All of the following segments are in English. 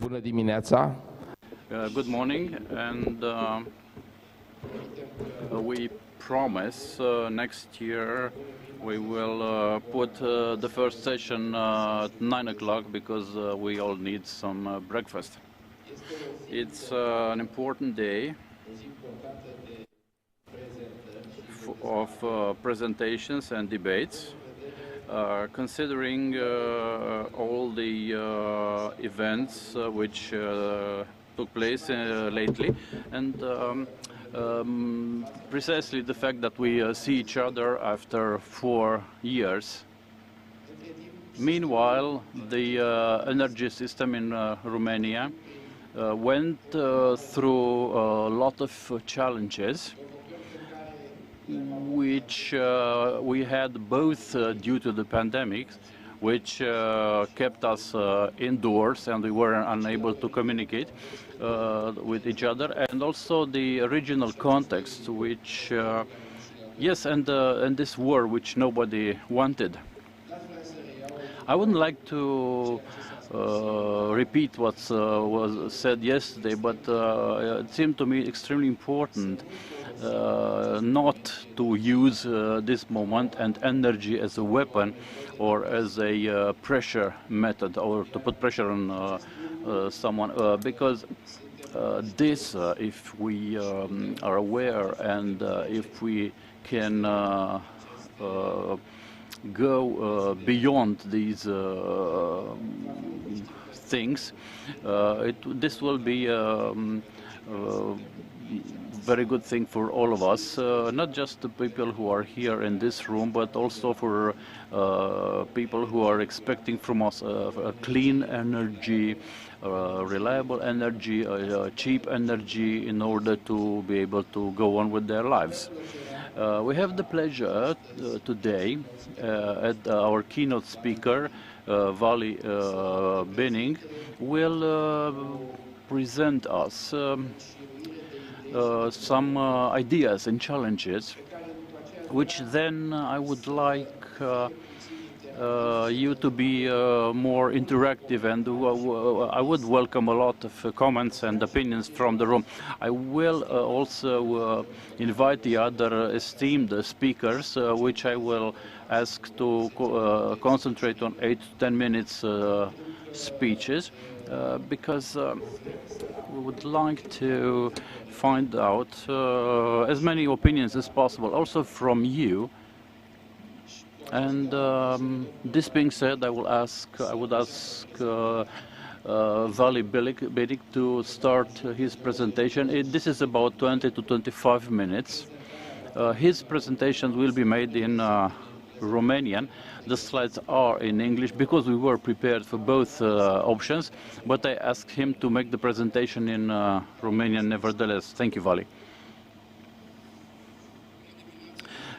Bună dimineața! Good morning, and we promise next year we will put the first session at 9 o'clock because we all need some breakfast. It's an important day of presentations and debates. Considering all the events which took place lately, and precisely the fact that we see each other after 4 years. Meanwhile, the energy system in Romania went through a lot of challenges, which we had both due to the pandemic, which kept us indoors and we were unable to communicate with each other, and also the regional context, which, yes, and this war, which nobody wanted. I wouldn't like to repeat what was said yesterday, but it seemed to me extremely important not to use this moment and energy as a weapon or as a pressure method, or to put pressure on someone, because this, if we are aware and if we can go beyond these things, this will be very good thing for all of us, not just the people who are here in this room, but also for people who are expecting from us clean energy, reliable energy, cheap energy, in order to be able to go on with their lives. We have the pleasure today at our keynote speaker, Vali Benning, will present us some ideas and challenges, which then I would like you to be more interactive, and I would welcome a lot of comments and opinions from the room. I will also invite the other esteemed speakers, which I will ask to concentrate on 8 to 10 minutes speeches, because we would like to find out as many opinions as possible, also from you. And this being said, I would ask Vali Benning to start his presentation. This is about 20 to 25 minutes. His presentation will be made in Romanian. The slides are in English because we were prepared for both options, but I asked him to make the presentation in Romanian nevertheless. Thank you, Vali.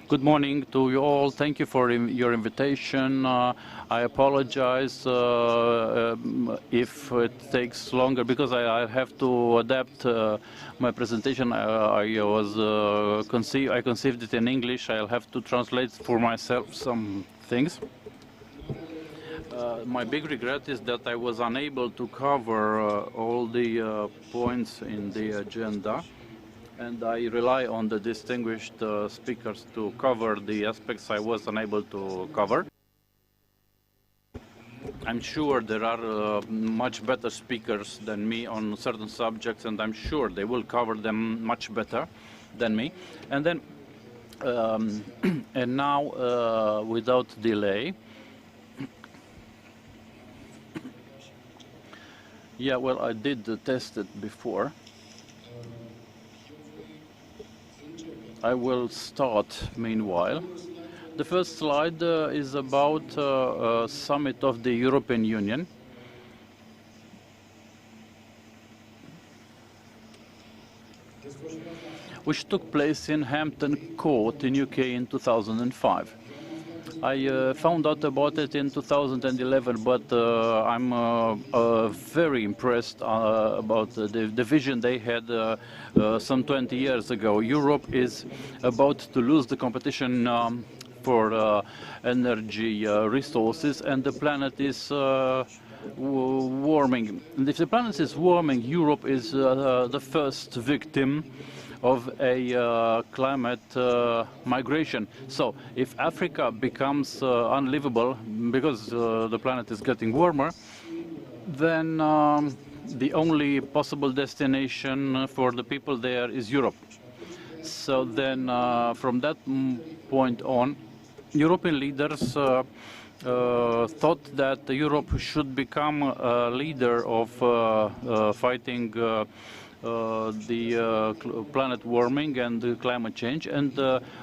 Good morning to you all. Thank you for your invitation. I apologize if it takes longer, because I have to adapt my presentation. I conceived it in English. I'll have to translate for myself some things. My big regret is that I was unable to cover all the points in the agenda, and I rely on the distinguished speakers to cover the aspects I was unable to cover. I'm sure there are much better speakers than me on certain subjects, and I'm sure they will cover them much better than me. And then, and now, without delay, yeah, well, I did test it before. I will start meanwhile. The first slide is about a summit of the European Union. Which took place in Hampton Court in UK in 2005. I found out about it in 2011, but I'm very impressed about the vision they had some 20 years ago. Europe is about to lose the competition for energy resources, and the planet is warming. And if the planet is warming, Europe is the first victim of a climate migration. So if Africa becomes unlivable because the planet is getting warmer, then the only possible destination for the people there is Europe. So then from that point on, European leaders thought that Europe should become a leader of fighting the planet warming and the climate change, and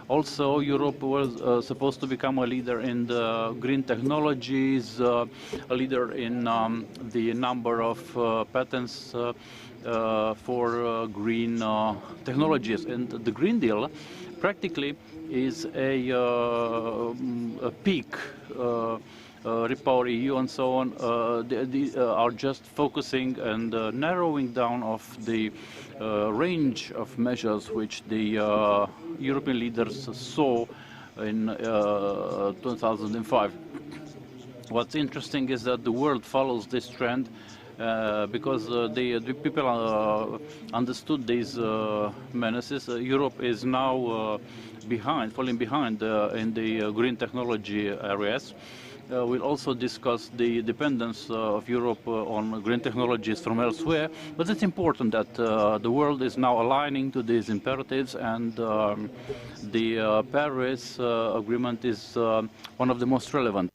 also Europe was supposed to become a leader in the green technologies, a leader in the number of patents for green technologies. And the Green Deal practically is a peak. Repower EU and so on are just focusing and narrowing down of the range of measures which the European leaders saw in 2005. What's interesting is that the world follows this trend because the people understood these menaces. Europe is now falling behind in the green technology areas. We'll also discuss the dependence of Europe on green technologies from elsewhere, but it's important that the world is now aligning to these imperatives, and the Paris Agreement is one of the most relevant.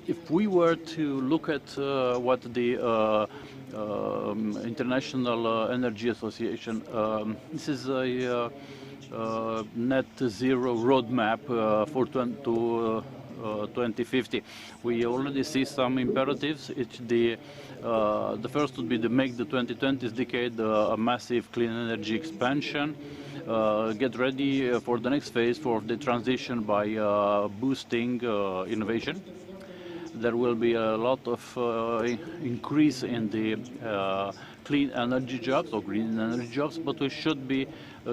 If we were to look at what the International Energy Association, this is a net zero roadmap for 2050. We already see some imperatives. The first would be to make the 2020s decade a massive clean energy expansion. Get ready for the next phase for the transition by boosting innovation. There will be a lot of increase in the clean energy jobs or green energy jobs, but we should be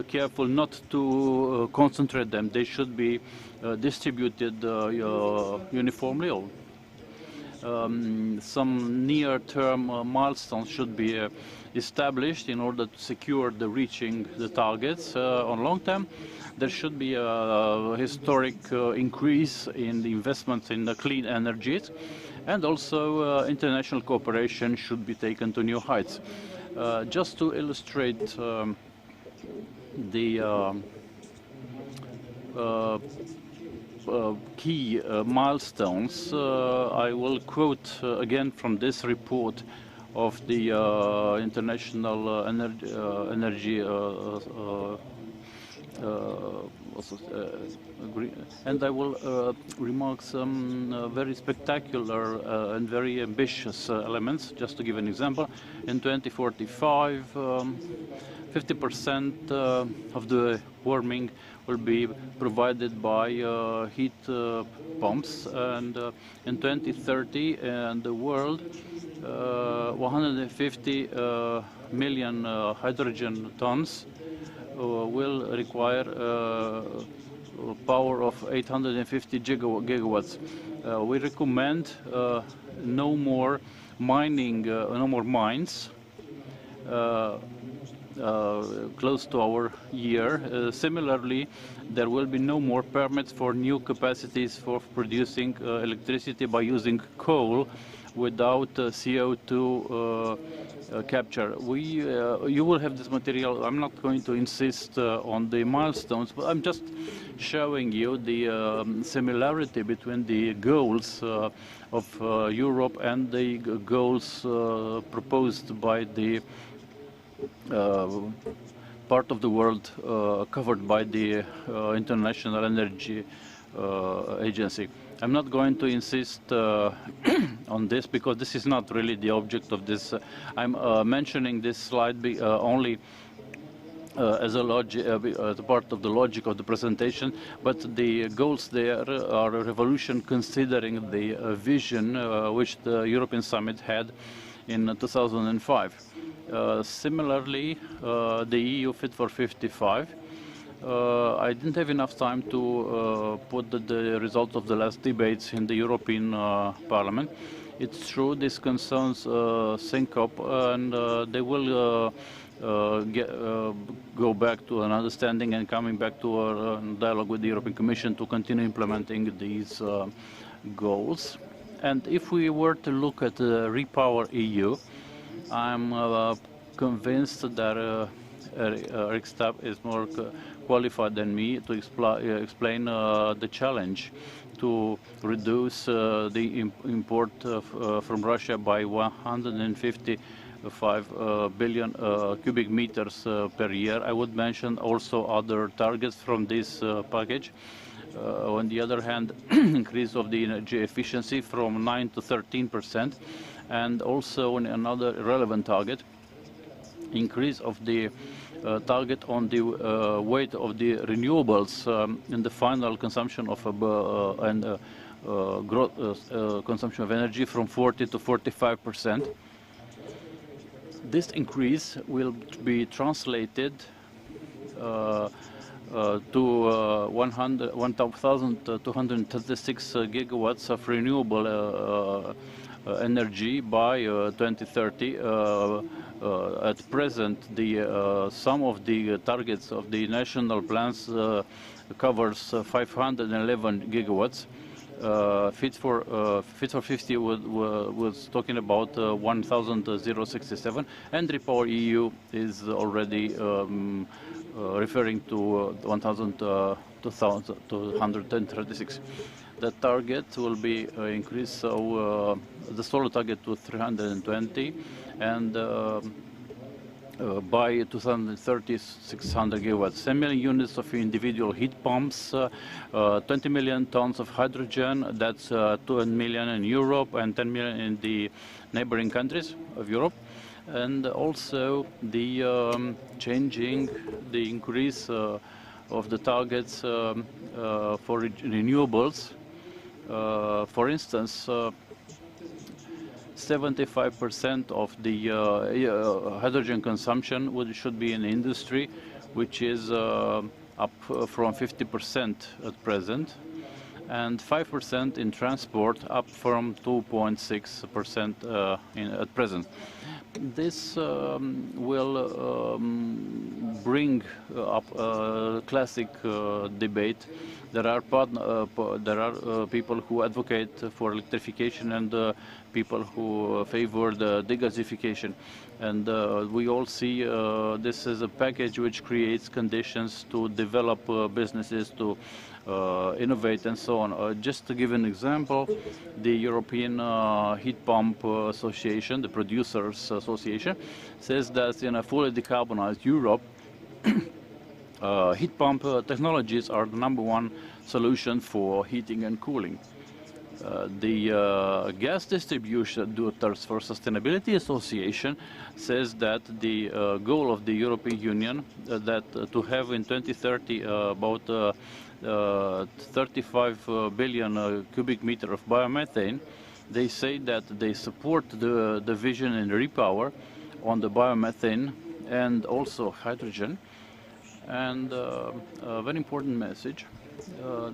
careful not to concentrate them. They should be distributed uniformly. Some near-term milestones should be established in order to secure the reaching the targets. On long term, there should be a historic increase in the investments in the clean energies, and also international cooperation should be taken to new heights. Just to illustrate the key milestones, I will quote again from this report of the International Energy and I will remark some very spectacular and very ambitious elements. Just to give an example, in 2045, 50% of the warming will be provided by heat pumps, and in 2030, in the world, 150 million hydrogen tons will require power of 850 gigawatts. We recommend no more mining, no more mines close to our year. Similarly, there will be no more permits for new capacities for producing electricity by using coal without CO2 capture. You will have this material. I'm not going to insist on the milestones, but I'm just showing you the similarity between the goals of Europe and the goals proposed by the part of the world covered by the International Energy Agency. I'm not going to insist on this because this is not really the object of this. I'm mentioning this slide only as a part of the logic of the presentation, but the goals there are a revolution considering the vision which the European Summit had in 2005. Similarly, the EU Fit for 55 I didn't have enough time to put the results of the last debates in the European Parliament. It's true this concerns syncope, and they will go back to an understanding and coming back to a dialogue with the European Commission to continue implementing these goals. And if we were to look at Repower EU, I'm convinced that Rick Stab is more qualified than me to explain the challenge to reduce the import from Russia by 155 billion cubic meters per year. I would mention also other targets from this package. On the other hand, increase of the energy efficiency from 9 to 13%, and also another relevant target, increase of the target on the weight of the renewables in the final consumption of consumption of energy from 40 to 45%. This increase will be translated to 1,236 gigawatts of renewable energy by 2030. At present, the sum of the targets of the national plans covers 511 gigawatts. Fit for 50 was talking about 1,067, and Repower EU is already referring to 1,236. The target will be increased, so the solar target to 320, and by 2030, 600 gigawatts, 10 million units of individual heat pumps, 20 million tons of hydrogen, that's 2 million in Europe and 10 million in the neighboring countries of Europe. And also the changing the increase of the targets for renewables. For instance, 75% of the hydrogen consumption should be in industry, which is up from 50% at present, and 5% in transport, up from 2.6% at present. This will bring up a classic debate. There are people who advocate for electrification and people who favor the degasification. And we all see this is a package which creates conditions to develop businesses, to innovate and so on. Just to give an example, the European Heat Pump Association, the Producers Association, says that in a fully decarbonized Europe, heat pump technologies are the #1 solution for heating and cooling. The Gas Distributors for Sustainability Association says that the goal of the European Union that to have in 2030 about 35 billion cubic meter of biomethane. They say that they support the vision in Repower on the biomethane and also hydrogen. And a very important message,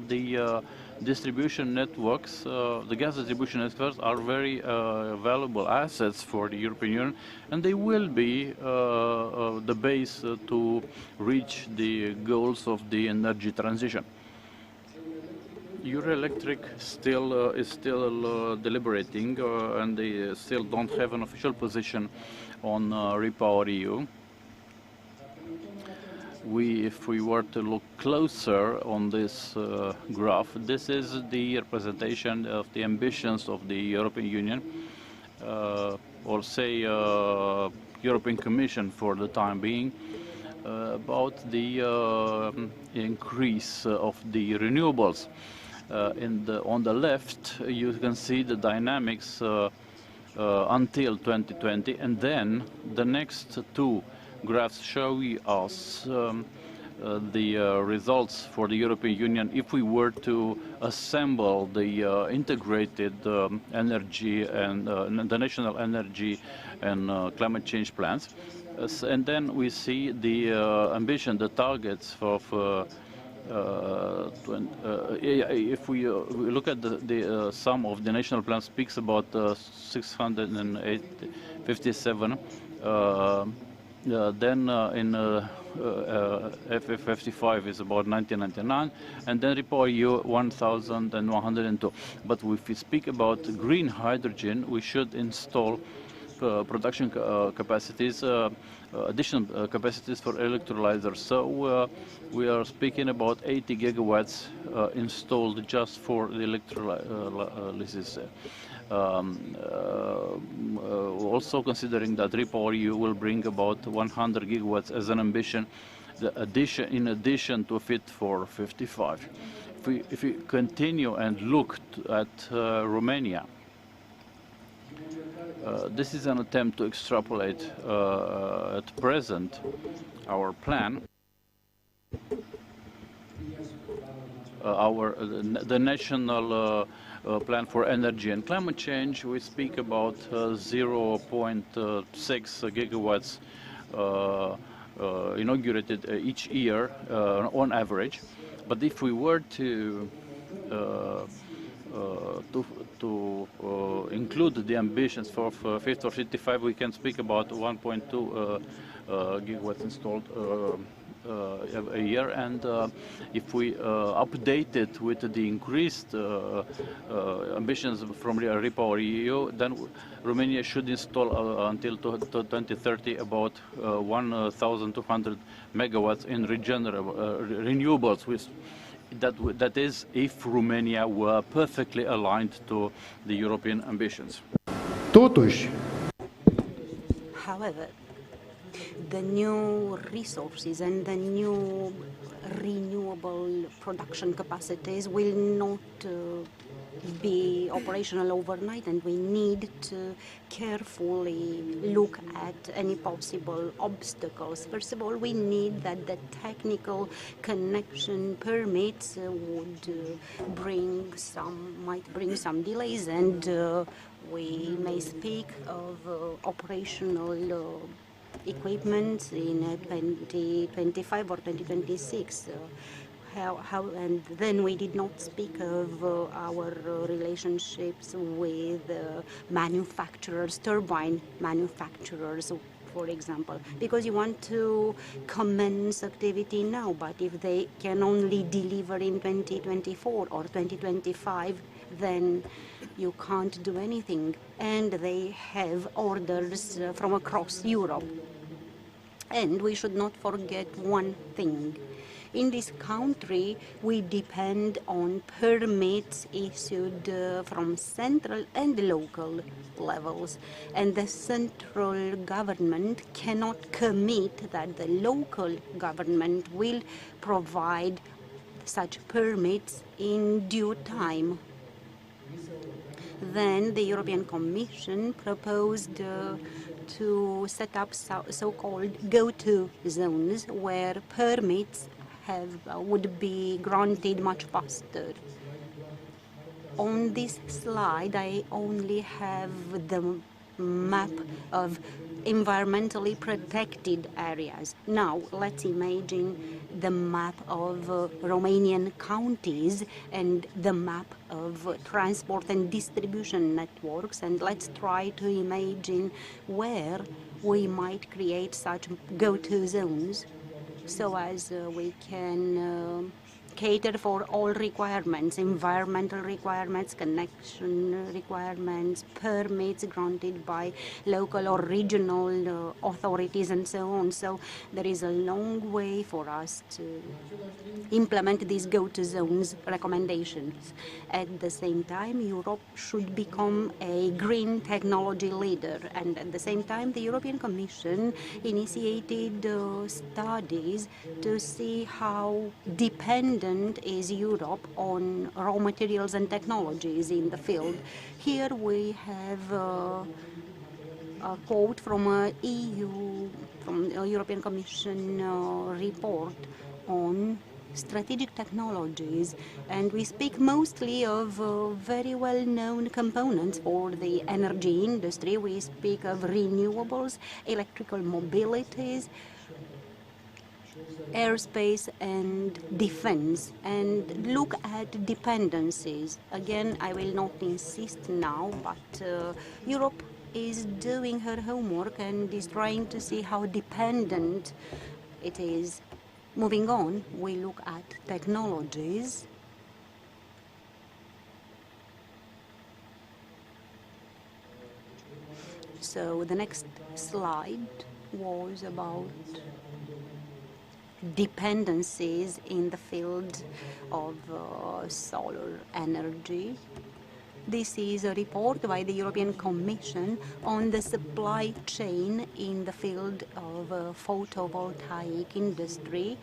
the distribution networks, the gas distribution networks are very valuable assets for the European Union, and they will be the base to reach the goals of the energy transition. Euroelectric is still deliberating, and they still don't have an official position on Repower EU. If we were to look closer on this graph, this is the representation of the ambitions of the European Union, or say European Commission for the time being, about the increase of the renewables. On the left, you can see the dynamics until 2020, and then the next two graphs show us the results for the European Union if we were to assemble the integrated energy and the national energy and climate change plans. And then we see the ambition, the targets of if we look at the sum of the national plan speaks about 657, then in FF55 is about 1999, and then REPowerEU 1102. But if we speak about green hydrogen, we should install production capacities, additional capacities for electrolyzers. So we are speaking about 80 gigawatts installed just for the electrolysis. Also considering that REPowerEU will bring about 100 gigawatts as an ambition, in addition to Fit for 55. If we continue and look at Romania, this is an attempt to extrapolate at present our plan, the national plan for energy and climate change. We speak about 0.6 gigawatts inaugurated each year on average. But if we were to include the ambitions for Fit for 55, we can speak about 1.2 gigawatts installed a year, and if we update it with the increased ambitions from REPowerEU, then Romania should install until 2030 about 1,200 megawatts in renewables, which that is if Romania were perfectly aligned to the European ambitions. However, the new resources and the new renewable production capacities will not be operational overnight, and we need to carefully look at any possible obstacles. First of all, we need that the technical connection permits might bring some delays, and we may speak of operational equipment in 2025 or 2026. And then we did not speak of our relationships with manufacturers, turbine manufacturers, for example, because you want to commence activity now, but if they can only deliver in 2024 or 2025, then you can't do anything. And they have orders from across Europe. And we should not forget one thing. In this country, we depend on permits issued from central and local levels. And the central government cannot commit that the local government will provide such permits in due time. Then the European Commission proposed to set up so-called go-to zones where permits would be granted much faster. On this slide, I only have the map of environmentally protected areas. Now, let's imagine the map of Romanian counties and the map of transport and distribution networks, and let's try to imagine where we might create such go-to zones so as we can cater for all requirements, environmental requirements, connection requirements, permits granted by local or regional authorities, and so on. So there is a long way for us to implement these go-to zones recommendations. At the same time, Europe should become a green technology leader, and at the same time, the European Commission initiated studies to see how dependent is Europe on raw materials and technologies in the field. Here we have a quote from a European Commission report, on strategic technologies, and we speak mostly of very well-known components for the energy industry. We speak of renewables, electrical mobilities, airspace and defense, and look at dependencies. Again, I will not insist now, but Europe is doing her homework and is trying to see how dependent it is. Moving on, we look at technologies. So the next slide was about dependencies in the field of solar energy. This is a report by the European Commission on the supply chain in the field of photovoltaic industry.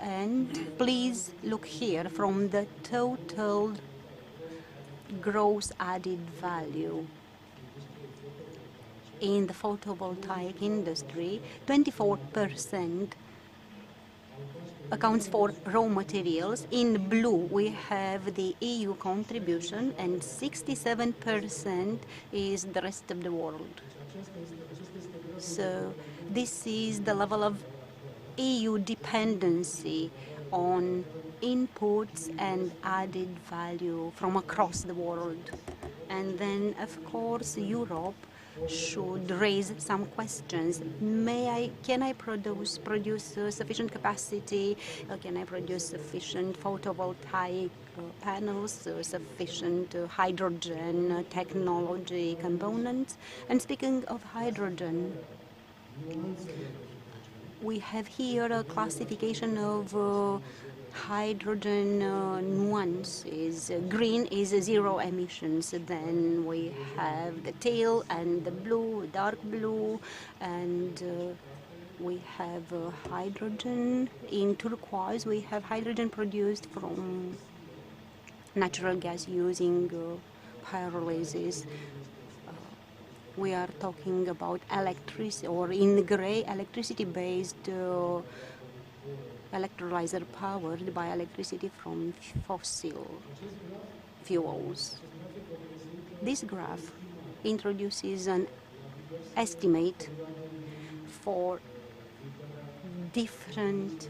And please look here from the total gross added value. In the photovoltaic industry, 24% accounts for raw materials. In blue, we have the EU contribution, and 67% is the rest of the world. So this is the level of EU dependency on inputs and added value from across the world. And then, of course, Europe should raise some questions. Can I produce sufficient capacity? Can I produce sufficient photovoltaic panels, sufficient hydrogen technology components? And speaking of hydrogen, we have here a classification of hydrogen nuances. Green is zero emissions. Then we have the teal and the blue, dark blue, and we have hydrogen. In turquoise, we have hydrogen produced from natural gas using pyrolysis. We are talking about electricity, or in gray, electricity-based electrolyzer powered by electricity from fossil fuels. This graph introduces an estimate for different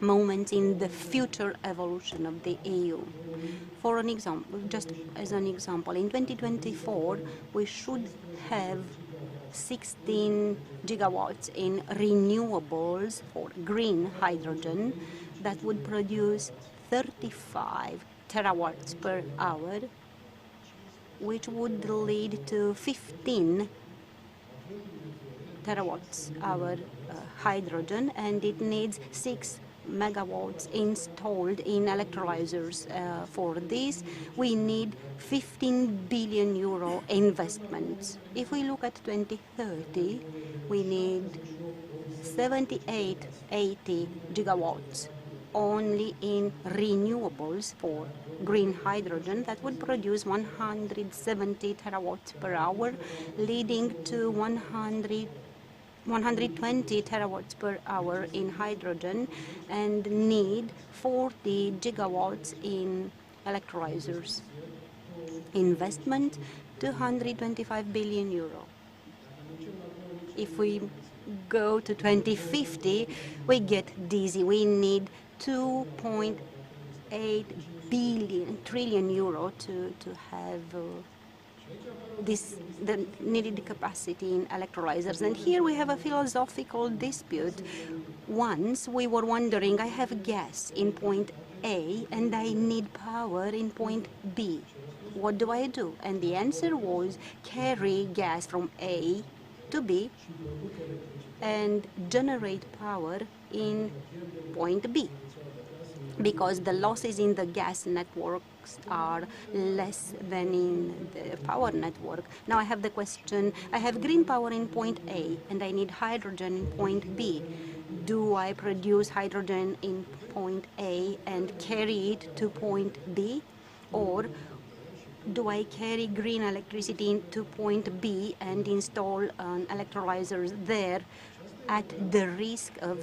moments in the future evolution of the EU. For an example, just as an example, in 2024, we should have 16 gigawatts in renewables for green hydrogen that would produce 35 terawatts per hour, which would lead to 15 terawatts hour hydrogen, and it needs 6 megawatts installed in electrolyzers. For this, we need 15 billion euro investments. If we look at 2030, we need 80 gigawatts only in renewables for green hydrogen. That would produce 170 terawatts per hour, leading to 120 terawatts per hour in hydrogen, and need 40 gigawatts in electrolyzers. Investment, 225 billion euro. If we go to 2050, we get dizzy. We need 2.8 trillion euro to have the needed capacity in electrolyzers. And here we have a philosophical dispute. Once we were wondering, I have gas in point A and I need power in point B. What do I do? And the answer was carry gas from A to B and generate power in point B, because the losses in the gas networks are less than in the power network. Now I have the question, I have green power in point A and I need hydrogen in point B. Do I produce hydrogen in point A and carry it to point B? Or do I carry green electricity to point B and install an electrolyzer there at the risk of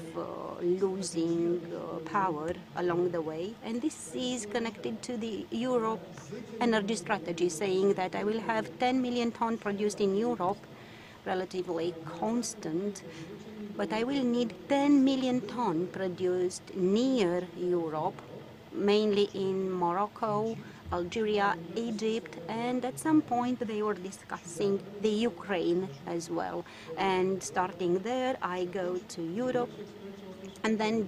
losing power along the way. And this is connected to the Europe energy strategy, saying that I will have 10 million ton produced in Europe, relatively constant, but I will need 10 million ton produced near Europe, mainly in Morocco, Algeria, Egypt, and at some point they were discussing the Ukraine as well. And starting there, I go to Europe. And then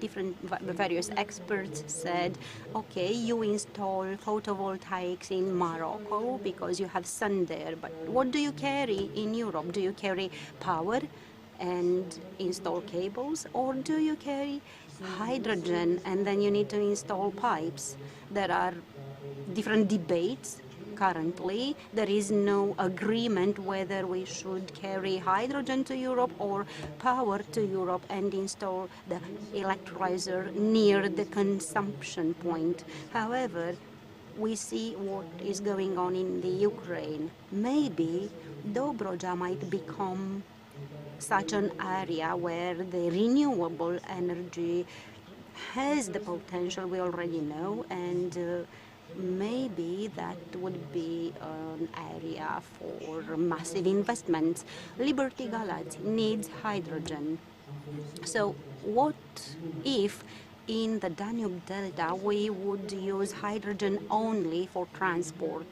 various experts said, okay, you install photovoltaics in Morocco because you have sun there, but what do you carry in Europe? Do you carry power and install cables, or do you carry hydrogen and then you need to install pipes? There are different debates. Currently, there is no agreement whether we should carry hydrogen to Europe or power to Europe and install the electrolyzer near the consumption point. However, we see what is going on in the Ukraine. Maybe Dobroja might become such an area where the renewable energy has the potential, we already know, and maybe that would be an area for massive investments. Liberty Galat needs hydrogen. So what if in the Danube Delta we would use hydrogen only for transport?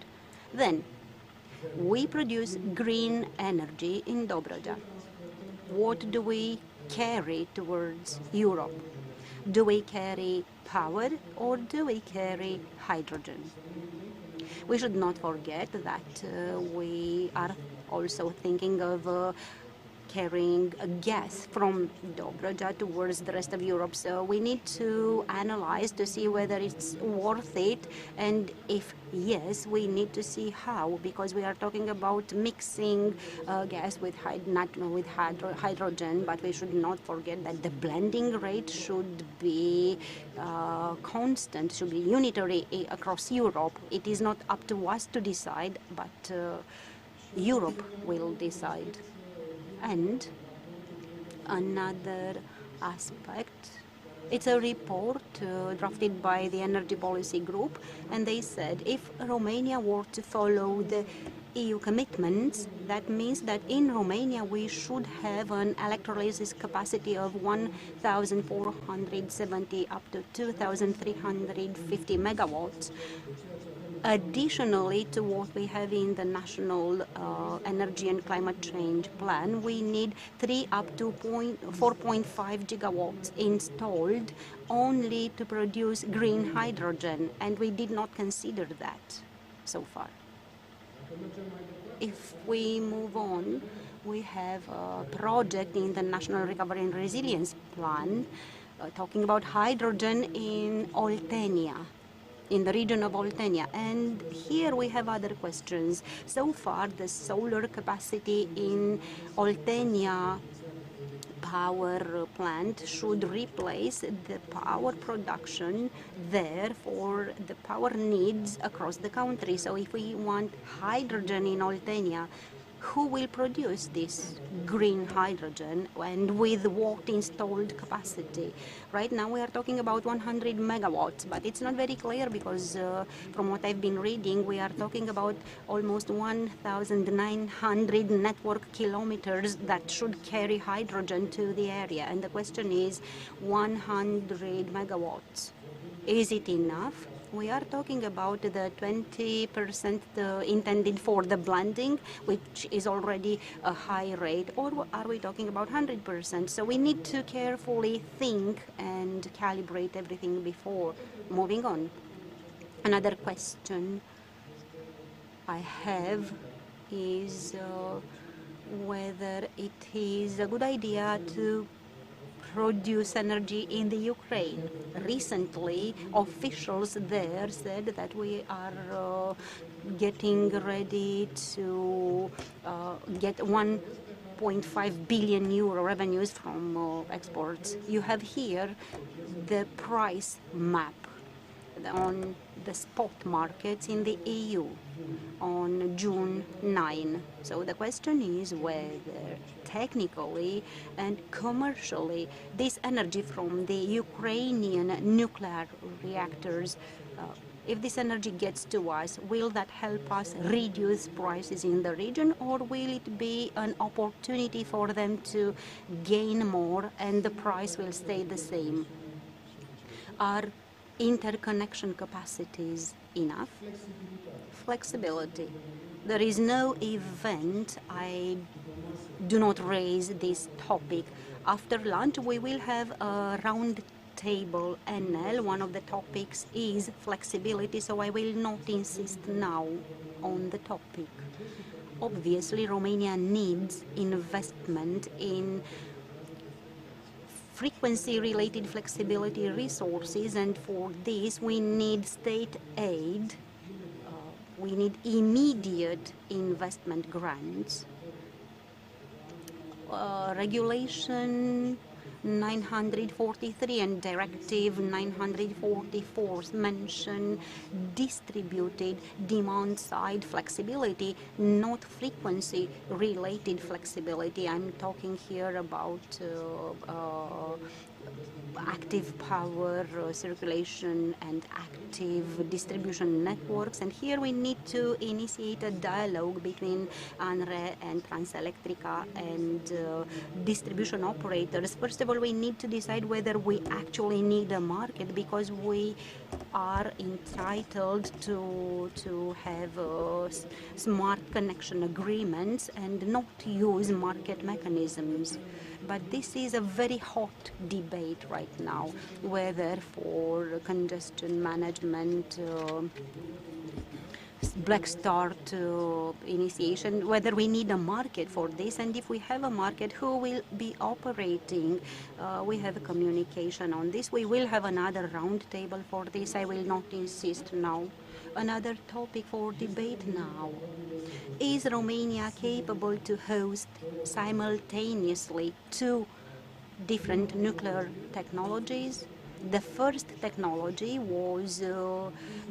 Then we produce green energy in Dobroja. What do we carry towards Europe? Do we carry power or do we carry hydrogen? We should not forget that we are also thinking of carrying gas from Dobroja towards the rest of Europe. So we need to analyze to see whether it's worth it, and if yes, we need to see how, because we are talking about mixing gas with hydrogen, but we should not forget that the blending rate should be constant, should be unitary across Europe. It is not up to us to decide, but Europe will decide. And another aspect, it's a report drafted by the Energy Policy Group, and they said if Romania were to follow the EU commitments, that means that in Romania we should have an electrolysis capacity of 1,470 up to 2,350 megawatts. Additionally to what we have in the National Energy and Climate Change Plan, we need 3 up to 4.5 gigawatts installed only to produce green hydrogen, and we did not consider that so far. If we move on, we have a project in the National Recovery and Resilience Plan talking about hydrogen in Oltenia, in the region of Oltenia. And here we have other questions. So far, the solar capacity in Oltenia power plant should replace the power production there for the power needs across the country. So if we want hydrogen in Oltenia, who will produce this green hydrogen and with what installed capacity? Right now we are talking about 100 megawatts, but it's not very clear because from what I've been reading, we are talking about almost 1,900 network kilometers that should carry hydrogen to the area. And the question is 100 megawatts. Is it enough? We are talking about the 20% intended for the blending, which is already a high rate, or are we talking about 100%? So we need to carefully think and calibrate everything before moving on. Another question I have is whether it is a good idea to produce energy in the Ukraine. Recently, officials there said that we are getting ready to get 1.5 billion euro revenues from exports. You have here the price map. on the spot markets in the EU on June 9. So the question is whether technically and commercially this energy from the Ukrainian nuclear reactors, if this energy gets to us, will that help us reduce prices in the region, or will it be an opportunity for them to gain more and the price will stay the same? Are interconnection capacities enough? Flexibility. There is no event I do not raise this topic. After lunch, we will have a round table NL. One of the topics is flexibility, so I will not insist now on the topic. Obviously, Romania needs investment in frequency-related flexibility resources, and for this we need state aid. We need immediate investment grants. Regulation 943 and Directive 944 mention distributed demand-side flexibility, not frequency-related flexibility. I'm talking here about active power circulation and active distribution networks, and here we need to initiate a dialogue between ANRE and Transelectrica and distribution operators. First of all, we need to decide whether we actually need a market, because we are entitled to have smart connection agreements and not use market mechanisms. But this is a very hot debate right now, whether for congestion management, black start initiation, whether we need a market for this, and if we have a market, who will be operating. We have a communication on this. We will have another round table for this. I will not insist now. Another topic for debate now. Is Romania capable to host simultaneously two different nuclear technologies? The first technology was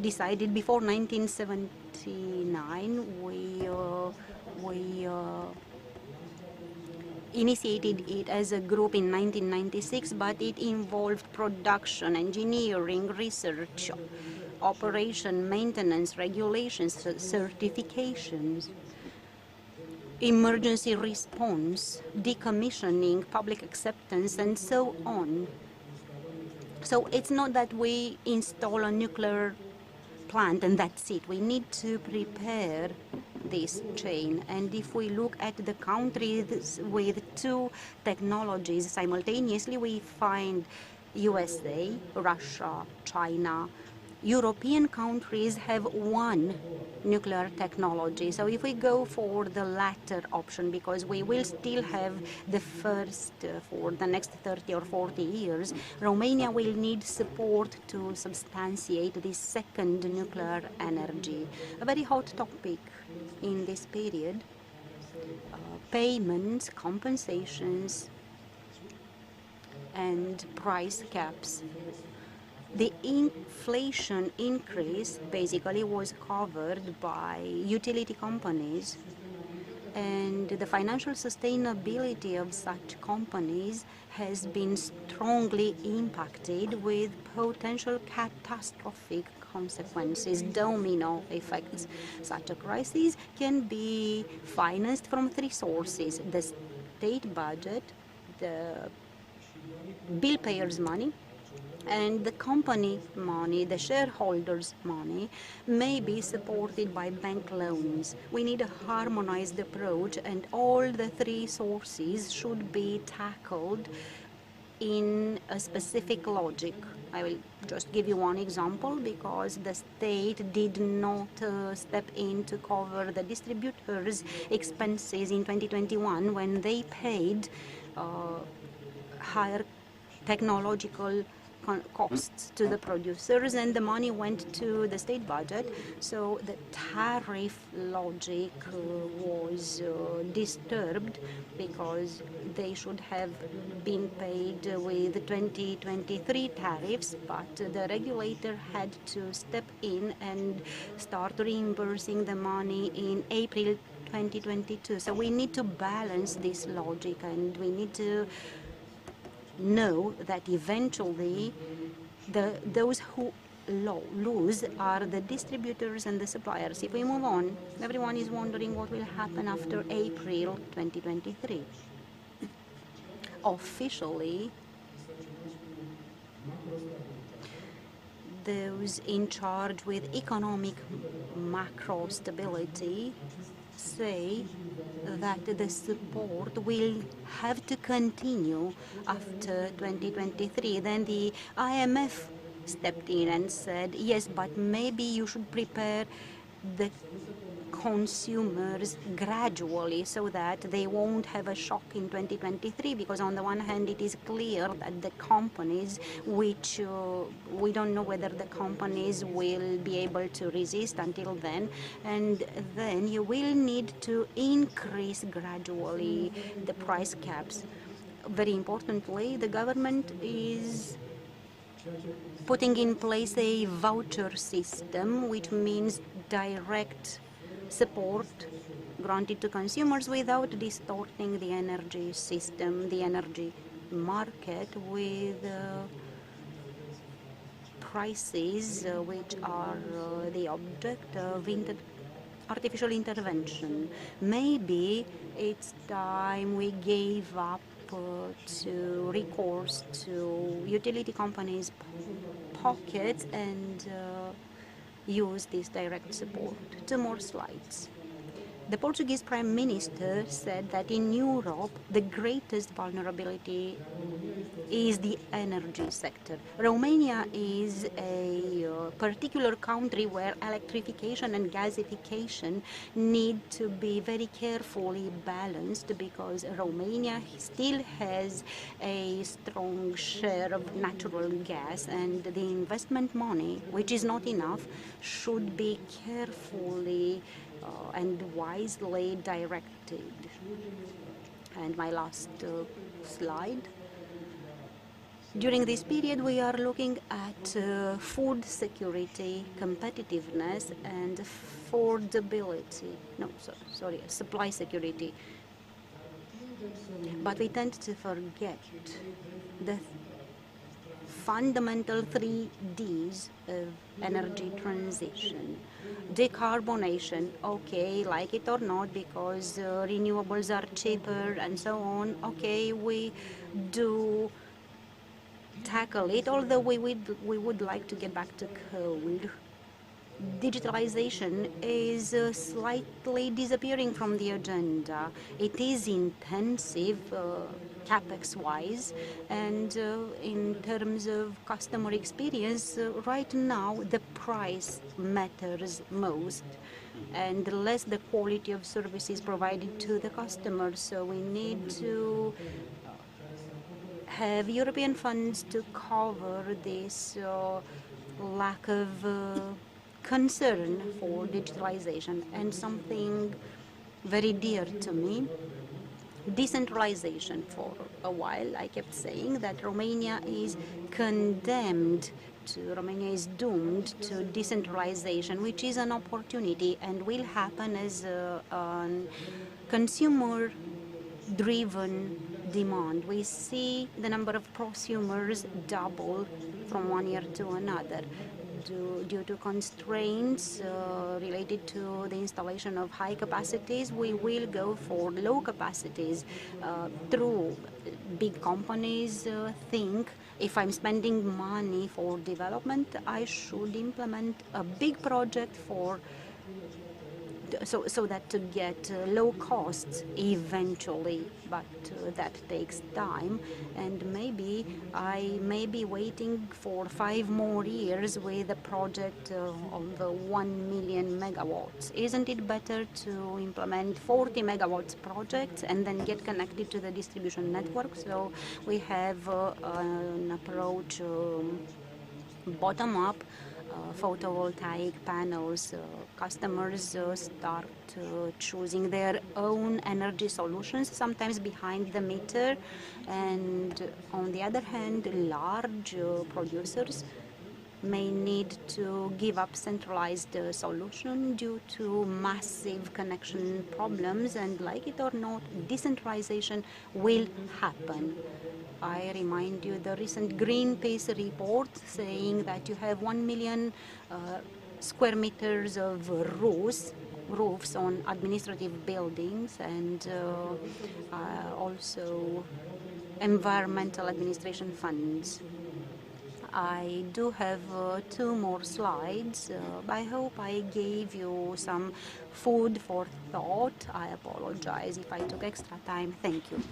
decided before 1979. We initiated it as a group in 1996, but it involved production, engineering, research, operation, maintenance, regulations, certifications, emergency response, decommissioning, public acceptance, and so on. So it's not that we install a nuclear plant and that's it. We need to prepare this chain. And if we look at the countries with two technologies simultaneously, we find USA, Russia, China. European countries have one nuclear technology. So if we go for the latter option, because we will still have the first for the next 30 or 40 years, Romania will need support to substantiate this second nuclear energy. A very hot topic in this period. Payments, compensations, and price caps. The inflation increase basically was covered by utility companies, and the financial sustainability of such companies has been strongly impacted with potential catastrophic consequences, domino effects. Such a crisis can be financed from three sources: the state budget, the bill payers' money, and the company money, the shareholders' money, may be supported by bank loans. We need a harmonized approach, and all the three sources should be tackled in a specific logic. I will just give you one example, because the state did not step in to cover the distributors' expenses in 2021 when they paid higher technological costs to the producers, and the money went to the state budget. So the tariff logic was disturbed, because they should have been paid with 2023 tariffs, but the regulator had to step in and start reimbursing the money in April 2022. So we need to balance this logic, and we need to know that eventually those who lose are the distributors and the suppliers. If we move on, everyone is wondering what will happen after April 2023. Officially, those in charge with economic macro stability say that the support will have to continue after 2023. Then the IMF stepped in and said, yes, but maybe you should prepare the consumers gradually so that they won't have a shock in 2023, because on the one hand it is clear that the companies, which we don't know whether the companies will be able to resist until then, and then you will need to increase gradually the price caps. Very importantly, the government is putting in place a voucher system, which means direct support granted to consumers without distorting the energy system, the energy market, with prices which are the object of artificial intervention. Maybe it's time we gave up to recourse to utility companies' pockets and use this direct support. 2 more slides. The Portuguese Prime Minister said that in Europe the greatest vulnerability is the energy sector. Romania is a particular country where electrification and gasification need to be very carefully balanced, because Romania still has a strong share of natural gas, and the investment money, which is not enough, should be carefully and wisely directed. And my last slide. During this period, we are looking at food security, competitiveness, and affordability. No, sorry, supply security. But we tend to forget the fundamental 3 Ds of energy transition. Decarbonation, okay, like it or not, because renewables are cheaper and so on. Okay, we do tackle it, although we would like to get back to coal. Digitalization is slightly disappearing from the agenda. It is intensive capex-wise, and in terms of customer experience, right now the price matters most, and less the quality of services provided to the customers. So we need to have European funds to cover this lack of concern for digitalization. And something very dear to me, decentralization. For a while I kept saying that Romania is Romania is doomed to decentralization, which is an opportunity and will happen as a consumer-driven demand. We see the number of prosumers double from one year to another. Due to constraints related to the installation of high capacities, we will go for low capacities. Through big companies think, if I'm spending money for development, I should implement a big project so that to get low costs eventually, but that takes time, and maybe I may be waiting for 5 more years with a project of 1 million megawatts. Isn't it better to implement 40 megawatts projects and then get connected to the distribution network? So we have an approach bottom up, photovoltaic panels. Customers start choosing their own energy solutions, sometimes behind the meter. And on the other hand, large producers may need to give up centralized solution due to massive connection problems, and like it or not, decentralization will happen. I remind you the recent Greenpeace report saying that you have 1 million square meters of roofs on administrative buildings, and also environmental administration funds. I do have 2 more slides. I hope I gave you some food for thought. I apologize if I took extra time. Thank you.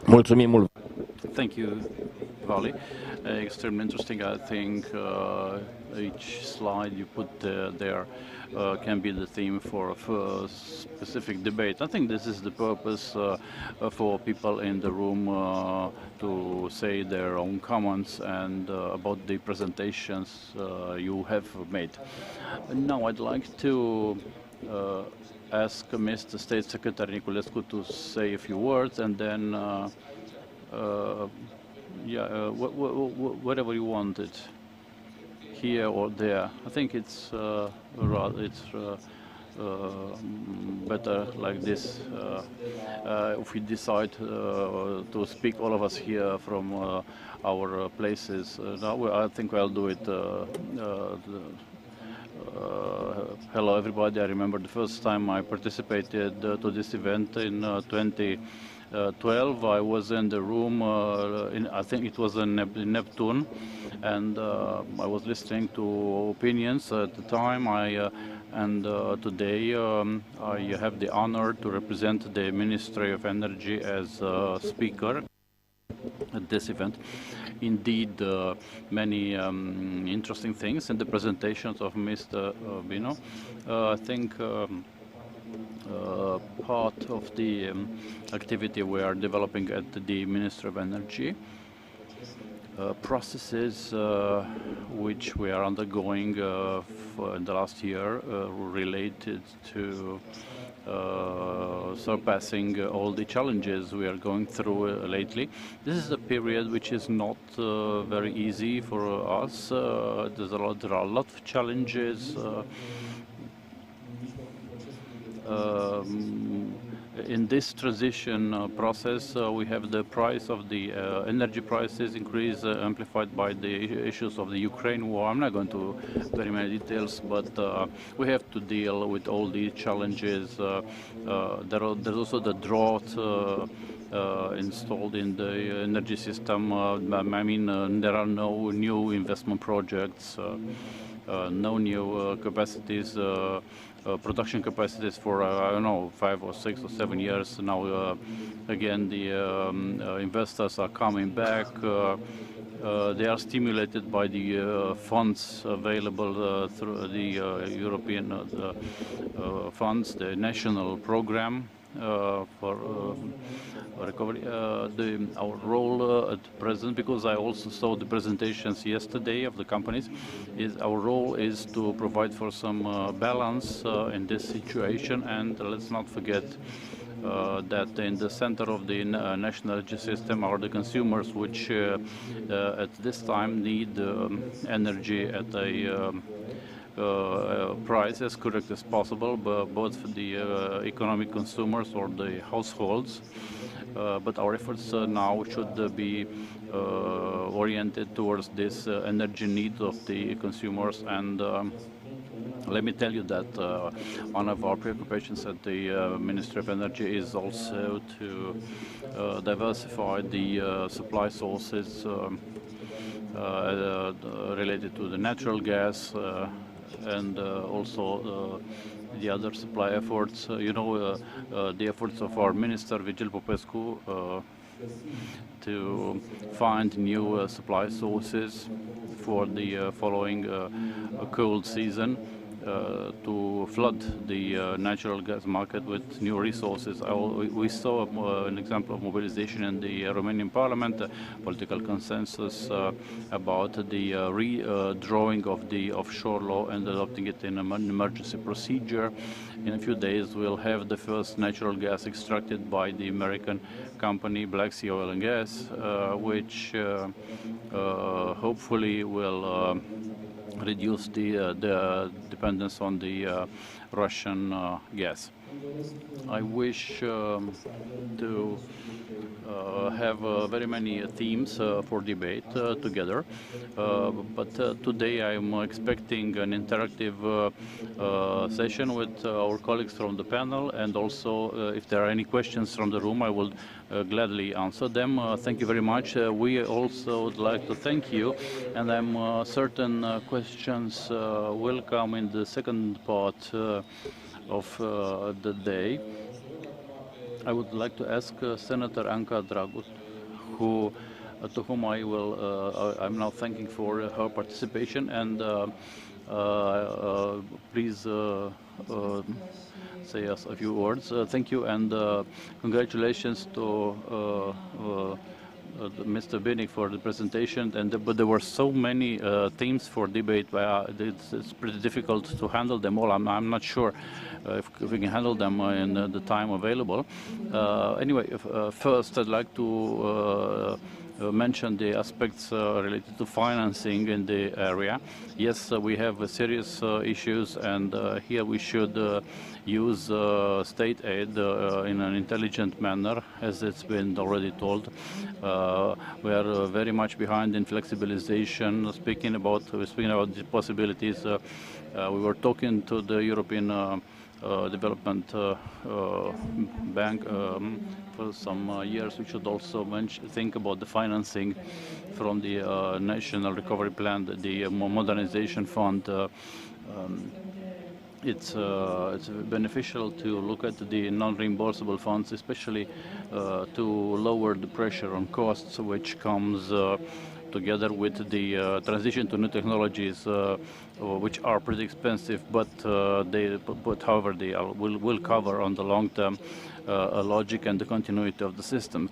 Mulțumim mult. Thank you, Vali. Extremely interesting. I think each slide you put there can be the theme for a specific debate. I think this is the purpose for people in the room to say their own comments and about the presentations you have made. Now I'd like to ask Mr. State Secretary Niculescu to say a few words, and then whatever you wanted, here or there. I think it's better like this. If we decide to speak, all of us here from our places, now I think I'll do it. Hello everybody. I remember the first time I participated to this event in 2012. I was in the room, I think it was in Neptune, and I was listening to opinions at the time. Today I have the honor to represent the Ministry of Energy as a speaker at this event. Indeed, many interesting things in the presentations of Mr. Bino. I think part of the activity we are developing at the Ministry of Energy, processes which we are undergoing in the last year related to surpassing all the challenges we are going through lately. This is a period which is not very easy for us. There are a lot of challenges. In this transition process, we have the price of the energy prices increase, amplified by the issues of the Ukraine war. I'm not going to very many details, but we have to deal with all these challenges. There's also the drought installed in the energy system. I mean, there are no new investment projects, no new capacities. Production capacities for I don't know, 5 or 6 or 7 years now. Again, the investors are coming back. They are stimulated by the funds available through the European funds, the national program for recovery. Our role at present, because I also saw the presentations yesterday of the companies, is our role is to provide for some balance in this situation, and let's not forget that in the center of the national energy system are the consumers, which at this time need energy at a price as correct as possible, both for the economic consumers or the households. But our efforts now should be oriented towards this energy needs of the consumers. And let me tell you that one of our preoccupations at the Ministry of Energy is also to diversify the supply sources related to the natural gas and also the other supply efforts. The efforts of our minister, Vigil Popescu, to find new supply sources for the following cold season, to flood the natural gas market with new resources. We saw an example of mobilization in the Romanian parliament, political consensus about the redrawing of the offshore law and adopting it in an emergency procedure. In a few days, we'll have the first natural gas extracted by the American company Black Sea Oil and Gas, which hopefully will reduce the dependence on the Russian gas. I wish to have very many themes for debate together, but today I'm expecting an interactive session with our colleagues from the panel, and also if there are any questions from the room, I will gladly answer them. Thank you very much. We also would like to thank you, and I'm certain questions will come in the second part of the day. I would like to ask Senator Anca Dragut, to whom I'm now thanking for her participation, and please say us a few words. Thank you, and congratulations to Mr. Binik for the presentation, but there were so many themes for debate. It's pretty difficult to handle them all. I'm not sure if we can handle them in the time available. Anyway, first I'd like to mention the aspects related to financing in the area. Yes, we have serious issues, and here we should use state aid in an intelligent manner, as it's been already told. We are very much behind in flexibilization. Speaking about the possibilities, we were talking to the European Development Bank for some years. We should also think about the financing from the National Recovery Plan, the Modernization Fund. It's beneficial to look at the non-reimbursable funds, especially to lower the pressure on costs, which comes together with the transition to new technologies, which are pretty expensive, but however they will cover on the long term logic and the continuity of the system.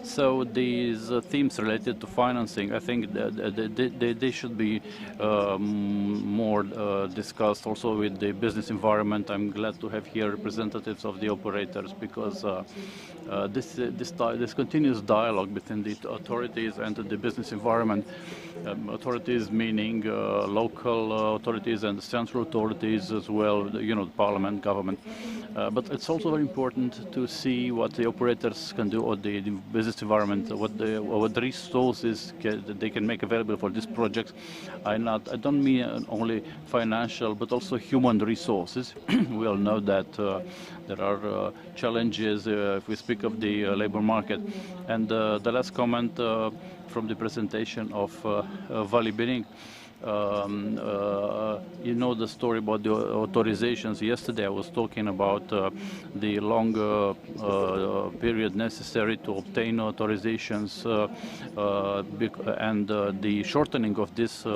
So these themes related to financing, I think they should be more discussed also with the business environment. I'm glad to have here representatives of the operators, because this continuous dialogue between the authorities and the business environment, authorities meaning local authorities and the central authorities as well, the parliament, government. But it's also very important to see what the operators can do, or the business environment, what the resources they can make available for this project. I don't mean only financial, but also human resources. We all know that there are challenges if we speak of the labor market. And the last comment from the presentation of Vali Bining. You know the story about the authorizations. Yesterday I was talking about the long period necessary to obtain authorizations, and the shortening of this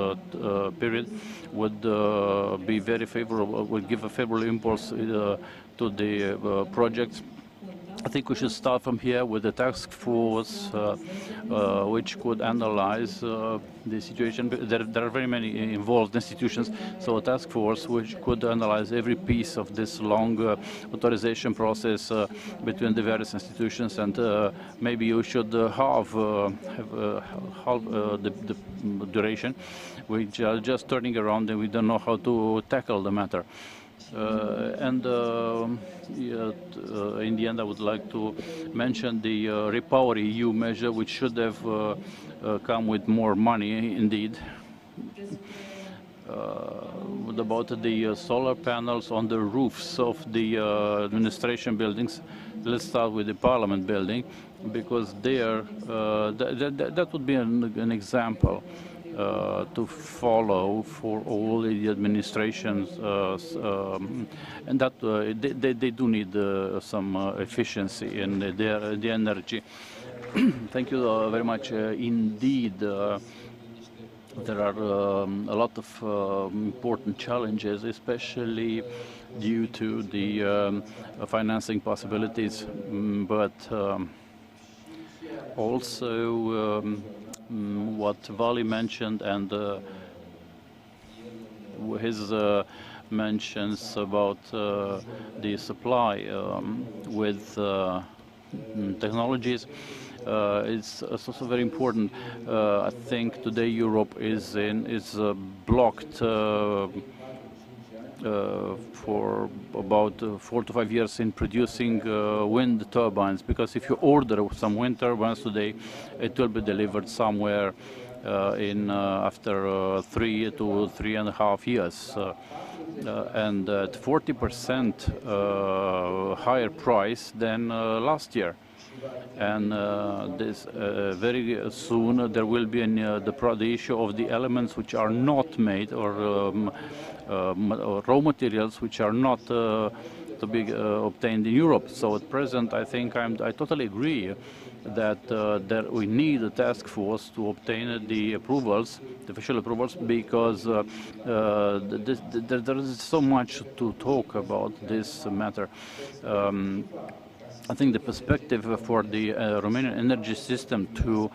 period would be very favorable, would give a favorable impulse to the projects. I think we should start from here with the task force, which could analyze the situation. There are very many involved institutions, so a task force which could analyze every piece of this long authorization process between the various institutions, and maybe you should halve the duration. We are just turning around and we don't know how to tackle the matter. In the end, I would like to mention the Repower EU measure, which should have come with more money, indeed. About the solar panels on the roofs of the administration buildings. Let's start with the Parliament building. because there that would be an example to follow for all the administrations, and that they do need some efficiency in the energy. Thank you very much. Indeed, there are a lot of important challenges, especially due to the financing possibilities, but also what Vali mentioned and his mentions about the supply with technologies. It's also very important. I think today Europe is blocked for about 4 to 5 years in producing wind turbines, because if you order some wind turbines today, it will be delivered somewhere after 3 to 3.5 years, and at 40% higher price than last year. And this very soon there will be the issue of the elements which are not made, or raw materials which are not to be obtained in Europe. So at present, I think I totally agree that we need a task force to obtain the approvals, the official approvals, because there is so much to talk about this matter. I think the perspective for the Romanian energy system to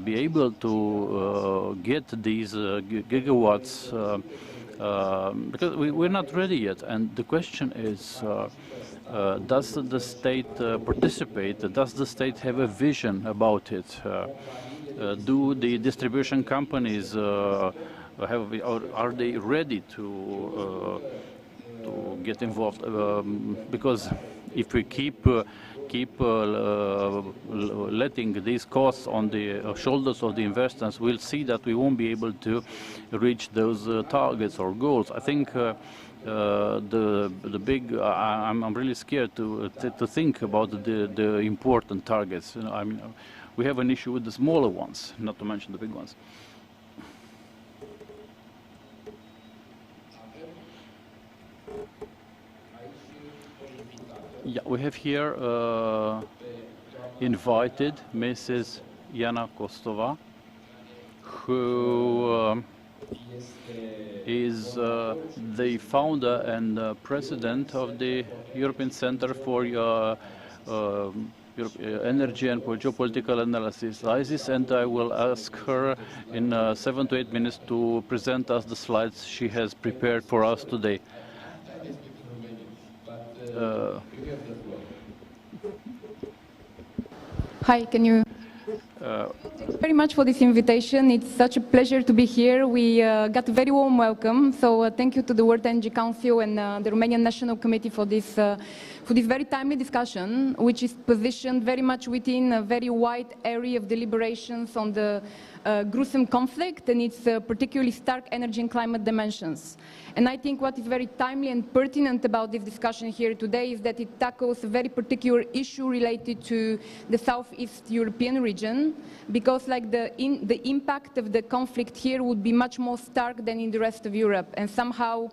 be able to get these gigawatts, because we're not ready yet, and the question is, does the state participate? Does the state have a vision about it? Do the distribution companies have, or are they ready to get involved? Because if we keep letting these costs on the shoulders of the investors, we'll see that we won't be able to reach those targets or goals. I think the big, I'm really scared to think about the important targets. I mean, we have an issue with the smaller ones, not to mention the big ones. Yeah, we have here invited Mrs. Jana Kostova, who is the founder and president of the European Center for Energy and Geopolitical Analysis, and I will ask her in 7 to 8 minutes to present us the slides she has prepared for us today. Hi, can you? Thank you very much for this invitation. It's such a pleasure to be here. We got a very warm welcome, so thank you to the World Energy Council and the Romanian National Committee for this very timely discussion, which is positioned very much within a very wide area of deliberations on the gruesome conflict and its particularly stark energy and climate dimensions. And I think what is very timely and pertinent about this discussion here today is that it tackles a very particular issue related to the Southeast European region, because like the impact of the conflict here would be much more stark than in the rest of Europe. And somehow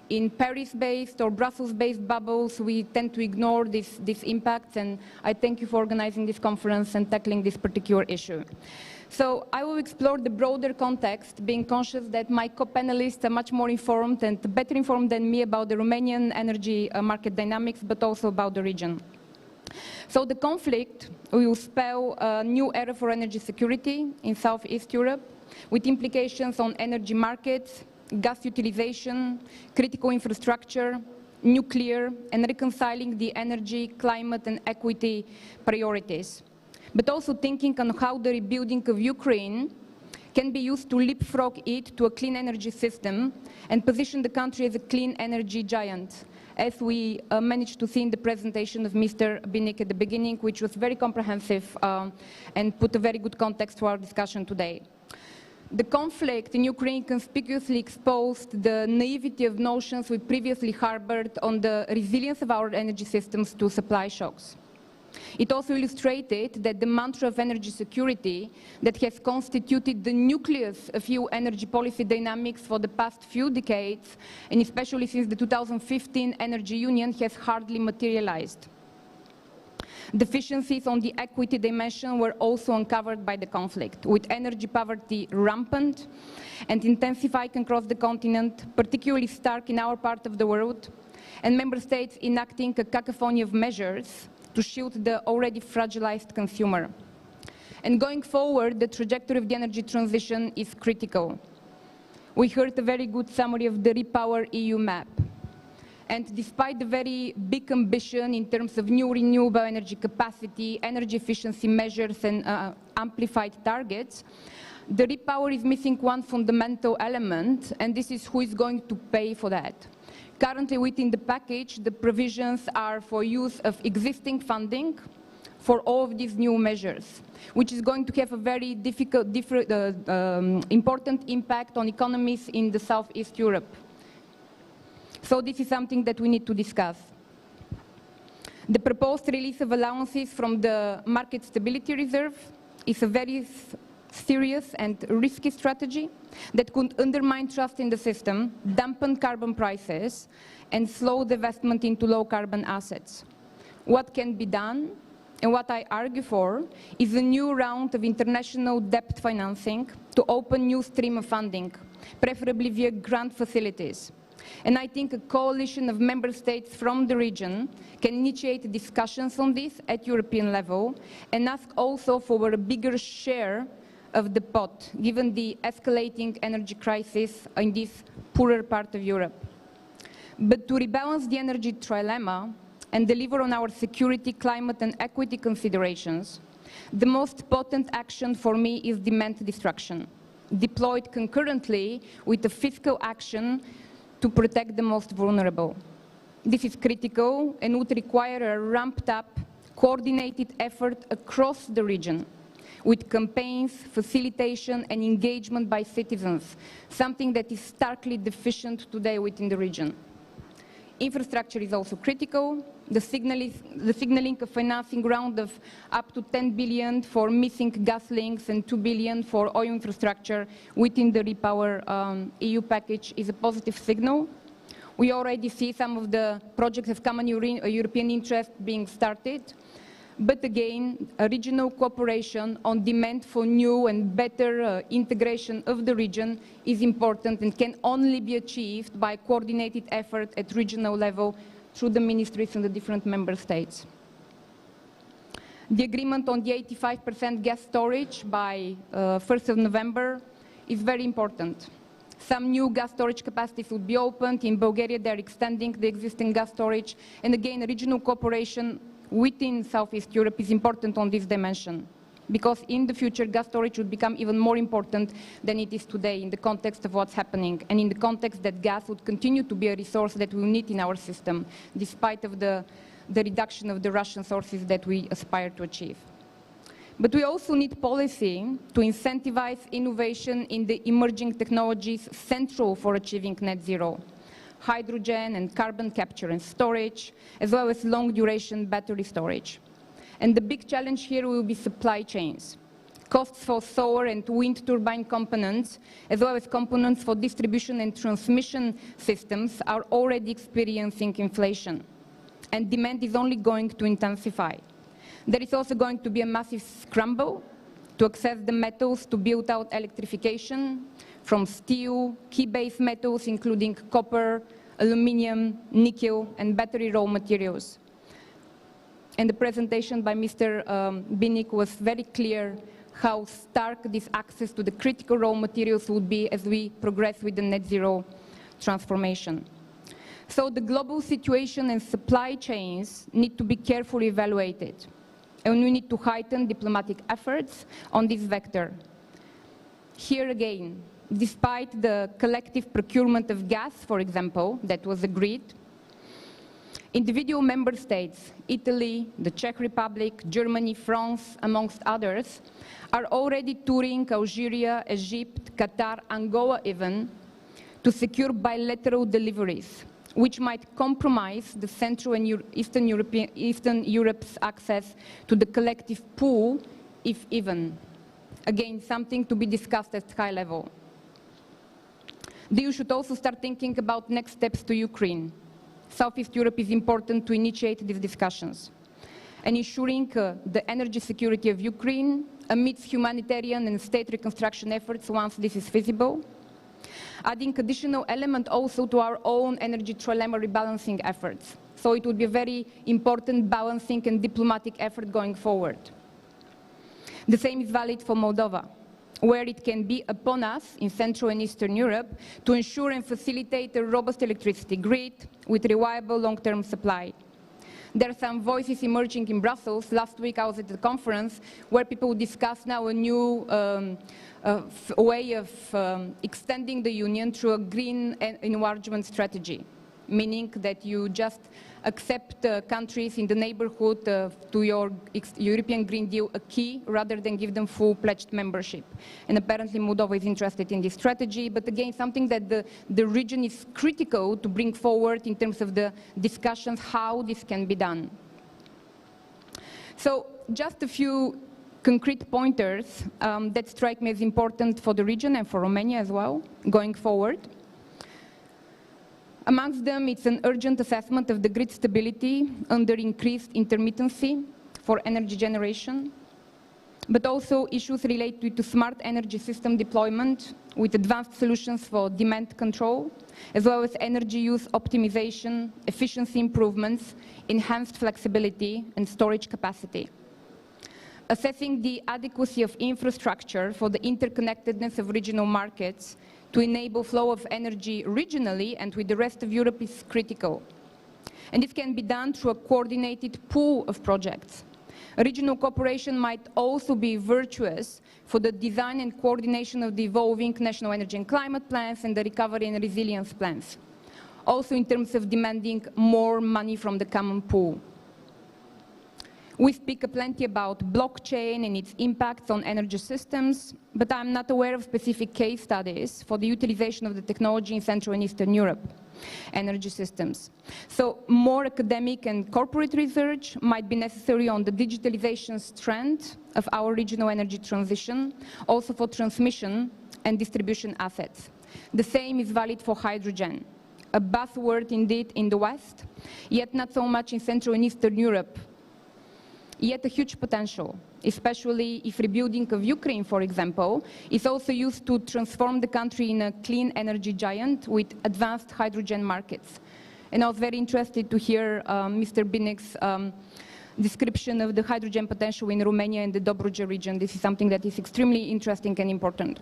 in Paris-based or Brussels-based bubbles, we tend to ignore these impacts. And I thank you for organizing this conference and tackling this particular issue. So I will explore the broader context, being conscious that my co-panelists are much more informed and better informed than me about the Romanian energy market dynamics, but also about the region. So the conflict will spell a new era for energy security in Southeast Europe, with implications on energy markets, gas utilization, critical infrastructure, nuclear, and reconciling the energy, climate, and equity priorities. But also thinking on how the rebuilding of Ukraine can be used to leapfrog it to a clean energy system and position the country as a clean energy giant, as we managed to see in the presentation of Mr. Binic at the beginning, which was very comprehensive and put a very good context to our discussion today. The conflict in Ukraine conspicuously exposed the naivety of notions we previously harbored on the resilience of our energy systems to supply shocks. It also illustrated that the mantra of energy security that has constituted the nucleus of EU energy policy dynamics for the past few decades, and especially since the 2015 Energy Union, has hardly materialized. Deficiencies on the equity dimension were also uncovered by the conflict, with energy poverty rampant and intensifying across the continent, particularly stark in our part of the world, and member states enacting a cacophony of measures to shield the already fragilized consumer. And going forward, the trajectory of the energy transition is critical. We heard a very good summary of the Repower EU map. And despite the very big ambition in terms of new renewable energy capacity, energy efficiency measures, and amplified targets, the Repower is missing one fundamental element, and this is who is going to pay for that. Currently, within the package, the provisions are for use of existing funding for all of these new measures, which is going to have a very important impact on economies in the Southeast Europe. So this is something that we need to discuss. The proposed release of allowances from the Market Stability Reserve is a very serious and risky strategy that could undermine trust in the system, dampen carbon prices, and slow the investment into low-carbon assets. What can be done, and what I argue for, is a new round of international debt financing to open new stream of funding, preferably via grant facilities. And I think a coalition of member states from the region can initiate discussions on this at European level and ask also for a bigger share of the pot, given the escalating energy crisis in this poorer part of Europe. But to rebalance the energy trilemma and deliver on our security, climate, and equity considerations, the most potent action for me is demand destruction, deployed concurrently with the fiscal action to protect the most vulnerable. This is critical and would require a ramped-up, coordinated effort across the region, with campaigns, facilitation, and engagement by citizens, something that is starkly deficient today within the region. Infrastructure is also critical. The signaling of financing round of up to 10 billion for missing gas links and 2 billion for oil infrastructure within the Repower EU package is a positive signal. We already see some of the projects of common European interest being started. But again, a regional cooperation on demand for new and better integration of the region is important and can only be achieved by coordinated effort at regional level through the ministries in the different member states. The agreement on the 85% gas storage by 1st of November is very important. Some new gas storage capacities will be opened. In Bulgaria, they're extending the existing gas storage. And again, regional cooperation within Southeast Europe is important on this dimension, because in the future, gas storage would become even more important than it is today in the context of what's happening, and in the context that gas would continue to be a resource that we need in our system, despite of the reduction of the Russian sources that we aspire to achieve. But we also need policy to incentivize innovation in the emerging technologies central for achieving net zero: hydrogen and carbon capture and storage, as well as long-duration battery storage. And the big challenge here will be supply chains. Costs for solar and wind turbine components, as well as components for distribution and transmission systems, are already experiencing inflation. And demand is only going to intensify. There is also going to be a massive scramble to access the metals to build out electrification, from steel, key-based metals, including copper, aluminium, nickel, and battery raw materials. And the presentation by Mr. Binik was very clear how stark this access to the critical raw materials would be as we progress with the net zero transformation. So the global situation and supply chains need to be carefully evaluated. And we need to heighten diplomatic efforts on this vector. Here again, despite the collective procurement of gas, for example, that was agreed, individual member states, Italy, the Czech Republic, Germany, France, amongst others, are already touring Algeria, Egypt, Qatar, Angola even, to secure bilateral deliveries which might compromise the Central and Eastern Europe's access to the collective pool, if even. Again, something to be discussed at high level. The EU should also start thinking about next steps to Ukraine. Southeast Europe is important to initiate these discussions. And ensuring the energy security of Ukraine amidst humanitarian and state reconstruction efforts once this is feasible. Adding additional element also to our own energy trilemma rebalancing efforts. So it would be a very important balancing and diplomatic effort going forward. The same is valid for Moldova, where it can be upon us in Central and Eastern Europe to ensure and facilitate a robust electricity grid with reliable long-term supply. There are some voices emerging in Brussels. Last week I was at a conference where people discuss now a new way of extending the Union through a green enlargement strategy, meaning that you just accept countries in the neighborhood to your European Green Deal a key rather than give them full-pledged membership. And apparently Moldova is interested in this strategy, but again, something that the region is critical to bring forward in terms of the discussions how this can be done. So just a few concrete pointers that strike me as important for the region and for Romania as well, going forward. Amongst them, it's an urgent assessment of the grid stability under increased intermittency for energy generation, but also issues related to smart energy system deployment with advanced solutions for demand control, as well as energy use optimization, efficiency improvements, enhanced flexibility, and storage capacity. Assessing the adequacy of infrastructure for the interconnectedness of regional markets to enable flow of energy regionally and with the rest of Europe is critical. And this can be done through a coordinated pool of projects. Regional cooperation might also be virtuous for the design and coordination of the evolving national energy and climate plans and the recovery and resilience plans, also in terms of demanding more money from the common pool. We speak plenty about blockchain and its impacts on energy systems, but I'm not aware of specific case studies for the utilization of the technology in Central and Eastern Europe energy systems. So more academic and corporate research might be necessary on the digitalization trend of our regional energy transition, also for transmission and distribution assets. The same is valid for hydrogen, a buzzword indeed in the West, yet not so much in Central and Eastern Europe. Yet a huge potential, especially if rebuilding of Ukraine, for example, is also used to transform the country in a clean energy giant with advanced hydrogen markets. And I was very interested to hear Mr. Binek's description of the hydrogen potential in Romania and the Dobruja region. This is something that is extremely interesting and important.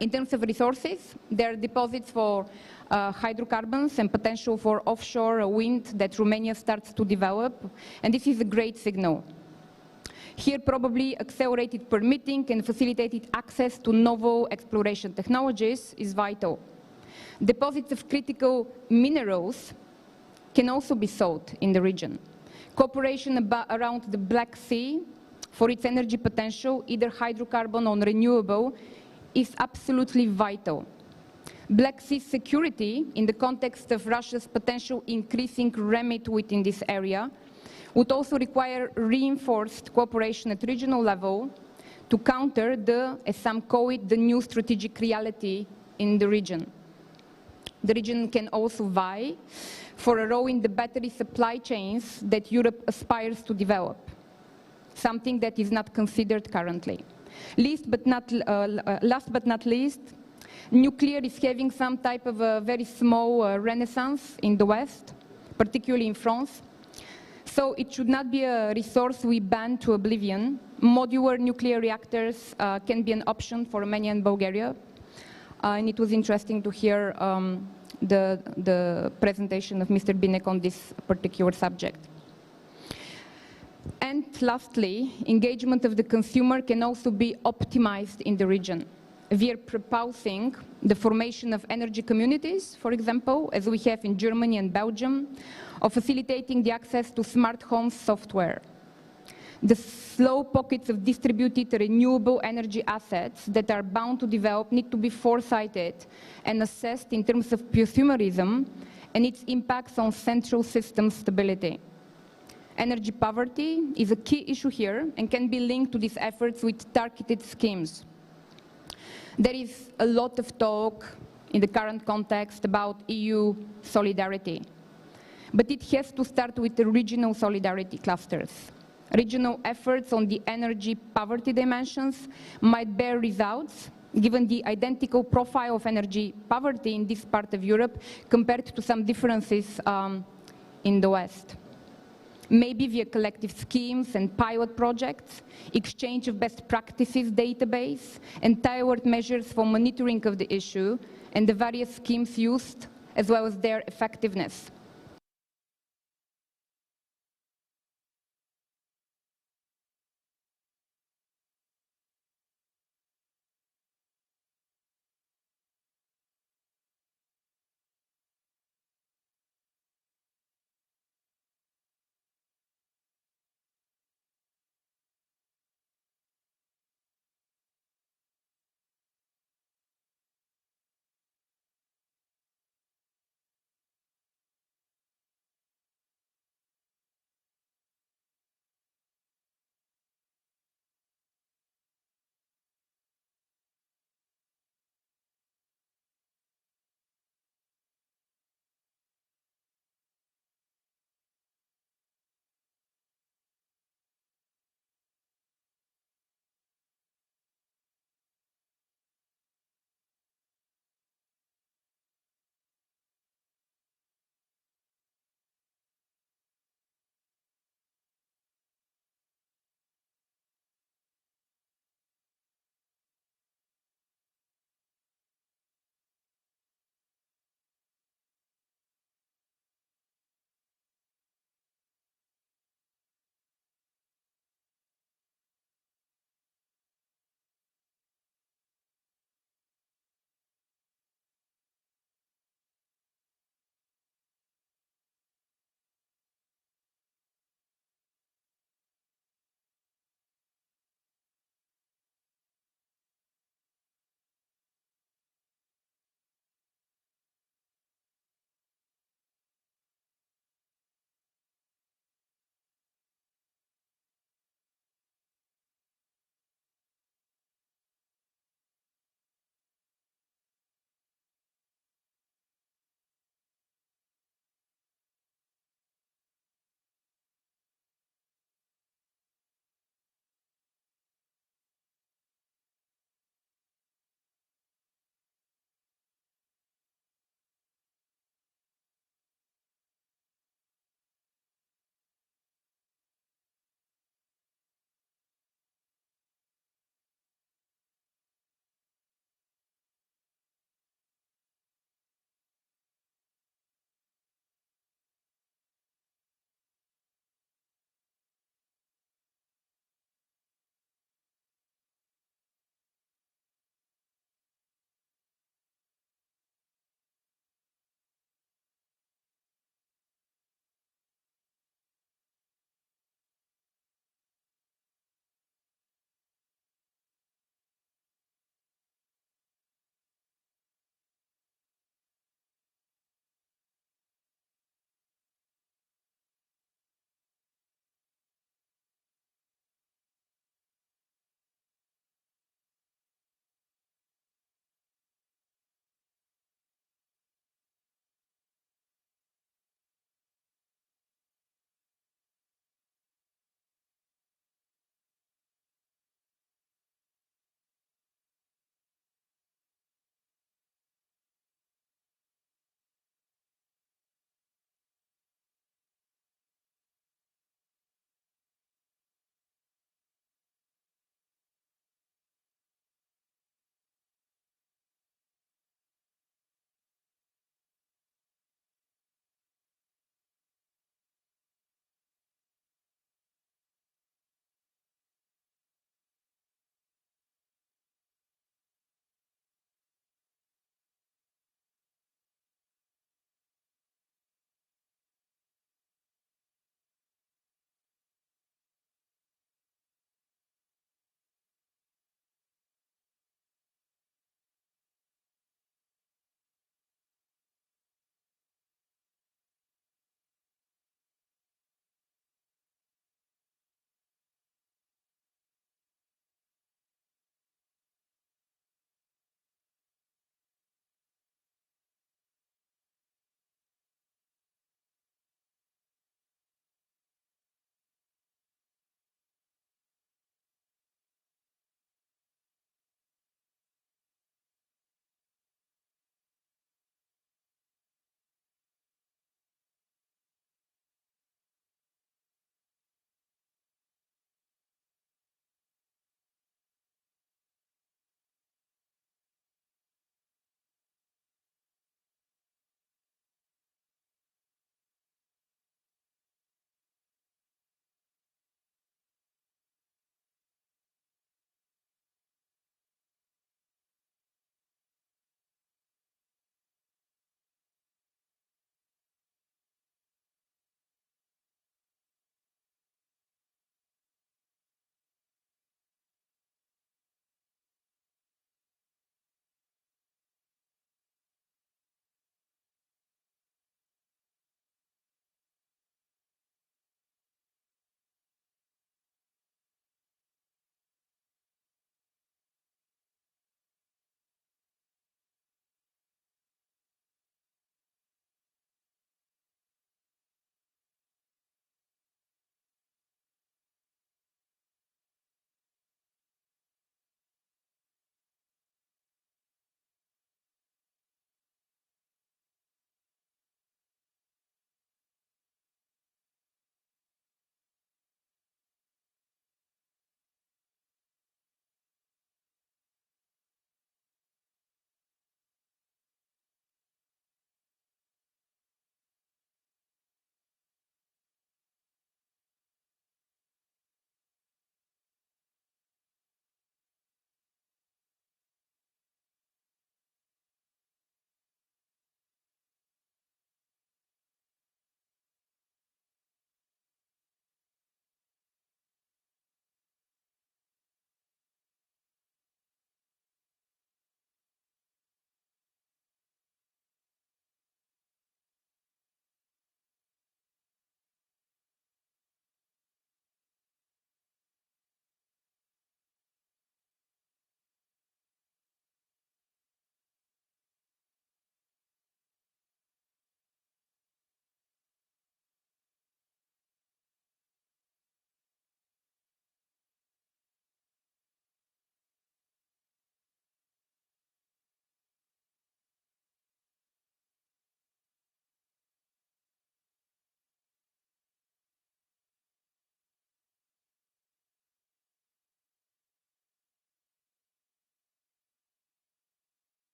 In terms of resources, there are deposits for hydrocarbons and potential for offshore wind that Romania starts to develop, and this is a great signal. Here, probably accelerated permitting and facilitated access to novel exploration technologies is vital. Deposits of critical minerals can also be sought in the region. Cooperation around the Black Sea for its energy potential, either hydrocarbon or renewable, is absolutely vital. Black Sea security, in the context of Russia's potential increasing remit within this area, would also require reinforced cooperation at regional level to counter the, as some call it, the new strategic reality in the region. The region can also vie for a role in the battery supply chains that Europe aspires to develop, something that is not considered currently. Last but not least, nuclear is having some type of a very small renaissance in the West, particularly in France. So it should not be a resource we ban to oblivion. Modular nuclear reactors can be an option for Romania and Bulgaria. And it was interesting to hear the presentation of Mr. Binek on this particular subject. And lastly, engagement of the consumer can also be optimized in the region. We are proposing the formation of energy communities, for example, as we have in Germany and Belgium, or facilitating the access to smart home software. The slow pockets of distributed renewable energy assets that are bound to develop need to be foresighted and assessed in terms of consumerism and its impacts on central system stability. Energy poverty is a key issue here and can be linked to these efforts with targeted schemes. There is a lot of talk in the current context about EU solidarity, but it has to start with the regional solidarity clusters. Regional efforts on the energy poverty dimensions might bear results given the identical profile of energy poverty in this part of Europe compared to some differences in the West. Maybe via collective schemes and pilot projects, exchange of best practices database, and tailored measures for monitoring of the issue and the various schemes used, as well as their effectiveness.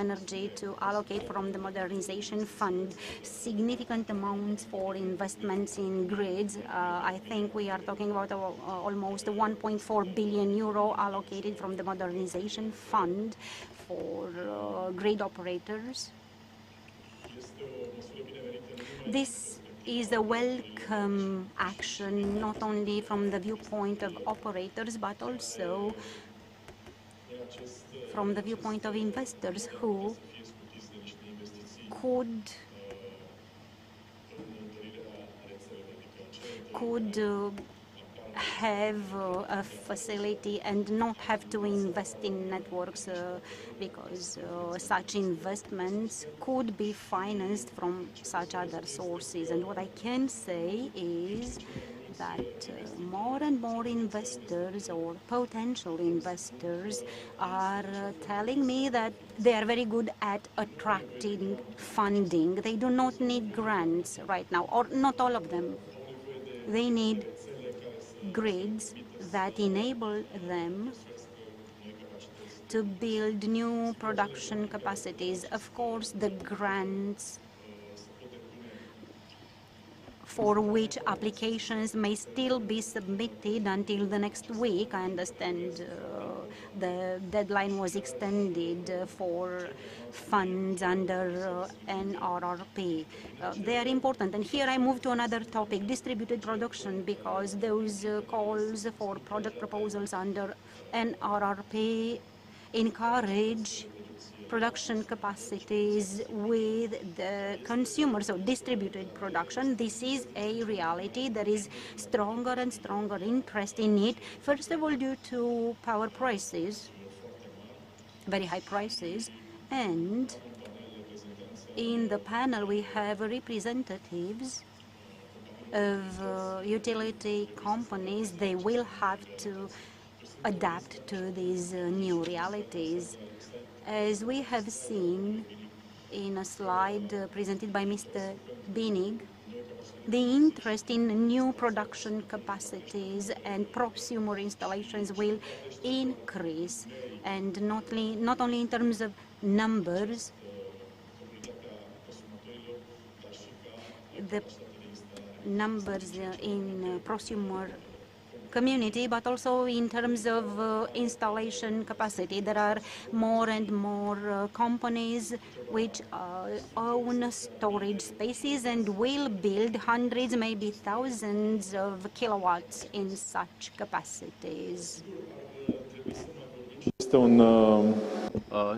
energy to allocate from the modernization fund significant amounts for investments in grids. I think we are talking about almost 1.4 billion euro allocated from the modernization fund for grid operators. This is a welcome action, not only from the viewpoint of operators, but also from the viewpoint of investors who could have a facility and not have to invest in networks because such investments could be financed from such other sources. And what I can say is that more and more investors or potential investors are telling me that they are very good at attracting funding. They do not need grants right now, or not all of them. They need grids that enable them to build new production capacities. Of course, the grants for which applications may still be submitted until the next week. I understand the deadline was extended for funds under NRRP. They are important. And here I move to another topic, distributed production, because those calls for project proposals under NRRP encourage production capacities with the consumers, so distributed production. This is a reality. There is stronger and stronger interest in it. First of all, due to power prices, very high prices, and in the panel we have representatives of utility companies. They will have to adapt to these new realities. As we have seen in a slide presented by Mr. Binig, the interest in new production capacities and prosumer installations will increase, and not only in terms of numbers. The numbers in prosumer community, but also in terms of installation capacity. There are more and more companies which own storage spaces and will build hundreds, maybe thousands of kilowatts in such capacities.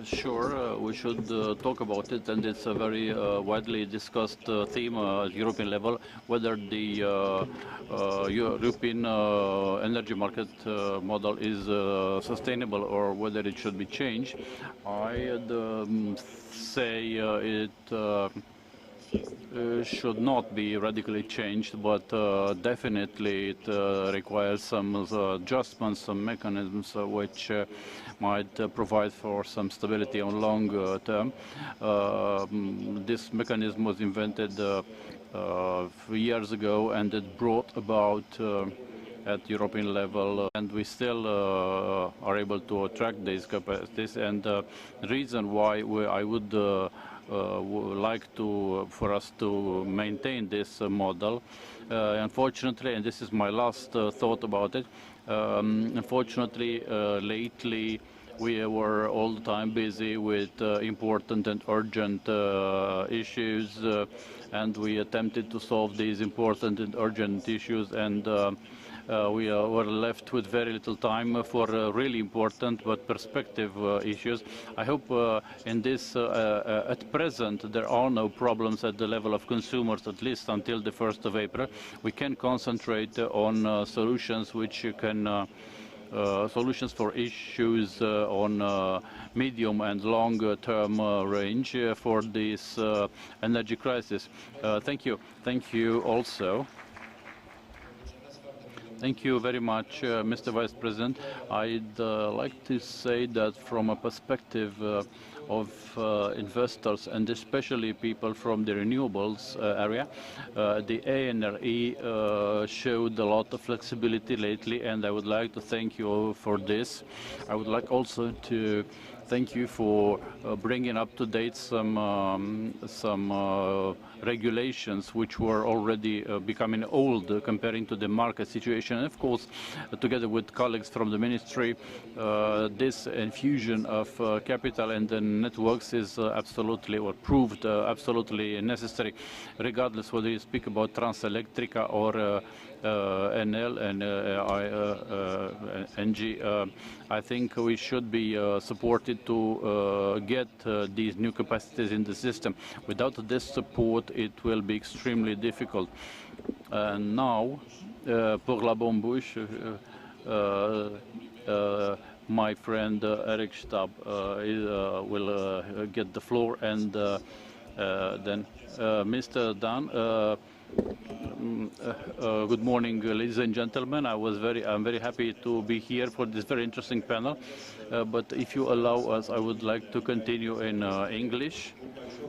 Sure, we should talk about it, and it's a very widely discussed theme at European level, whether the European energy market model is sustainable or whether it should be changed. I'd say it should not be radically changed, but definitely it requires some adjustments, some mechanisms which might provide for some stability on long term. This mechanism was invented years ago, and it brought about at European level, and we still are able to attract these capacities. And the reason why I would like for us to maintain this model. Unfortunately, and this is my last thought about it, unfortunately, lately we were all the time busy with important and urgent issues, and we attempted to solve these important and urgent issues, and we were left with very little time for really important but perspective issues. I hope in this, at present, there are no problems at the level of consumers, at least until the 1st of April. We can concentrate on solutions which can solutions for issues on medium and long-term range for this energy crisis. Thank you. Thank you also. Thank you very much, Mr. Vice President. I'd like to say that from a perspective of investors, and especially people from the renewables area, the ANRE showed a lot of flexibility lately, and I would like to thank you for this. I would like also to thank you for bringing up to date some regulations which were already becoming old comparing to the market situation. And of course, together with colleagues from the ministry, this infusion of capital in the networks is absolutely, or proved absolutely necessary, regardless whether you speak about Transelectrica or NL and NG. I think we should be supported to get these new capacities in the system. Without this support, it will be extremely difficult. Now, pour la Bombouche, my friend Eric Stab will get the floor, and then Mr. Dan. Good morning, ladies and gentlemen. I'm very happy to be here for this very interesting panel. But if you allow us, I would like to continue in English.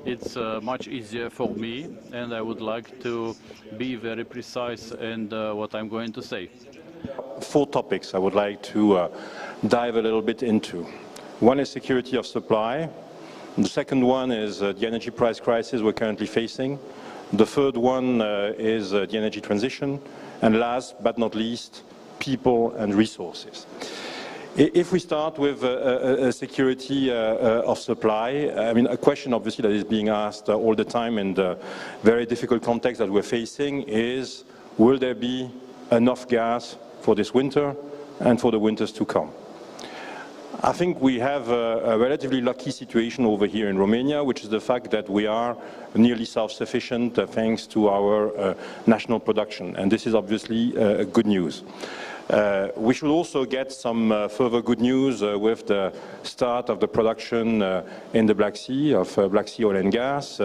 It's much easier for me, and I would like to be very precise in what I'm going to say. 4 topics I would like to dive a little bit into. One is security of supply. The second one is the energy price crisis we're currently facing. The third one is the energy transition. And last but not least, people and resources. If we start with security of supply, I mean, a question obviously that is being asked all the time in the very difficult context that we're facing is, will there be enough gas for this winter and for the winters to come? I think we have a relatively lucky situation over here in Romania, which is the fact that we are nearly self-sufficient thanks to our national production. And this is obviously good news. We should also get some further good news with the start of the production in the Black Sea, of Black Sea oil and gas.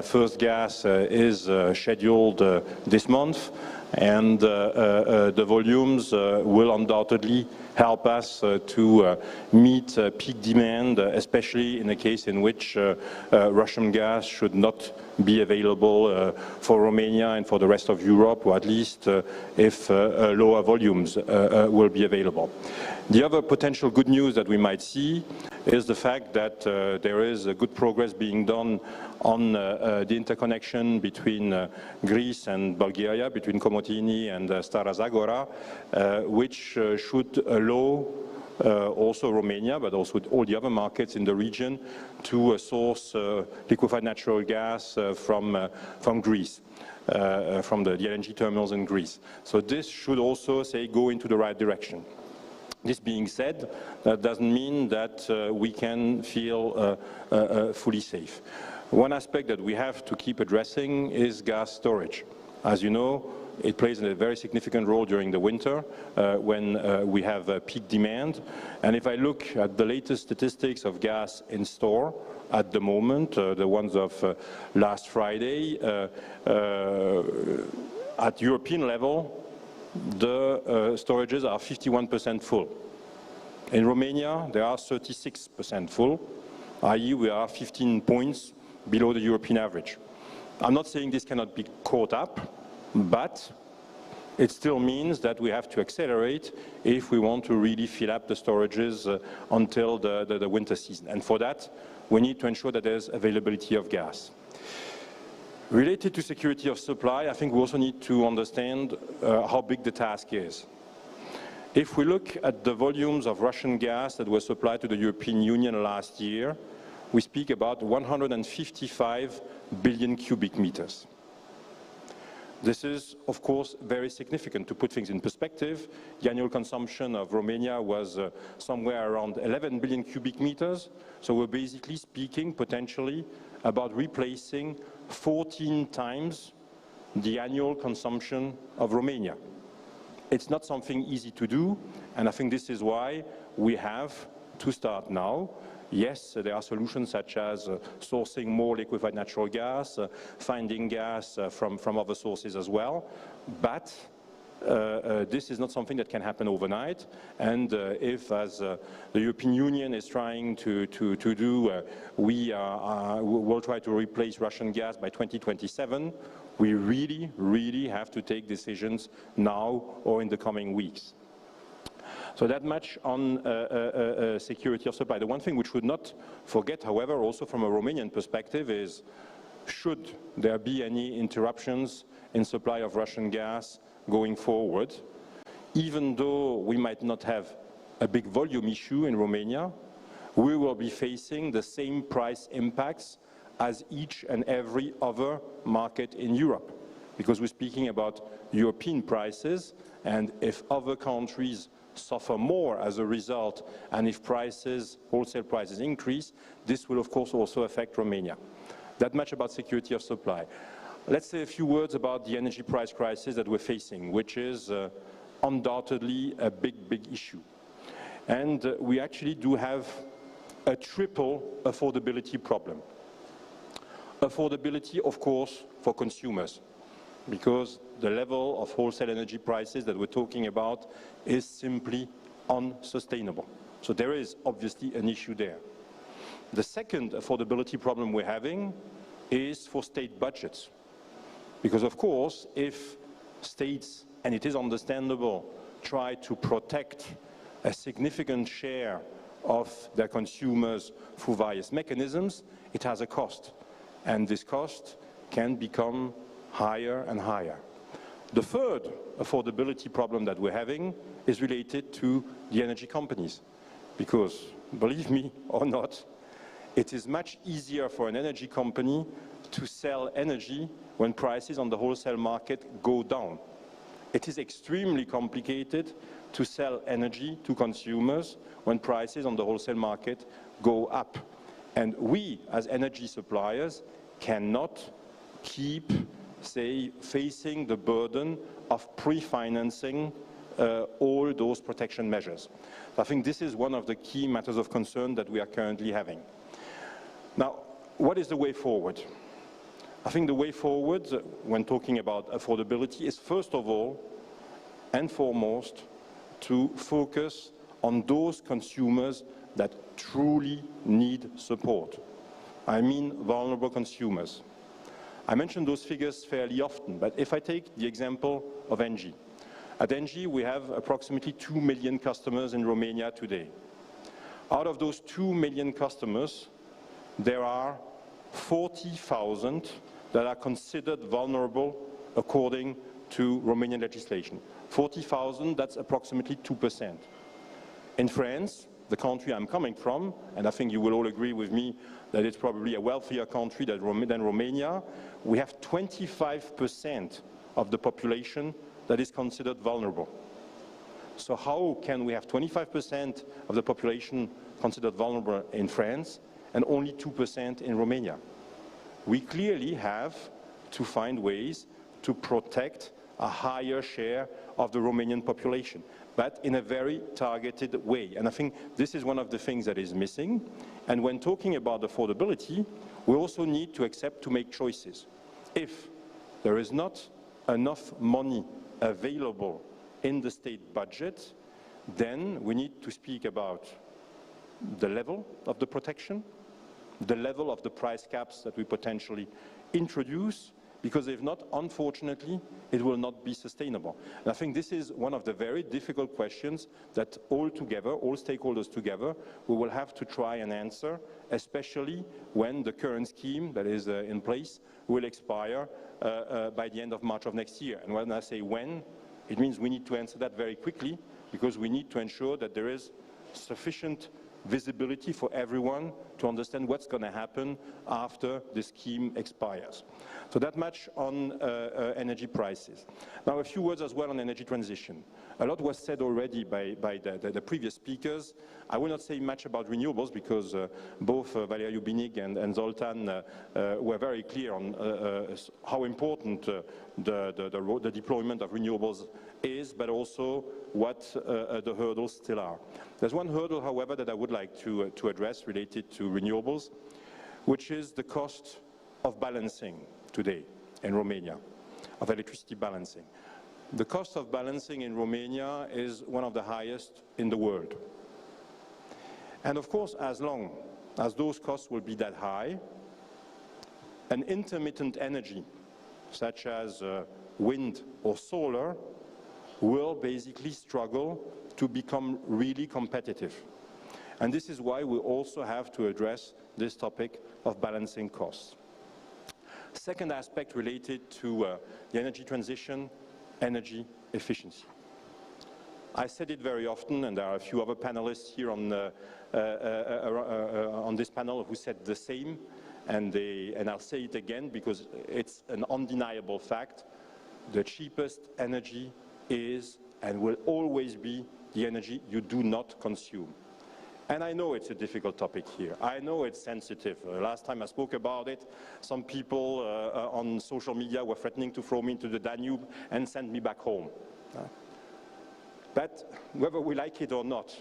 First gas is scheduled this month, and the volumes will undoubtedly help us to meet peak demand, especially in a case in which Russian gas should not be available for Romania and for the rest of Europe, or at least if lower volumes will be available. The other potential good news that we might see is the fact that there is a good progress being done on the interconnection between Greece and Bulgaria, between Komotini and Stara Zagora, which should allow also Romania, but also all the other markets in the region, to source liquefied natural gas from Greece, from the LNG terminals in Greece. So this should also, say, go into the right direction. This being said, that doesn't mean that we can feel fully safe. One aspect that we have to keep addressing is gas storage. As you know, it plays a very significant role during the winter when we have peak demand. And if I look at the latest statistics of gas in store at the moment, the ones of last Friday, at European level, the storages are 51% full. In Romania, they are 36% full, i.e. we are 15 points below the European average. I'm not saying this cannot be caught up, but it still means that we have to accelerate if we want to really fill up the storages until the winter season. And for that, we need to ensure that there's availability of gas. Related to security of supply, I think we also need to understand how big the task is. If we look at the volumes of Russian gas that were supplied to the European Union last year, we speak about 155 billion cubic meters. This is, of course, very significant. To put things in perspective, the annual consumption of Romania was somewhere around 11 billion cubic meters. So we're basically speaking potentially about replacing 14 times the annual consumption of Romania. It's not something easy to do, and I think this is why we have to start now. Yes, there are solutions such as sourcing more liquefied natural gas, finding gas from other sources as well, but this is not something that can happen overnight. And if, as the European Union is trying to do, we will try to replace Russian gas by 2027, we really have to take decisions now or in the coming weeks. So that much on security of supply. The one thing which we should not forget, however, also from a Romanian perspective is, should there be any interruptions in supply of Russian gas going forward, even though we might not have a big volume issue in Romania, we will be facing the same price impacts as each and every other market in Europe, because we're speaking about European prices, and if other countries suffer more as a result, and if prices, wholesale prices increase, this will of course also affect Romania. That much about security of supply. Let's say a few words about the energy price crisis that we're facing, which is undoubtedly a big issue. And we actually do have a triple affordability problem. Affordability, of course, for consumers, because the level of wholesale energy prices that we're talking about is simply unsustainable. So there is obviously an issue there. The second affordability problem we're having is for state budgets. Because of course, if states, and it is understandable, try to protect a significant share of their consumers through various mechanisms, it has a cost. And this cost can become higher and higher. The third affordability problem that we're having is related to the energy companies. Because, believe me or not, it is much easier for an energy company to sell energy when prices on the wholesale market go down. It is extremely complicated to sell energy to consumers when prices on the wholesale market go up. And we, as energy suppliers, cannot keep, say, facing the burden of pre-financing all those protection measures. I think this is one of the key matters of concern that we are currently having. Now, what is the way forward? I think the way forward, when talking about affordability, is first of all and foremost to focus on those consumers that truly need support. I mean vulnerable consumers. I mention those figures fairly often, but if I take the example of ENGIE. At ENGIE, we have approximately 2 million customers in Romania today. Out of those 2 million customers, there are 40,000 that are considered vulnerable according to Romanian legislation. 40,000, that's approximately 2%. In France, the country I'm coming from, and I think you will all agree with me that it's probably a wealthier country than Romania, we have 25% of the population that is considered vulnerable. So how can we have 25% of the population considered vulnerable in France and only 2% in Romania? We clearly have to find ways to protect a higher share of the Romanian population, but in a very targeted way. And I think this is one of the things that is missing. And when talking about affordability, we also need to accept to make choices. If there is not enough money available in the state budget, then we need to speak about the level of the protection, the level of the price caps that we potentially introduce, because if not, unfortunately, it will not be sustainable. And I think this is one of the very difficult questions that all together, all stakeholders together, we will have to try and answer, especially when the current scheme that is in place will expire by the end of March of next year. And when I say when, it means we need to answer that very quickly, because we need to ensure that there is sufficient visibility for everyone to understand what's going to happen after the scheme expires. So that much on energy prices. Now a few words as well on energy transition. A lot was said already by the previous speakers. I will not say much about renewables because both Valeria Jubinik and Zoltan were very clear on how important the deployment of renewables is, but also what the hurdles still are. There's one hurdle, however, that I would like to address related to renewables, which is the cost of balancing today in Romania, of electricity balancing. The cost of balancing in Romania is one of the highest in the world. And of course, as long as those costs will be that high, an intermittent energy, such as wind or solar, will basically struggle to become really competitive. And this is why we also have to address this topic of balancing costs. Second aspect related to the energy transition, energy efficiency. I said it very often, and there are a few other panelists here on this panel who said the same, and I'll say it again because it's an undeniable fact. The cheapest energy is and will always be the energy you do not consume. And I know it's a difficult topic here. I know it's sensitive. Last time I spoke about it, some people on social media were threatening to throw me into the Danube and send me back home. But whether we like it or not,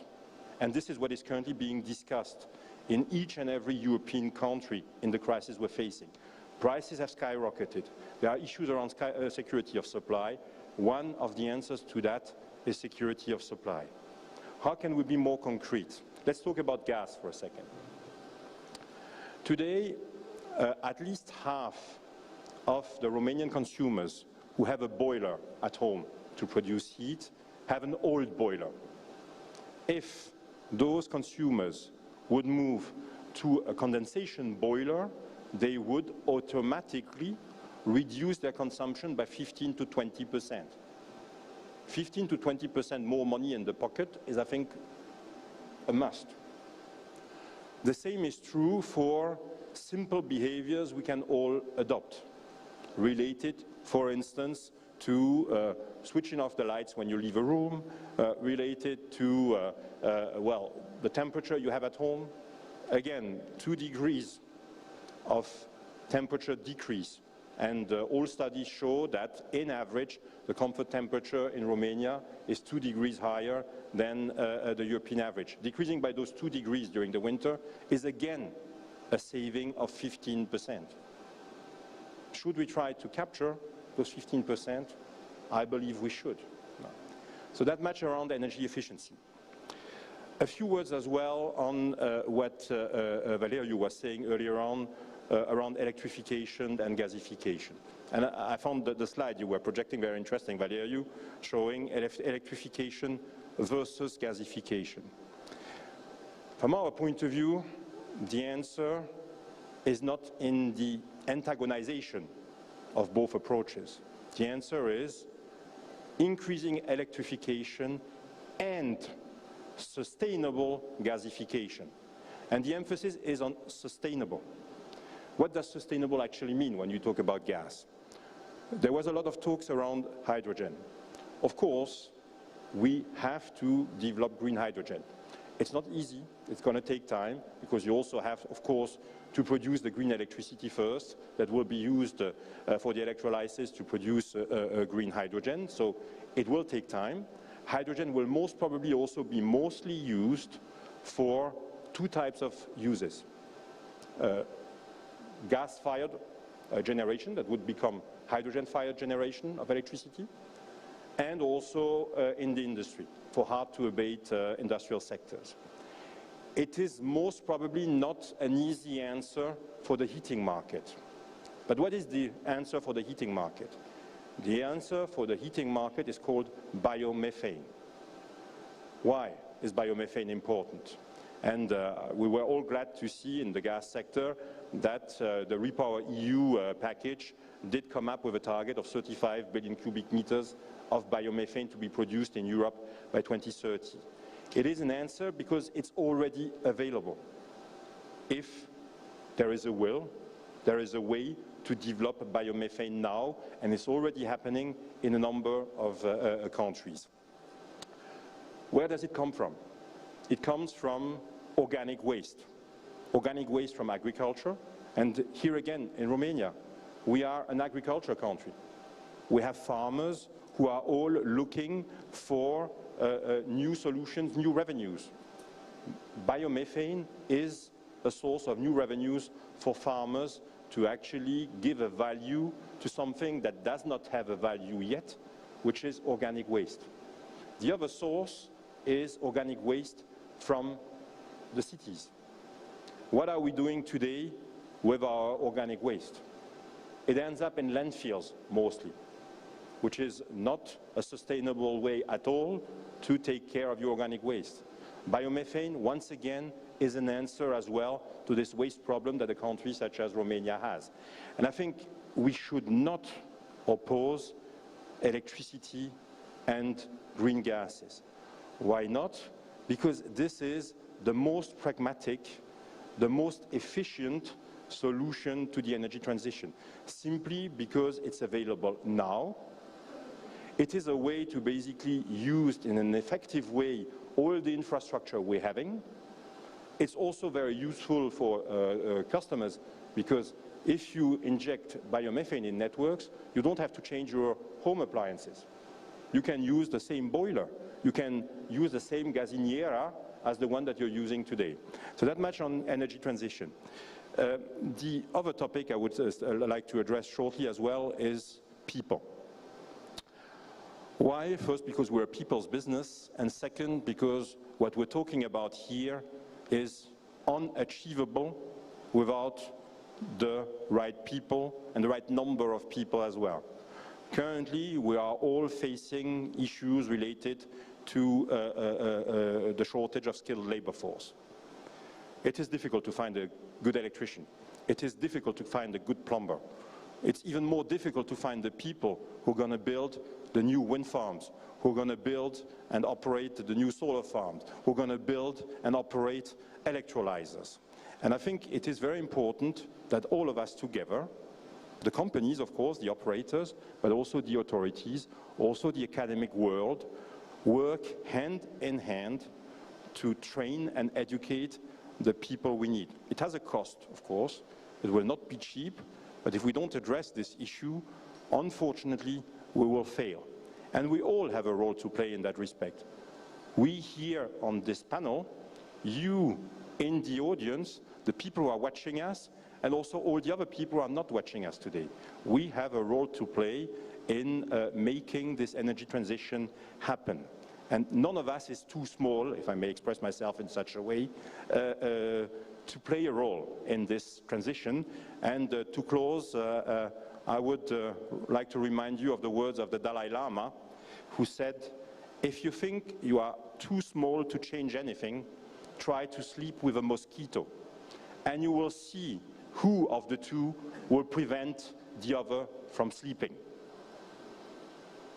and this is what is currently being discussed in each and every European country in the crisis we're facing. Prices have skyrocketed. There are issues around security of supply. One of the answers to that is security of supply. How can we be more concrete? Let's talk about gas for a second. Today, at least half of the Romanian consumers who have a boiler at home to produce heat have an old boiler. If those consumers would move to a condensation boiler, they would automatically reduce their consumption by 15 to 20%. 15 to 20% more money in the pocket is, I think, a must. The same is true for simple behaviors we can all adopt, related, for instance, to switching off the lights when you leave a room, related to, well, the temperature you have at home. Again, 2 degrees of temperature decrease. And all studies show that, in average, the comfort temperature in Romania is 2 degrees higher than the European average. Decreasing by those 2 degrees during the winter is, again, a saving of 15%. Should we try to capture those 15%? I believe we should. So that much around energy efficiency. A few words as well on what Valeriu was saying earlier on around electrification and gasification. And I found the slide you were projecting very interesting, Valeriu, showing electrification versus gasification. From our point of view, the answer is not in the antagonization of both approaches. The answer is increasing electrification and sustainable gasification. And the emphasis is on sustainable. What does sustainable actually mean when you talk about gas? There was a lot of talks around hydrogen. Of course, we have to develop green hydrogen. It's not easy, it's going to take time, because you also have, of course, to produce the green electricity first that will be used for the electrolysis to produce green hydrogen, so it will take time. Hydrogen will most probably also be mostly used for 2 types of uses. Gas-fired generation that would become hydrogen-fired generation of electricity, and also in the industry for hard-to-abate industrial sectors. It is most probably not an easy answer for the heating market. But what is the answer for the heating market? The answer for the heating market is called biomethane. Why is biomethane important? And we were all glad to see in the gas sector that the REPowerEU package did come up with a target of 35 billion cubic meters of biomethane to be produced in Europe by 2030. It is an answer because it's already available. If there is a will, there is a way to develop biomethane now, and it's already happening in a number of countries. Where does it come from? It comes from organic waste from agriculture. And here again, in Romania, we are an agriculture country. We have farmers who are all looking for new solutions, new revenues. Biomethane is a source of new revenues for farmers to actually give a value to something that does not have a value yet, which is organic waste. The other source is organic waste from the cities. What are we doing today with our organic waste? It ends up in landfills, mostly. which is not a sustainable way at all to take care of your organic waste. Biomethane, once again, is an answer as well to this waste problem that a country such as Romania has. And I think we should not oppose electricity and green gases. Why not? Because this is the most pragmatic, the most efficient solution to the energy transition, simply because it's available now. It is a way to basically use in an effective way all the infrastructure we're having. It's also very useful for customers, because if you inject biomethane in networks, you don't have to change your home appliances. You can use the same boiler. You can use the same gaziniera as the one that you're using today. So that much on energy transition. The other topic I would like to address shortly as well is people. Why? First, because we're a people's business, and second, because what we're talking about here is unachievable without the right people and the right number of people as well. Currently, we are all facing issues related to the shortage of skilled labor force. It is difficult to find a good electrician. It is difficult to find a good plumber. It's even more difficult to find the people who are going to build the new wind farms, who are going to build and operate the new solar farms, who are going to build and operate electrolyzers. And I think it is very important that all of us together, the companies, of course, the operators, but also the authorities, also the academic world, work hand in hand to train and educate the people we need. It has a cost, of course. It will not be cheap, but if we don't address this issue, unfortunately, we will fail. And we all have a role to play in that respect. We here on this panel, you in the audience, the people who are watching us, and also all the other people who are not watching us today. We have a role to play in making this energy transition happen. And none of us is too small, if I may express myself in such a way, to play a role in this transition. And to close, I would like to remind you of the words of the Dalai Lama, who said, if you think you are too small to change anything, try to sleep with a mosquito, and you will see who of the two will prevent the other from sleeping.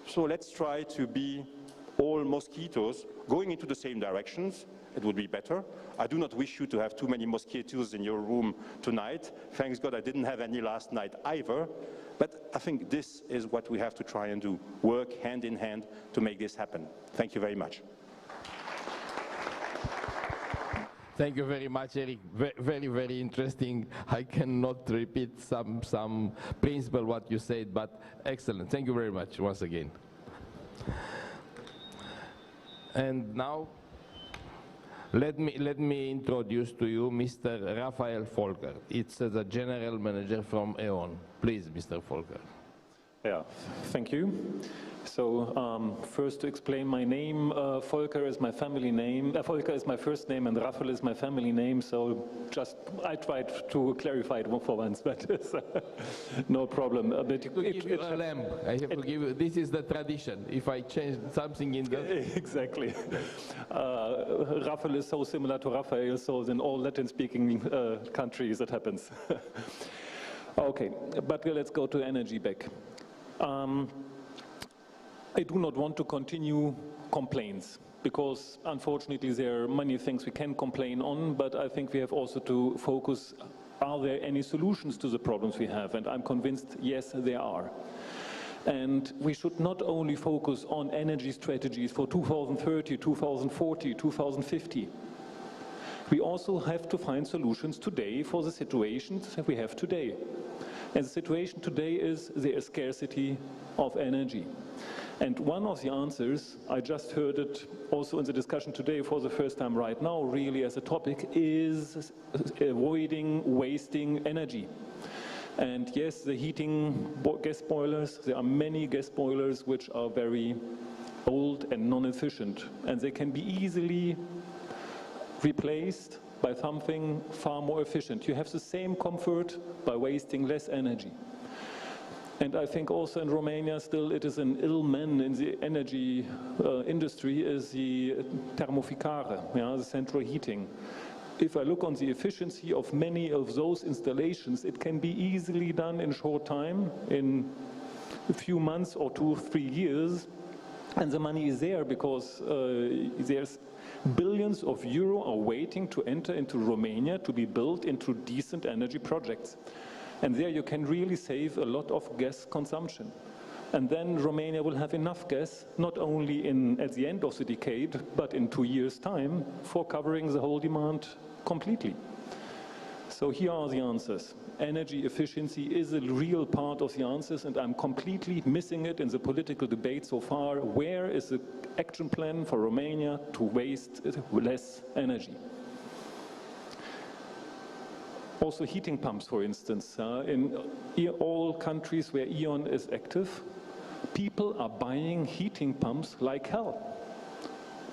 So let's try to be all mosquitoes going into the same directions. It would be better. I do not wish you to have too many mosquitoes in your room tonight. Thanks God I didn't have any last night either. But I think this is what we have to try and do. Work hand in hand to make this happen. Thank you very much. Thank you very much, Eric. Very, very interesting. I cannot repeat some principle what you said, but excellent. Thank you very much once again. And now, let me introduce to you Mr. Raphael Volker. It's the General Manager from E.ON. Please, Mr. Volker. Yeah, thank you. So first to explain my name, Volker is my family name. Volker is my first name and Raphael is my family name. So just I tried to clarify it for once, but it's, no problem. But I have to give you. This is the tradition. If I change something in the exactly, Raphael is so similar to Raphael, so in all Latin-speaking countries it happens. Okay, but let's go to energy back. I do not want to continue complaints because unfortunately there are many things we can complain on, but I think we have also to focus, are there any solutions to the problems we have? And I'm convinced, yes, there are. And we should not only focus on energy strategies for 2030, 2040, 2050. We also have to find solutions today for the situations that we have today. And the situation today is there is scarcity of energy. And one of the answers, I just heard it also in the discussion today for the first time right now, really as a topic, is avoiding wasting energy. And yes, the heating gas boilers, there are many gas boilers which are very old and non-efficient. And they can be easily replaced by something far more efficient. You have the same comfort by wasting less energy. And I think also in Romania still it is an ill man in the energy industry is the termoficare, the central heating. If I look on the efficiency of many of those installations, it can be easily done in short time, in a few months or 2 or 3 years, and the money is there because there's billions of euro are waiting to enter into Romania to be built into decent energy projects. And there you can really save a lot of gas consumption. And then Romania will have enough gas, not only at the end of the decade, but in 2 years' time, for covering the whole demand completely. So here are the answers. Energy efficiency is a real part of the answers, and I'm completely missing it in the political debate so far. Where is the action plan for Romania to waste less energy? Also heating pumps, for instance. In all countries where E.ON is active, people are buying heating pumps like hell,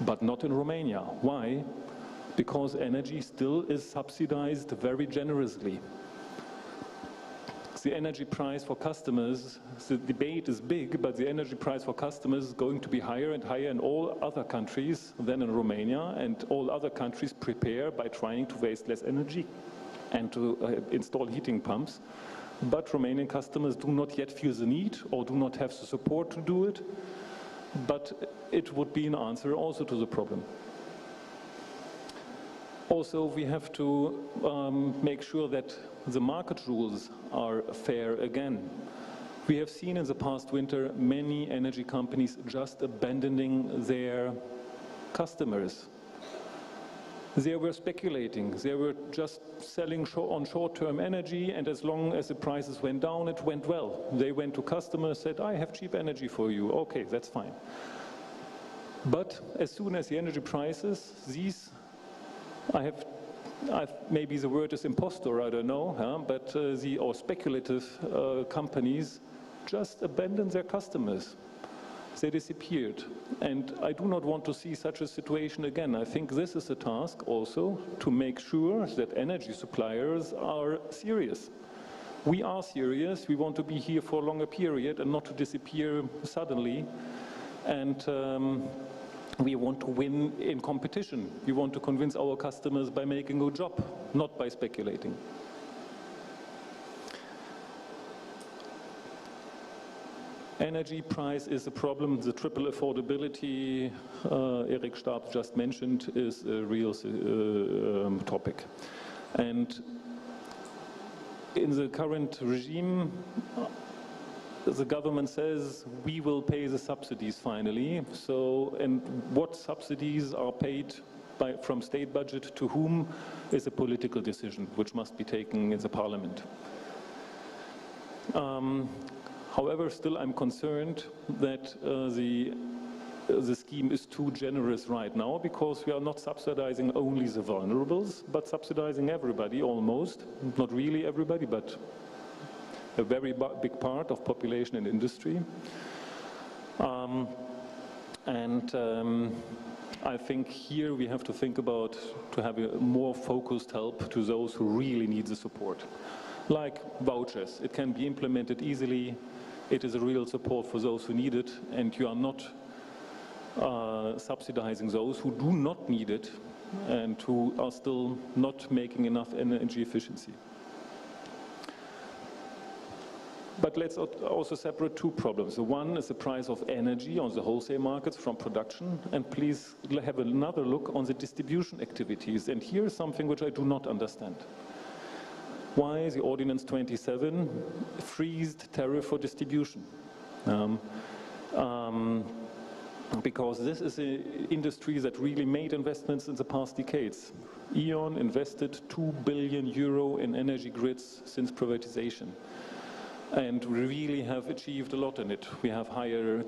but not in Romania. Why? Because energy still is subsidized very generously. The energy price for customers, the debate is big, but the energy price for customers is going to be higher and higher in all other countries than in Romania, and all other countries prepare by trying to waste less energy and to install heating pumps. But Romanian customers do not yet feel the need or do not have the support to do it, but it would be an answer also to the problem. Also, we have to make sure that the market rules are fair again. We have seen in the past winter many energy companies just abandoning their customers. They were speculating, they were just selling on short-term energy, and as long as the prices went down, it went well. They went to customers, said, I have cheap energy for you. Okay, that's fine. But as soon as the energy prices, maybe the word is impostor, I don't know, but or speculative companies just abandoned their customers. They disappeared. And I do not want to see such a situation again. I think this is a task also to make sure that energy suppliers are serious. We are serious. We want to be here for a longer period and not to disappear suddenly. And we want to win in competition. We want to convince our customers by making a good job, not by speculating. Energy price is a problem. The triple affordability Eric Stab just mentioned is a real topic. And in the current regime, the government says we will pay the subsidies finally. So, and what subsidies are paid from state budget to whom is a political decision which must be taken in the parliament. However, still I'm concerned that the scheme is too generous right now, because we are not subsidizing only the vulnerables, but subsidizing everybody almost. Not really everybody, but a very big part of population and industry. I think here we have to think about to have a more focused help to those who really need the support. Like vouchers, it can be implemented easily. It is a real support for those who need it, and you are not subsidizing those who do not need it and who are still not making enough energy efficiency. But let's also separate two problems. The one is the price of energy on the wholesale markets from production, and please have another look on the distribution activities. And here is something which I do not understand. Why is the Ordinance 27 freezed tariff for distribution? Because this is an industry that really made investments in the past decades. E.ON invested 2 billion euro in energy grids since privatization. And we really have achieved a lot in it. We have higher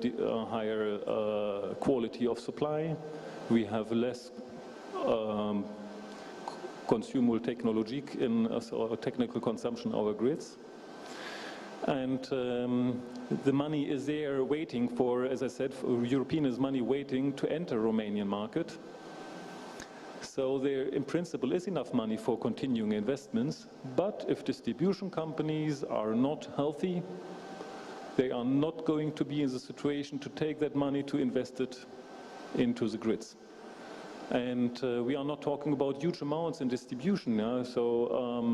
quality of supply. We have less consumer technology in technical consumption of our grids. And the money is there waiting for, as I said, for European money waiting to enter Romanian market. So there, in principle, is enough money for continuing investments, but if distribution companies are not healthy, they are not going to be in the situation to take that money to invest it into the grids. And we are not talking about huge amounts in distribution. Yeah? So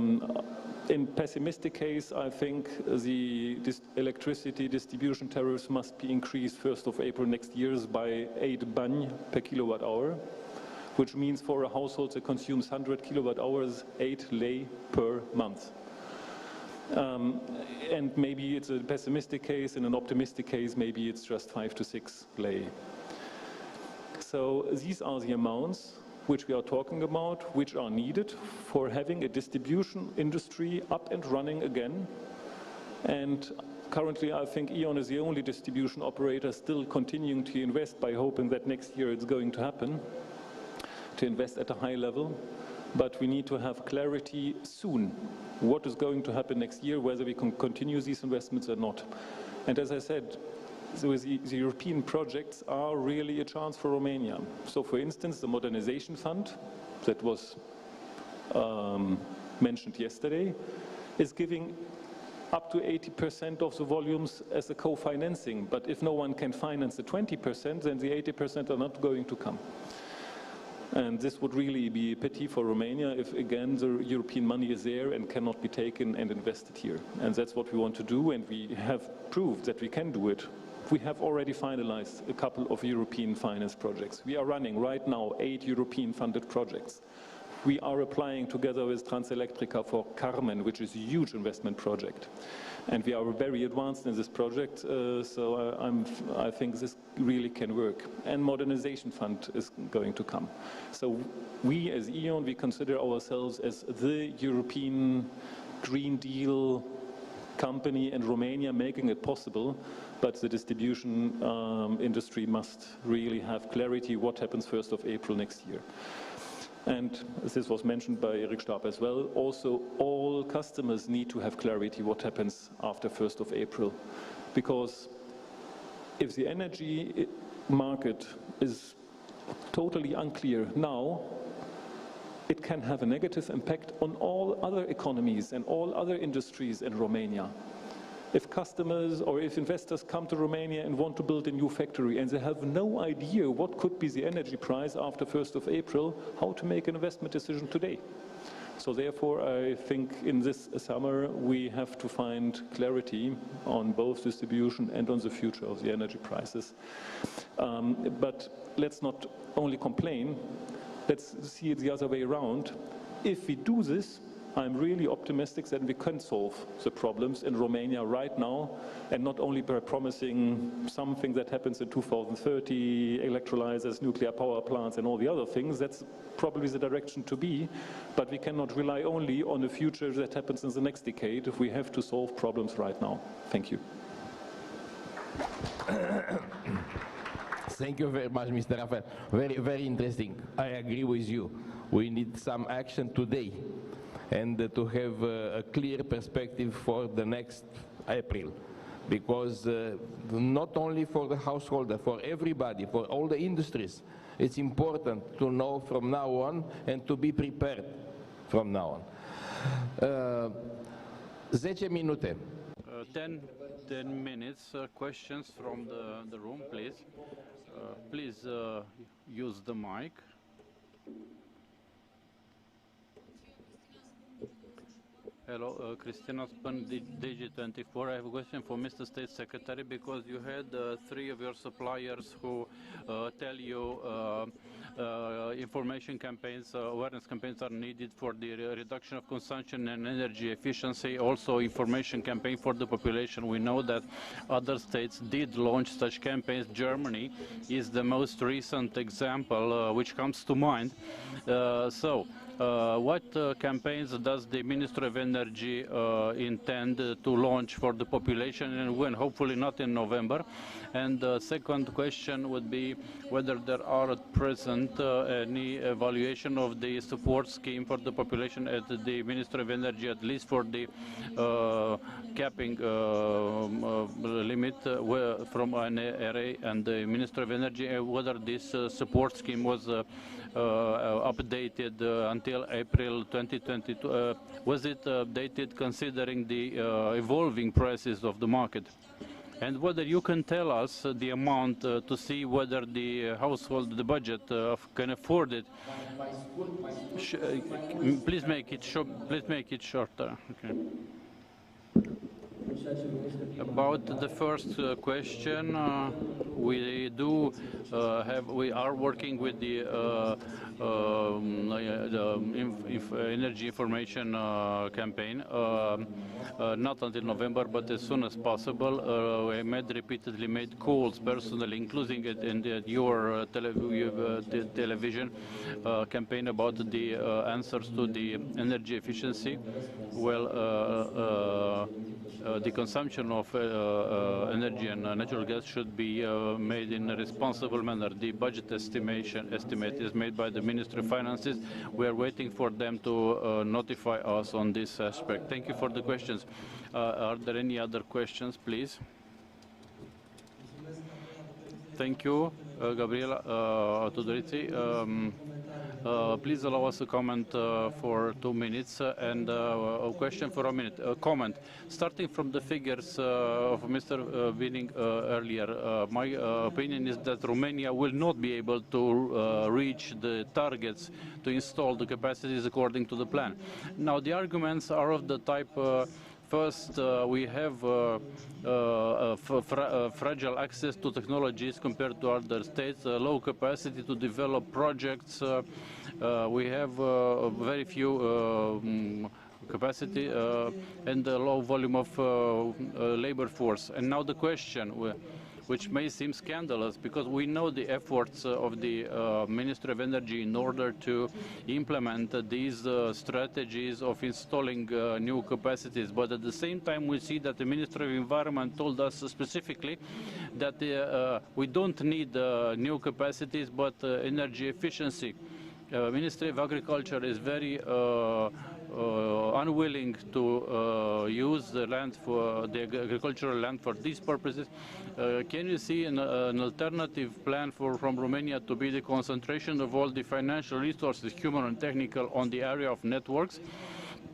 in pessimistic case, I think the electricity distribution tariffs must be increased 1st of April next year by 8 bany per kilowatt hour, which means for a household that consumes 100 kilowatt hours, 8 lei per month. And maybe it's a pessimistic case. In an optimistic case, maybe it's just 5 to 6 lei. So these are the amounts which we are talking about, which are needed for having a distribution industry up and running again. And currently, I think E.ON is the only distribution operator still continuing to invest by hoping that next year it's going to happen, to invest at a high level. But we need to have clarity soon what is going to happen next year, whether we can continue these investments or not. And as I said, so the European projects are really a chance for Romania. So for instance, the modernization fund that was mentioned yesterday is giving up to 80% of the volumes as a co-financing. But if no one can finance the 20%, then the 80% are not going to come. And this would really be a pity for Romania if, again, the European money is there and cannot be taken and invested here. And that's what we want to do, and we have proved that we can do it. We have already finalized a couple of European finance projects. We are running right now 8 European funded projects. We are applying together with Transelectrica for Carmen, which is a huge investment project. And we are very advanced in this project, so I think this really can work. And modernization fund is going to come. So we as E.ON, we consider ourselves as the European Green Deal company in Romania making it possible, but the distribution industry must really have clarity what happens 1st of April next year. And as this was mentioned by Eric Stab as well, also all customers need to have clarity what happens after 1st of April. Because if the energy market is totally unclear now, it can have a negative impact on all other economies and all other industries in Romania. If customers or if investors come to Romania and want to build a new factory and they have no idea what could be the energy price after 1st of April, how to make an investment decision today. So therefore, I think in this summer we have to find clarity on both distribution and on the future of the energy prices. But let's not only complain, let's see it the other way around. If we do this, I'm really optimistic that we can solve the problems in Romania right now, and not only by promising something that happens in 2030, electrolyzers, nuclear power plants, and all the other things. That's probably the direction to be, but we cannot rely only on a future that happens in the next decade if we have to solve problems right now. Thank you. Thank you very much, Mr. Rafael. Very, very interesting. I agree with you. We need some action today, and to have a clear perspective for the next April. Because not only for the householder, for everybody, for all the industries, it's important to know from now on and to be prepared from now on. 10 minute. 10 minutes. Questions from the room, please. Please use the mic. Hello, Christina Spun, DG24. I have a question for Mr. State Secretary, because you had 3 of your suppliers who tell you information campaigns, awareness campaigns are needed for the reduction of consumption and energy efficiency, also information campaign for the population. We know that other states did launch such campaigns. Germany is the most recent example which comes to mind. What campaigns does the Ministry of Energy intend to launch for the population, and when? Hopefully not in November. And the second question would be whether there are at present any evaluation of the support scheme for the population at the Ministry of Energy, at least for the capping limit from an array and the Ministry of Energy, whether this support scheme was updated until April 2022. Was it updated considering the evolving prices of the market? and whether you can tell us the amount to see whether the household, the budget can afford it. Please make it short. Please make it shorter. Okay. About the first question, we are working with the energy information campaign, not until November, but as soon as possible. We repeatedly made calls personally, including it in your television campaign about the answers to the energy efficiency. Well, the consumption of energy and natural gas should be made in a responsible manner. The budget estimate is made by the Ministry of Finances. We are waiting for them to notify us on this aspect. Thank you for the questions. Are there any other questions, please? Thank you, Gabriela Tudorici. Please allow us to comment for 2 minutes and a question for a minute. A comment. Starting from the figures of Mr. Winning earlier, my opinion is that Romania will not be able to reach the targets to install the capacities according to the plan. Now, the arguments are of the type first, we have fragile access to technologies compared to other states, low capacity to develop projects. We have very few capacity and a low volume of labor force. And now the question, which may seem scandalous, because we know the efforts of the Ministry of Energy in order to implement these strategies of installing new capacities. But at the same time, we see that the Ministry of Environment told us specifically that we don't need new capacities, but energy efficiency. Ministry of Agriculture is very unwilling to use the land for the agricultural land for these purposes. Can you see an alternative plan from Romania to be the concentration of all the financial resources, human and technical, on the area of networks,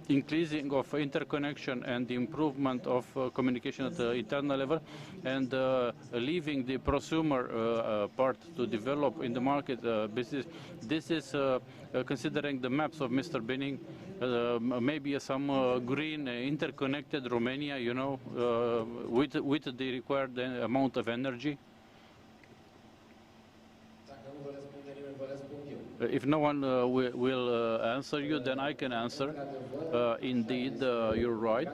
increasing of interconnection and the improvement of communication at the internal level, and leaving the prosumer part to develop in the market business? This is considering the maps of Mr. Binning, maybe some green interconnected Romania, you know, with the required amount of energy. If no one will answer you, then I can answer. Indeed, you're right.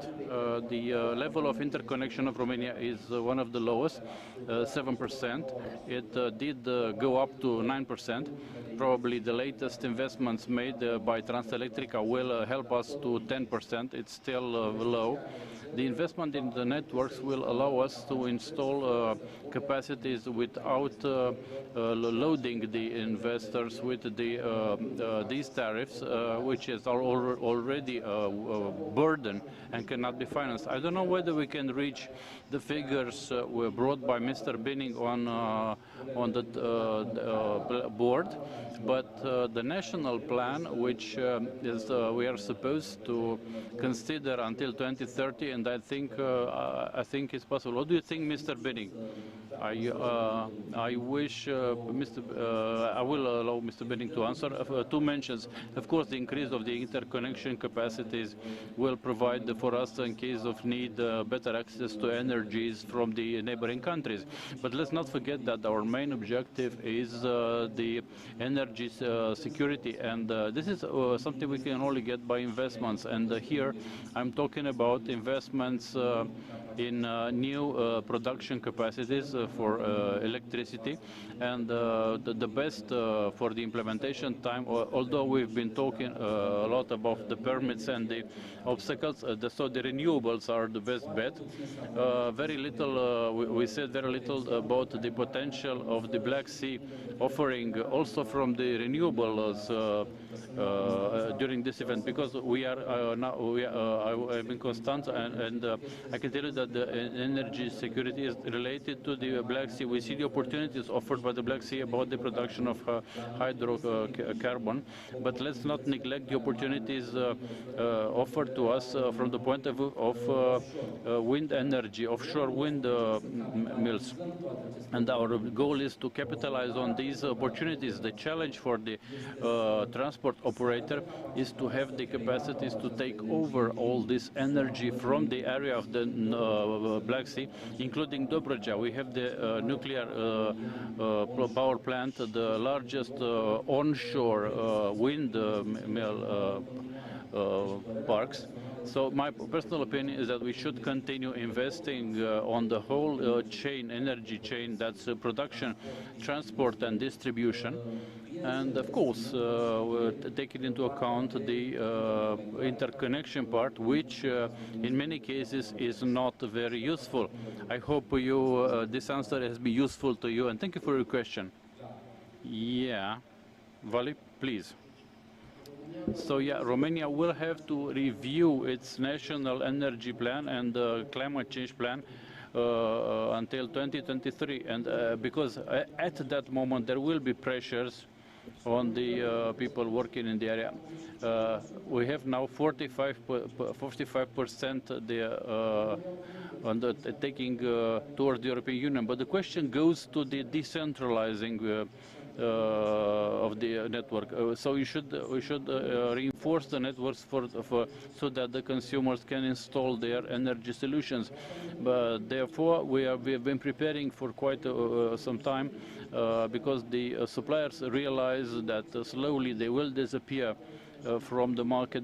The level of interconnection of Romania is one of the lowest, 7%. It did go up to 9%. Probably the latest investments made by Transelectrica will help us to 10%. It's still low. The investment in the networks will allow us to install capacities without loading the investors with these tariffs, which is already a burden and cannot be financed. I don't know whether we can reach the figures were brought by Mr. Binning on the board, but the national plan, which is we are supposed to consider until 2030, and I think it's possible. What do you think, Mr. Binning? I wish I will allow Mr. Binning to answer. Two mentions. Of course, the increase of the interconnection capacities will provide for us, in case of need, better access to energies from the neighboring countries. But let's not forget that our main objective is the energy security, and this is something we can only get by investments. And here I'm talking about investments in new production capacities for electricity, and the best for the implementation time, although we've been talking a lot about the permits and the obstacles, so the renewables are the best bet. Very little, we said very little about the potential of the Black Sea offering also from the renewables during this event, because we are now, I've been constant, and I can tell you that the energy security is related to the Black Sea. We see the opportunities offered by the Black Sea about the production of hydrocarbon, but let's not neglect the opportunities offered to us from the point of view of wind energy, of offshore wind mills. And our goal is to capitalize on these opportunities. The challenge for the transport operator is to have the capacities to take over all this energy from the area of the Black Sea, including Dobruja. We have the nuclear power plant, the largest onshore wind mill parks. So my personal opinion is that we should continue investing on the whole chain, energy chain, that's production, transport and distribution. And of course, taking into account the interconnection part, which in many cases is not very useful. I hope this answer has been useful to you, and thank you for your question. Yeah, Vali, please. So yeah, Romania will have to review its national energy plan and climate change plan until 2023, and because at that moment there will be pressures on the people working in the area. We have now 45% taking towards the European Union, but the question goes to the decentralizing of the network. So we should reinforce the networks so that the consumers can install their energy solutions. But therefore, we have been preparing for quite some time because the suppliers realize that slowly they will disappear from the market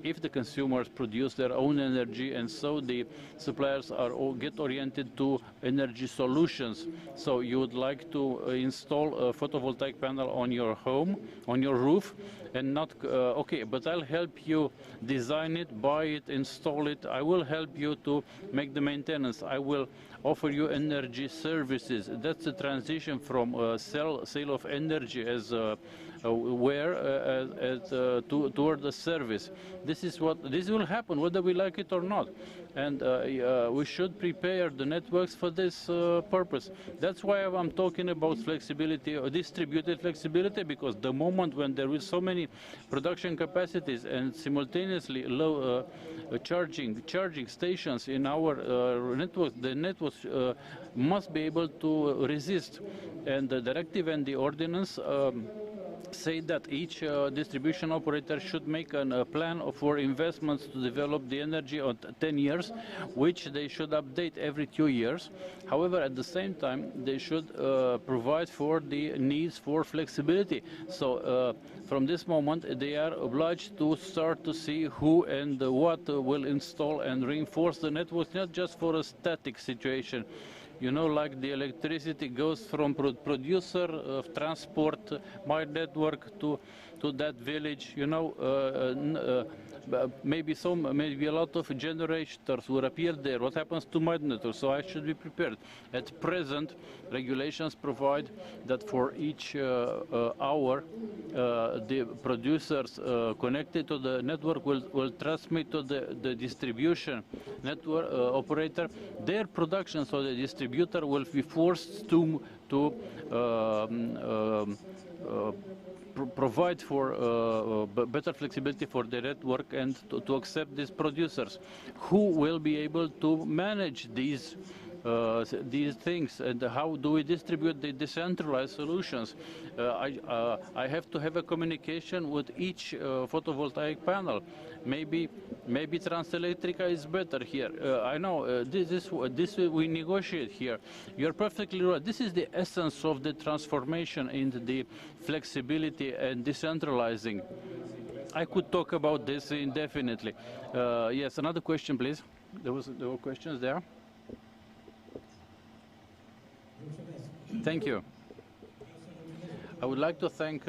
if the consumers produce their own energy, and so the suppliers get oriented to energy solutions. So you would like to install a photovoltaic panel on your home, on your roof, and not, okay, but I'll help you design it, buy it, install it. I will help you to make the maintenance. I will offer you energy services. That's a transition from sale of energy as toward the service. This will happen whether we like it or not, and we should prepare the networks for this purpose. That's why I'm talking about flexibility or distributed flexibility, because the moment when there is so many production capacities and simultaneously low charging stations in our networks, the networks must be able to resist. And the directive and the ordinance say that each distribution operator should make a plan for investments to develop the energy on 10 years, which they should update every 2 years. However, at the same time, they should provide for the needs for flexibility. So from this moment, they are obliged to start to see who and what will install and reinforce the networks, not just for a static situation. You know, like the electricity goes from producer of transport, my network to that village. You know, maybe a lot of generators will appear there. What happens to my network? So I should be prepared. At present, regulations provide that for each hour, the producers connected to the network will transmit to the distribution network operator their production, so the distributor will be forced to provide for better flexibility for the network and to accept these producers who will be able to manage these things, and how do we distribute the decentralized solutions. I have to have a communication with each photovoltaic panel. Maybe Transelectrica is better here. I know this we negotiate here. You're perfectly right. This is the essence of the transformation into the flexibility and decentralizing. I could talk about this indefinitely. Yes, another question, please. There were questions there. Thank you. I would like to thank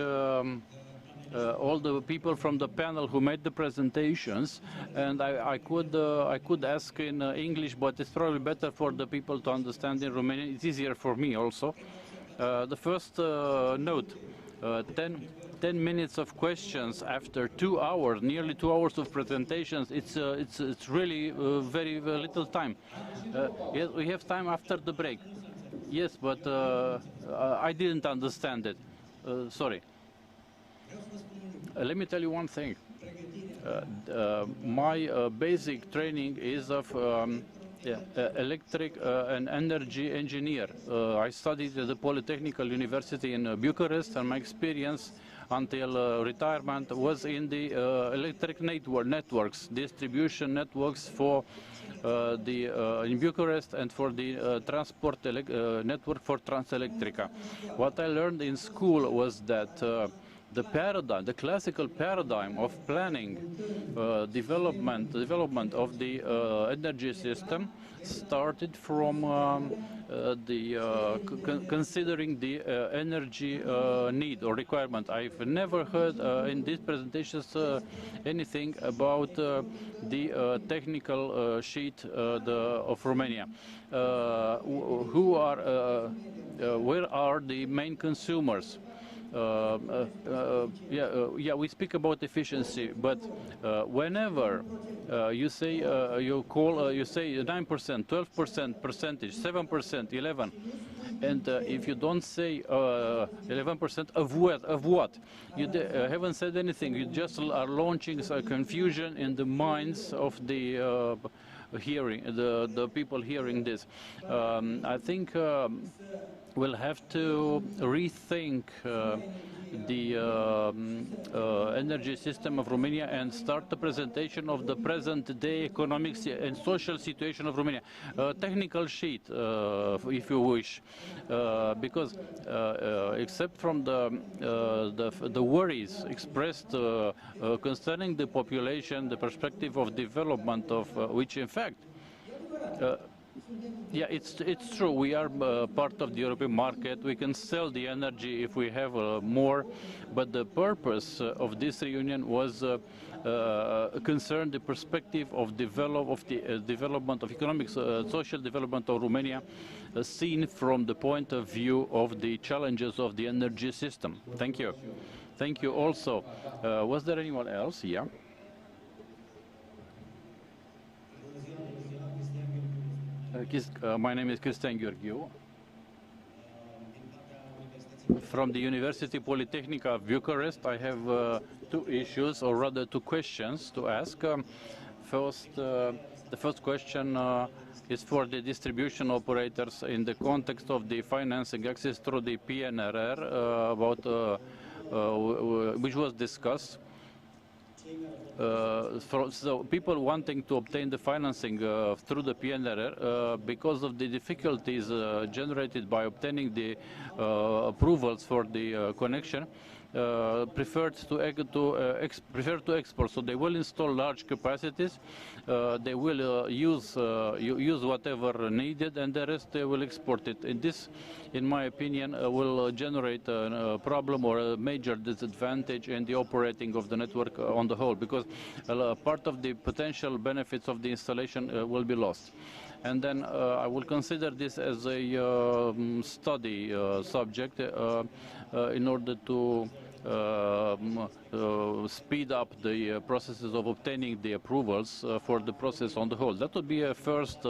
all the people from the panel who made the presentations, and I could ask in English, but it's probably better for the people to understand in Romanian. It's easier for me also. The first note, 10 minutes of questions after 2 hours, nearly 2 hours of presentations. It's really very little time. Yes, we have time after the break. Yes, but I didn't understand it. Sorry. Let me tell you one thing. My basic training is of Yeah, electric and energy engineer. I studied at the Polytechnical University in Bucharest, and my experience until retirement was in the electric networks, distribution networks for in Bucharest and for the transport network for Transelectrica. What I learned in school was that the paradigm, the classical paradigm of planning, development of the energy system started from considering the energy need or requirement. I've never heard in these presentations anything about the technical sheet of Romania. Where are the main consumers? Yeah, we speak about efficiency, but whenever you say you say 9%, 12% percentage, 7%, 11%, and if you don't say 11% of what, you haven't said anything. You just are launching confusion in the minds of the the people hearing this. I think we'll have to rethink the energy system of Romania and start the presentation of the present-day economic and social situation of Romania. Technical sheet, if you wish, because except from the worries expressed concerning the population, the perspective of development of which, in fact, yeah, it's true. We are part of the European market. We can sell the energy if we have more, but the purpose of this reunion was concerned the perspective of development of economic, social development of Romania, seen from the point of view of the challenges of the energy system. Thank you. Thank you. Also, was there anyone else? Yeah. My name is Cristian Gheorghiu from the University Polytechnica of Bucharest. I have two issues, or rather two questions to ask. First, the first question is for the distribution operators in the context of the financing access through the PNRR, which was discussed. So people wanting to obtain the financing through the PNRR because of the difficulties generated by obtaining the approvals for the connection, prefer to export. So they will install large capacities, they will use whatever needed, and the rest they will export it. And this, in my opinion, will generate a problem or a major disadvantage in the operating of the network on the whole, because part of the potential benefits of the installation will be lost. And then I will consider this as a study subject in order to speed up the processes of obtaining the approvals for the process on the whole. That would be a first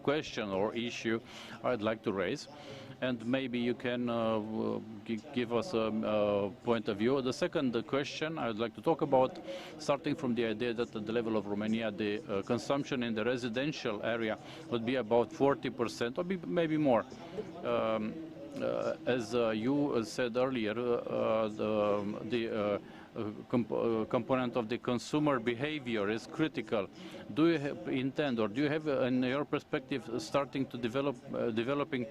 question or issue I'd like to raise, and maybe you can give us a point of view. The second question I would like to talk about, starting from the idea that at the level of Romania, the consumption in the residential area would be about 40% or maybe more. As you said earlier, the component of the consumer behavior is critical. Do you intend, or do you have, in your perspective, starting to developing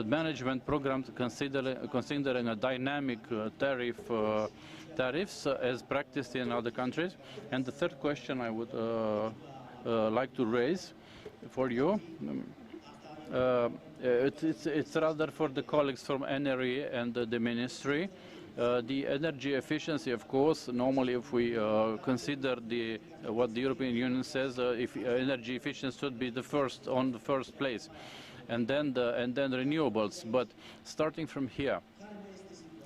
management programs considering a dynamic tariffs as practiced in other countries? And the third question I would like to raise for you. It's rather for the colleagues from NRE and the ministry. The energy efficiency, of course, normally if we consider what the European Union says, if energy efficiency should be on the first place, and then renewables. But starting from here,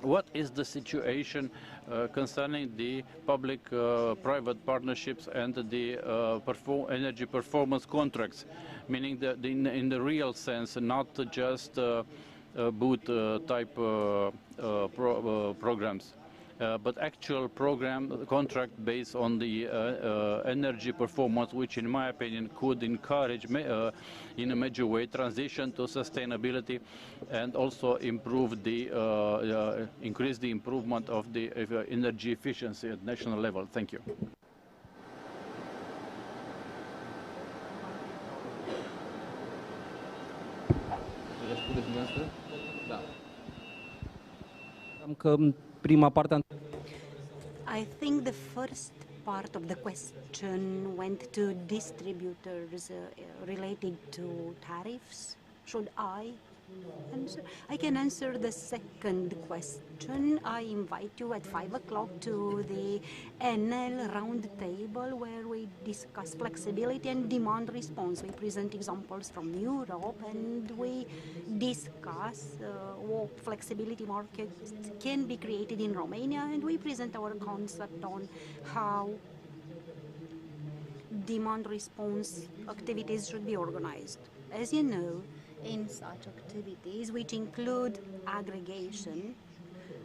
what is the situation concerning the public-private partnerships and the energy performance contracts, meaning that in the real sense, not just boot type programs? but actual program contract based on the energy performance, which in my opinion could encourage in a major way transition to sustainability and also improve the increase the improvement of the energy efficiency at national level. Thank you. I think the first part of the question went to distributors related to tariffs. Should I answer? I can answer the second question. I invite you at 5 o'clock to the NL round table where we discuss flexibility and demand response. We present examples from Europe and we discuss what flexibility markets can be created in Romania, and we present our concept on how demand response activities should be organized. As you know, in such activities, which include aggregation,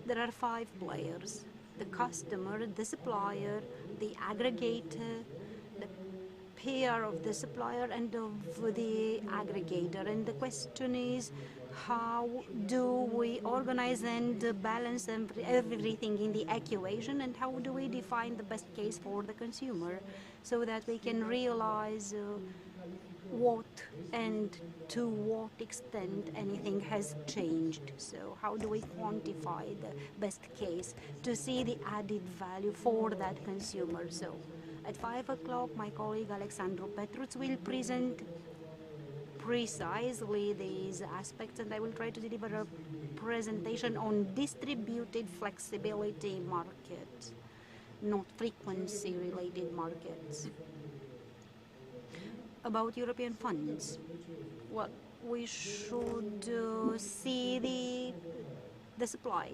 there are 5 players: the customer, the supplier, the aggregator, the peer of the supplier, and of the aggregator. And the question is, how do we organize and balance everything in the equation, and how do we define the best case for the consumer so that we can realize what and to what extent anything has changed. So how do we quantify the best case to see the added value for that consumer? So at 5 o'clock, my colleague Alexandru Petruț will present precisely these aspects, and I will try to deliver a presentation on distributed flexibility markets, not frequency-related markets. About European funds, well, we should see the supply.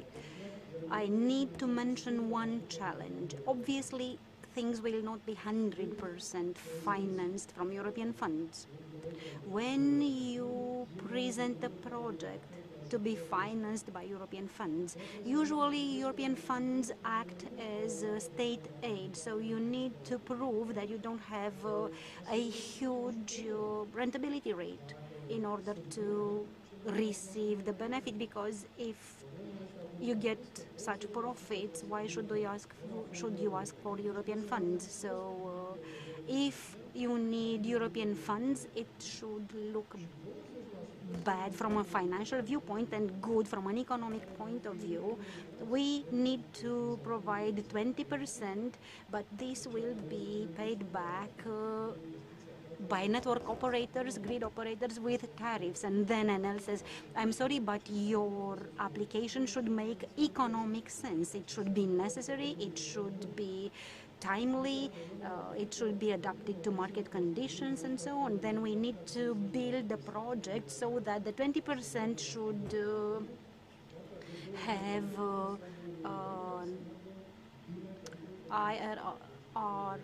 I need to mention one challenge. Obviously, things will not be 100% financed from European funds. When you present a project to be financed by European funds, usually European funds act as state aid, so you need to prove that you don't have a huge rentability rate in order to receive the benefit, because if you get such profits, why should you ask for European funds? So if you need European funds, it should look bad from a financial viewpoint and good from an economic point of view. We need to provide 20%, but this will be paid back by network operators, grid operators with tariffs. And then NL says, I'm sorry, but your application should make economic sense. It should be necessary, it should be timely, it should be adapted to market conditions and so on. Then we need to build the project so that the 20% should have IRR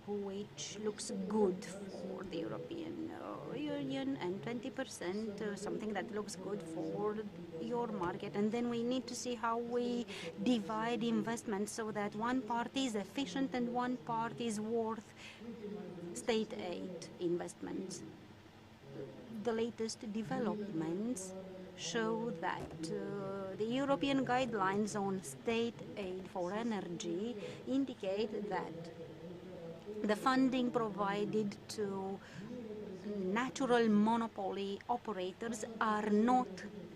which looks good for the European Union, and 20% something that looks good for your market. And then we need to see how we divide investments so that one part is efficient and one part is worth state aid investments. The latest developments show that the European guidelines on state aid for energy indicate that the funding provided to natural monopoly operators are not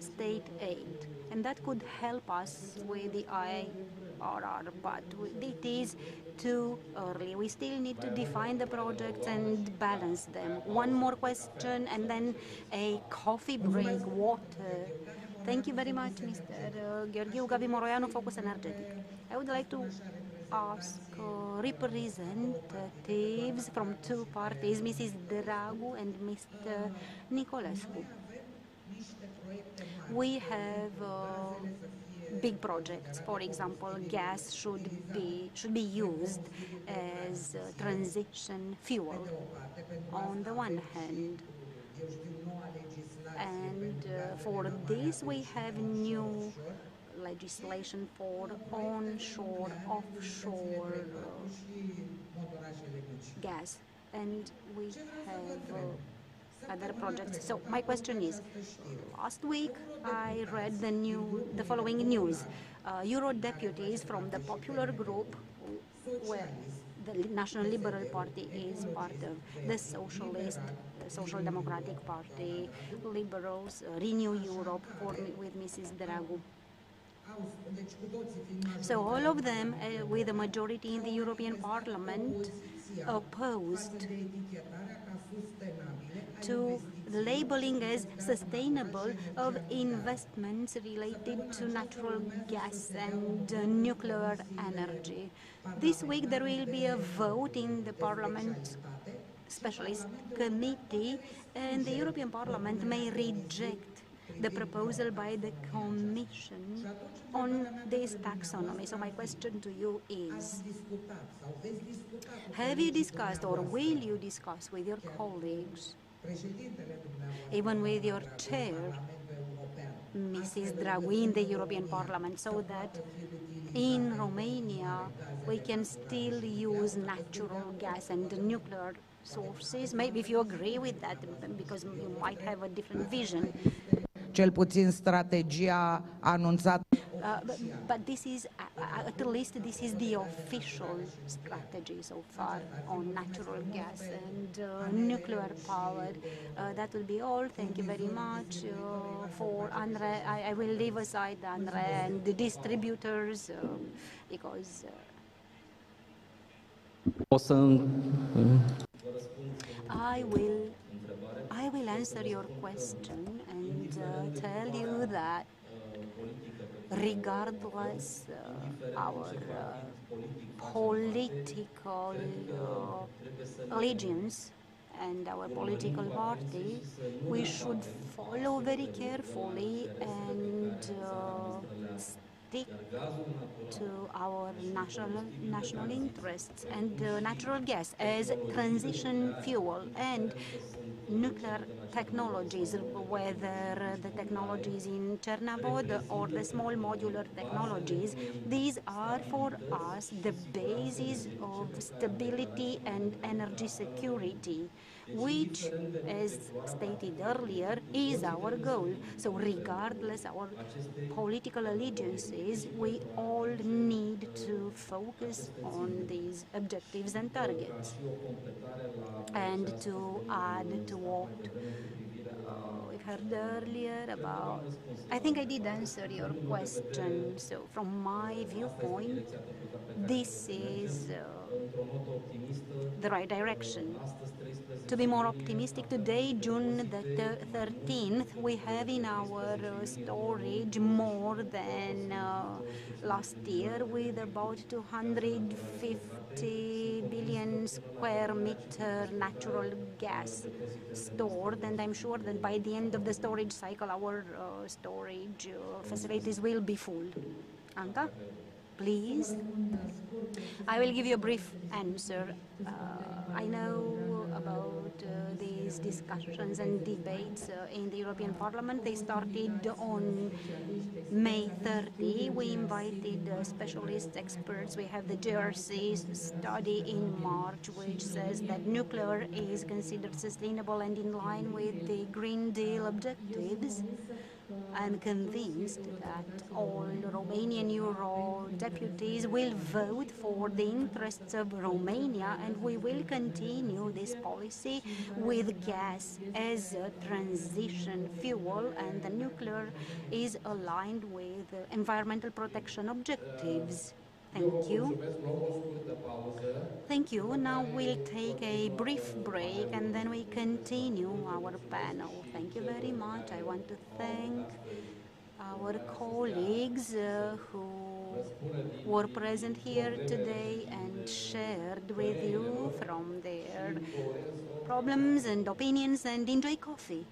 state aid, and that could help us with the IRR, but it is too early. We still need to define the projects and balance them. One more question and then a coffee break, water. Thank you very much, Mr. Gheorghiu Gabi Moroianu, Focus Energetic. I would like to ask representatives from 2 parties, Mrs. Dragu and Mr. Nicolescu. We have big projects. For example, gas should be used as transition fuel on the one hand, and for this we have new legislation for onshore, offshore gas, and we have other projects. So my question is, last week I read the following news. Euro deputies from the popular group, where the National Liberal Party is part of, the Socialist, the Social Democratic Party, Liberals, Renew Europe with Mrs. Dragu. So all of them, with a majority in the European Parliament, opposed to labeling as sustainable of investments related to natural gas and nuclear energy. This week there will be a vote in the Parliament Specialist Committee, and the European Parliament may reject the proposal by the Commission on this taxonomy. So my question to you is, have you discussed or will you discuss with your colleagues, even with your chair, Mrs. Draghi, in the European Parliament, so that in Romania we can still use natural gas and nuclear sources? Maybe if you agree with that, because you might have a different vision. Cel puțin strategia anunțată. But this is, at least this is the official strategy so far on natural gas and nuclear power. That will be all. Thank you very much for Andre. I will leave aside Andre and the distributors because I will answer your question and tell you that regardless our political allegiance and our political party, we should follow very carefully and stick to our national interests, and natural gas as transition fuel and nuclear technologies, whether the technologies in Chernobyl or the small modular technologies, these are for us the basis of stability and energy security, which, as stated earlier, is our goal. So regardless our political allegiances, we all need to focus on these objectives and targets. And to add to what we've heard earlier about, I think I did answer your question. So from my viewpoint, this is the right direction. To be more optimistic, today, June the 13th, we have in our storage more than last year, with about 250 billion square meter natural gas stored, and I'm sure that by the end of the storage cycle, our storage facilities will be full. Anca, please. I will give you a brief answer. I know about these discussions and debates in the European Parliament. They started on May 30. We invited specialist experts. We have the JRC study in March, which says that nuclear is considered sustainable and in line with the Green Deal objectives. I'm convinced that all Romanian Euro deputies will vote for the interests of Romania, and we will continue this policy with gas as a transition fuel, and the nuclear is aligned with environmental protection objectives. Thank you. Thank you. Now we'll take a brief break and then we continue our panel. Thank you very much. I want to thank our colleagues who were present here today and shared with you from their problems and opinions, and enjoy coffee.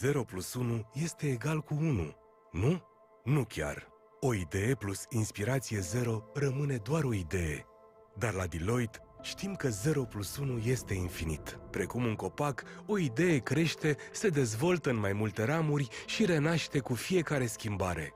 0 plus 1 este egal cu 1, nu? Nu chiar. O idee plus inspirație 0 rămâne doar o idee. Dar la Deloitte știm că 0 plus 1 este infinit. Precum un copac, o idee crește, se dezvoltă în mai multe ramuri și renaște cu fiecare schimbare.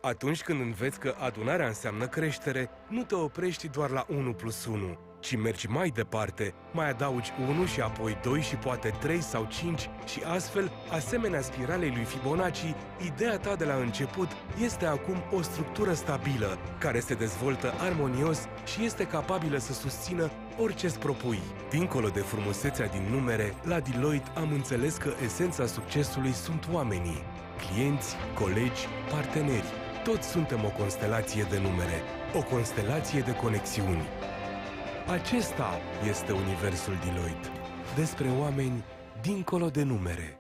Atunci când înveți că adunarea înseamnă creștere, nu te oprești doar la 1 plus 1, ci mergi mai departe, mai adaugi 1 și apoi 2 și poate 3 sau 5 și astfel, asemenea spiralei lui Fibonacci, ideea ta de la început este acum o structură stabilă, care se dezvoltă armonios și este capabilă să susțină orice îți propui. Dincolo de frumusețea din numere, la Deloitte am înțeles că esența succesului sunt oamenii, clienți, colegi, parteneri. Toți suntem o constelație de numere, o constelație de conexiuni. Acesta este universul Deloitte, despre oameni dincolo de numere.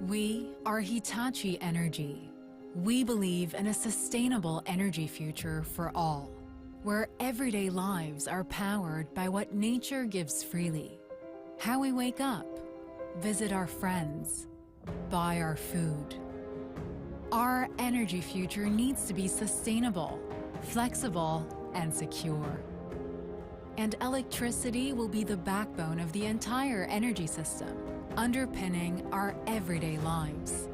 We are Hitachi Energy. We believe in a sustainable energy future for all, where everyday lives are powered by what nature gives freely. How we wake up, visit our friends, buy our food. Our energy future needs to be sustainable, flexible, and secure. And electricity will be the backbone of the entire energy system, underpinning our everyday lives.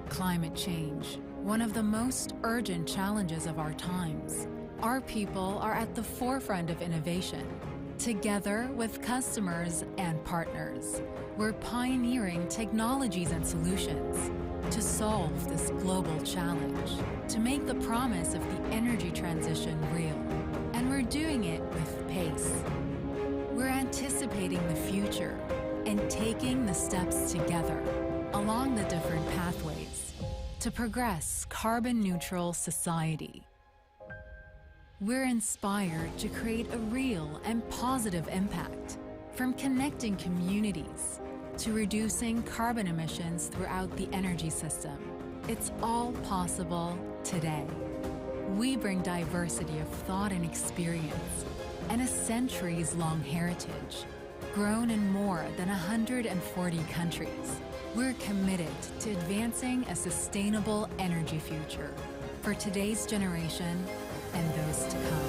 Climate change, one of the most urgent challenges of our times. Our people are at the forefront of innovation. Together with customers and partners, we're pioneering technologies and solutions to solve this global challenge, to make the promise of the energy transition real. And we're doing it with pace. We're anticipating the future and taking the steps together along the different pathways to progress carbon-neutral society. We're inspired to create a real and positive impact, from connecting communities to reducing carbon emissions throughout the energy system. It's all possible today. We bring diversity of thought and experience and a centuries-long heritage, grown in more than 140 countries. We're committed to advancing a sustainable energy future for today's generation and those to come.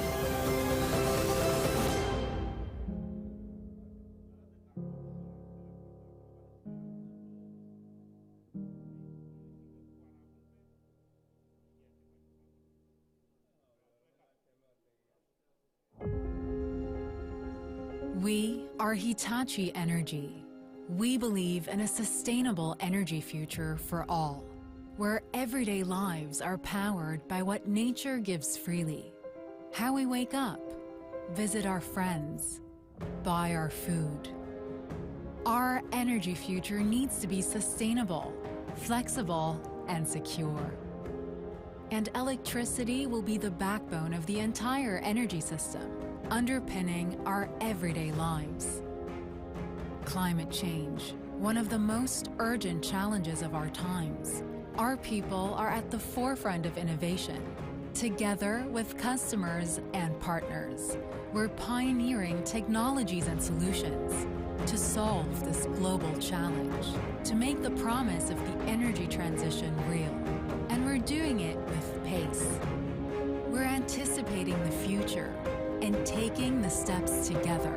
We are Hitachi Energy. We believe in a sustainable energy future for all, where everyday lives are powered by what nature gives freely. How we wake up, visit our friends, buy our food. Our energy future needs to be sustainable, flexible, and secure. And electricity will be the backbone of the entire energy system, underpinning our everyday lives. Climate change, one of the most urgent challenges of our times. Our people are at the forefront of innovation. Together with customers and partners, we're pioneering technologies and solutions to solve this global challenge, to make the promise of the energy transition real. And we're doing it with pace. We're anticipating the future and taking the steps together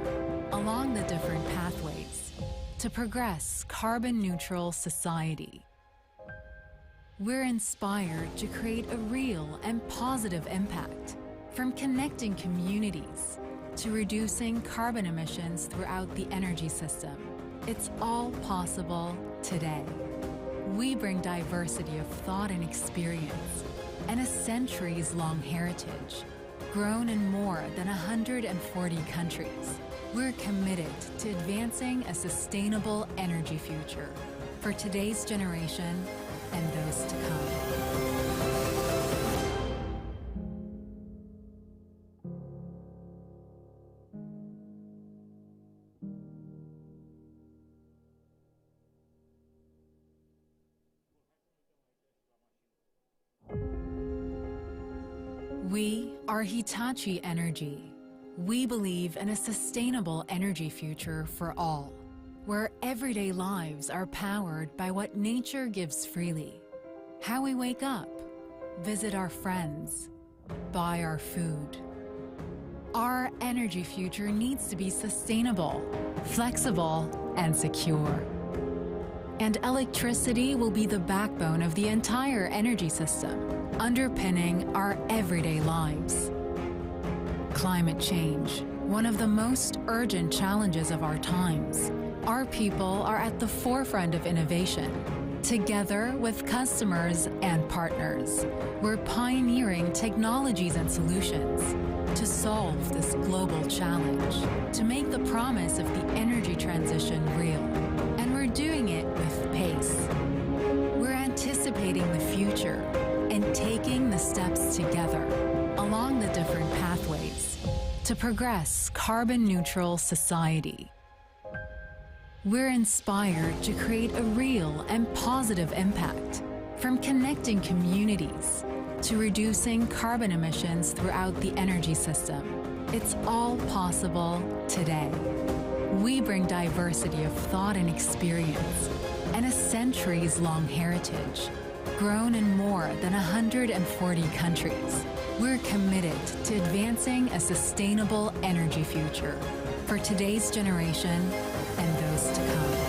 along the different pathways to progress carbon-neutral society. We're inspired to create a real and positive impact, from connecting communities to reducing carbon emissions throughout the energy system. It's all possible today. We bring diversity of thought and experience and a centuries-long heritage, grown in more than 140 countries. We're committed to advancing a sustainable energy future for today's generation and those to come. We are Hitachi Energy. We believe in a sustainable energy future for all, where everyday lives are powered by what nature gives freely. How we wake up, visit our friends, buy our food. Our energy future needs to be sustainable, flexible, and secure. And electricity will be the backbone of the entire energy system, underpinning our everyday lives. Climate change, one of the most urgent challenges of our times. Our people are at the forefront of innovation. Together with customers and partners, we're pioneering technologies and solutions to solve this global challenge, to make the promise of the energy transition real. And we're doing it with pace. We're anticipating the future and taking the steps together along the different pathways to progress carbon-neutral society. We're inspired to create a real and positive impact, from connecting communities to reducing carbon emissions throughout the energy system. It's all possible today. We bring diversity of thought and experience and a centuries-long heritage, grown in more than 140 countries. We're committed to advancing a sustainable energy future for today's generation and those to come.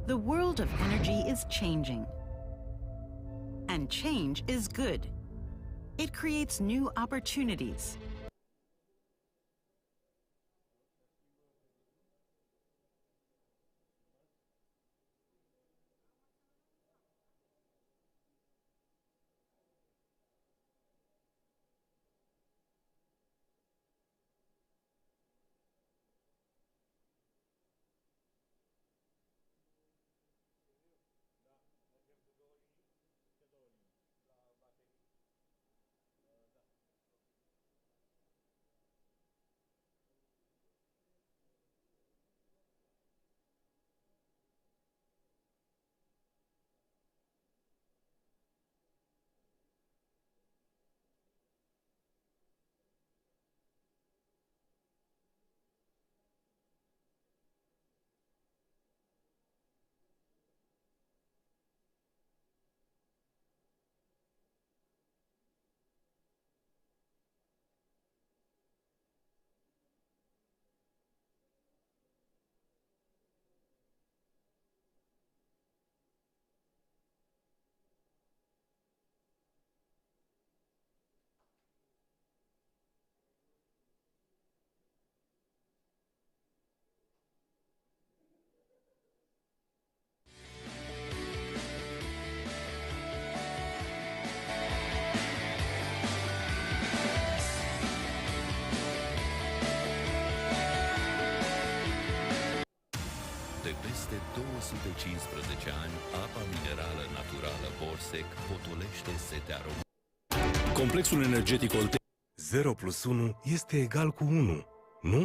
The world of energy is changing. And change is good. It creates new opportunities. 15 ani, apa minerală naturală Borsec potolește setea română. Complexul energetic Oltenia 0 plus 1 este egal cu 1, nu?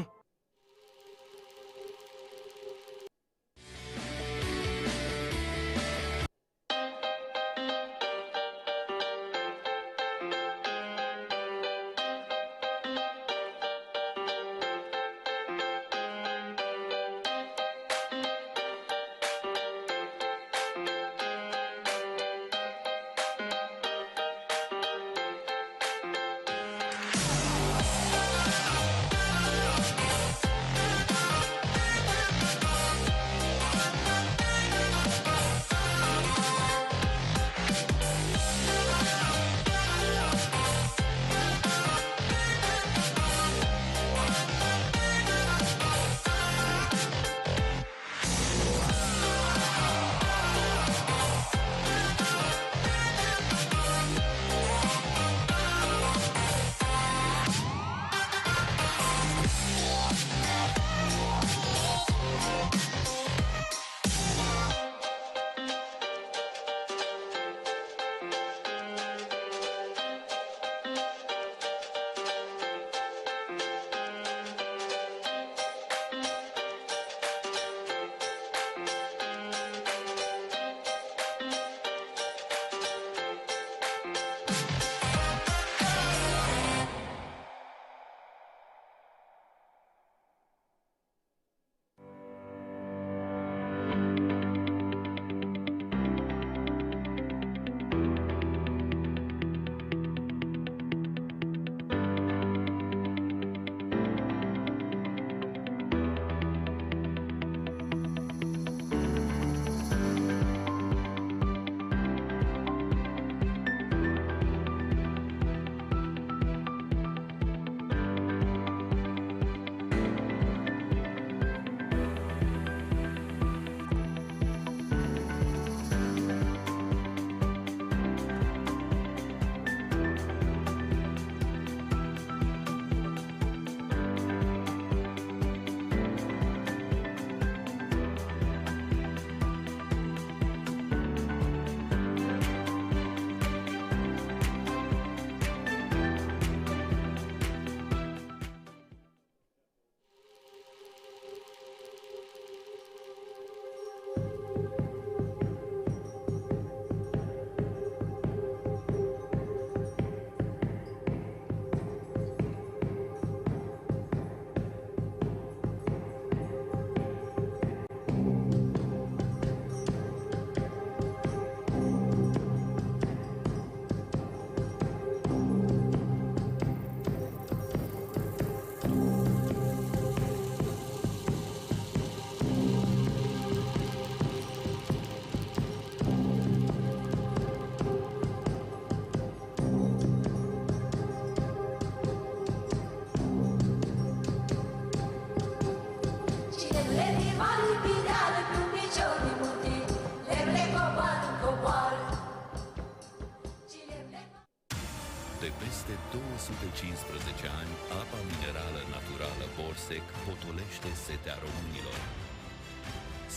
De peste 215 ani, apa minerală naturală Borsec potolește setea românilor.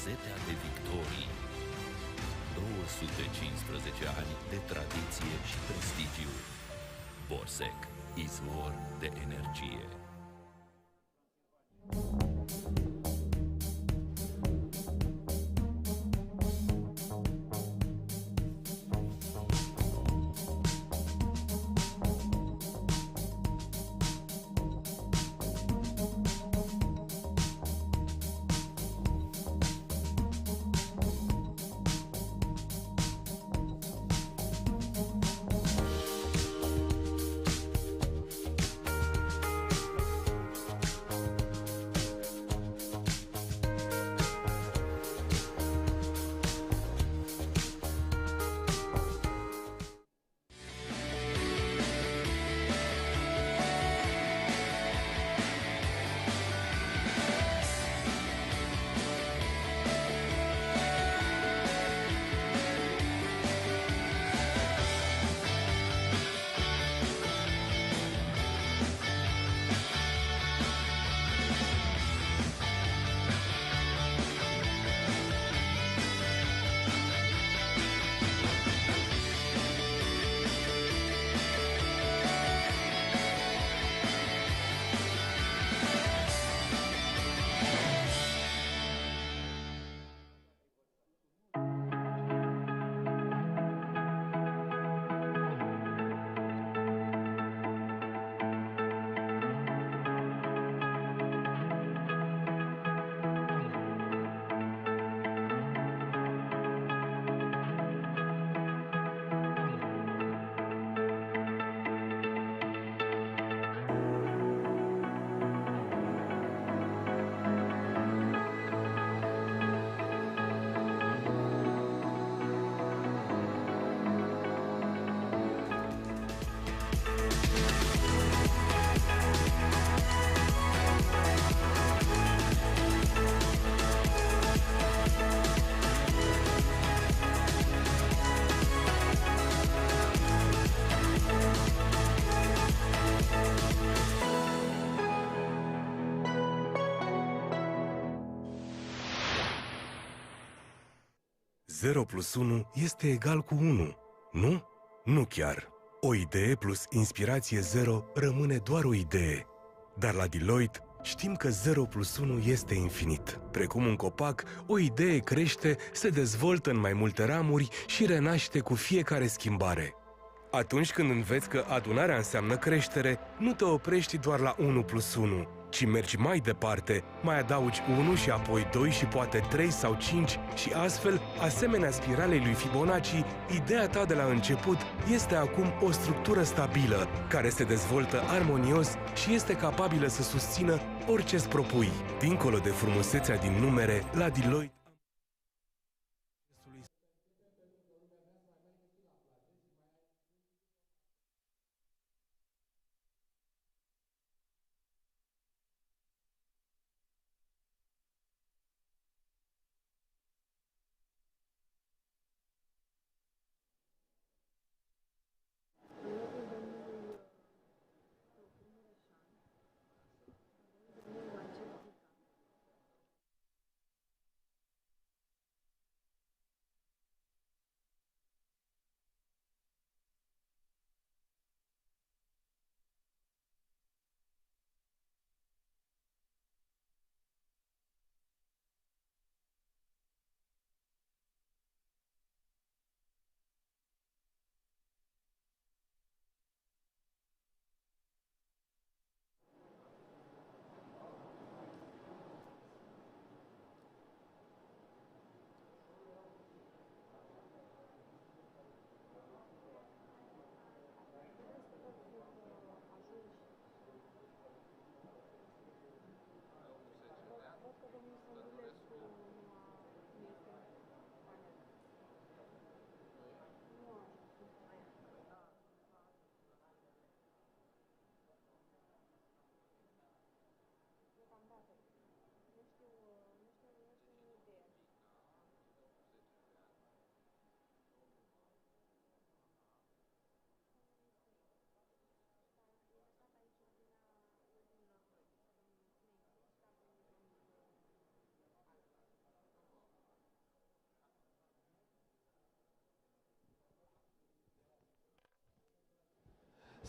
Setea de victorii. 215 ani de tradiție și prestigiu. Borsec, izvor de energie. 0 plus 1 este egal cu 1, nu? Nu chiar. O idee plus inspirație 0 rămâne doar o idee. Dar la Deloitte știm că 0 plus 1 este infinit. Precum un copac, o idee crește, se dezvoltă în mai multe ramuri și renaște cu fiecare schimbare. Atunci când înveți că adunarea înseamnă creștere, nu te oprești doar la 1 plus 1, ci mergi mai departe, mai adaugi 1 și apoi 2 și poate 3 sau 5 și astfel, asemenea spiralei lui Fibonacci, ideea ta de la început este acum o structură stabilă, care se dezvoltă armonios și este capabilă să susțină orice îți propui. Dincolo de frumusețea din numere, la Deloitte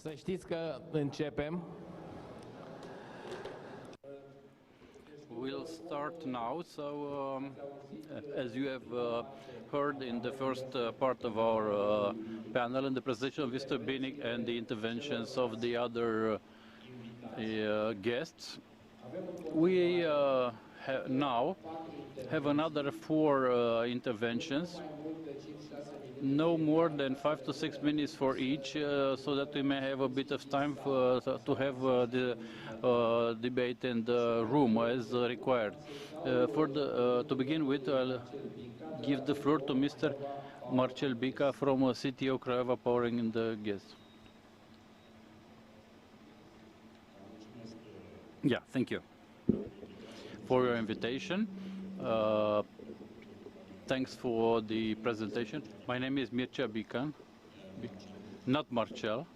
Să știți că începem. We'll start now. So, as you have heard in the first part of our panel, in the presentation of Mr. Binik and the interventions of the other guests, we now have another 4 interventions. No more than 5 to 6 minutes for each, so that we may have a bit of time to have the debate in the room as required. To begin with, I'll give the floor to Mr. Marcel Bica from CTO Craiova Powering in the guest. Yeah, thank you for your invitation. Thanks for the presentation. My name is Mircea Bican, not Marcel.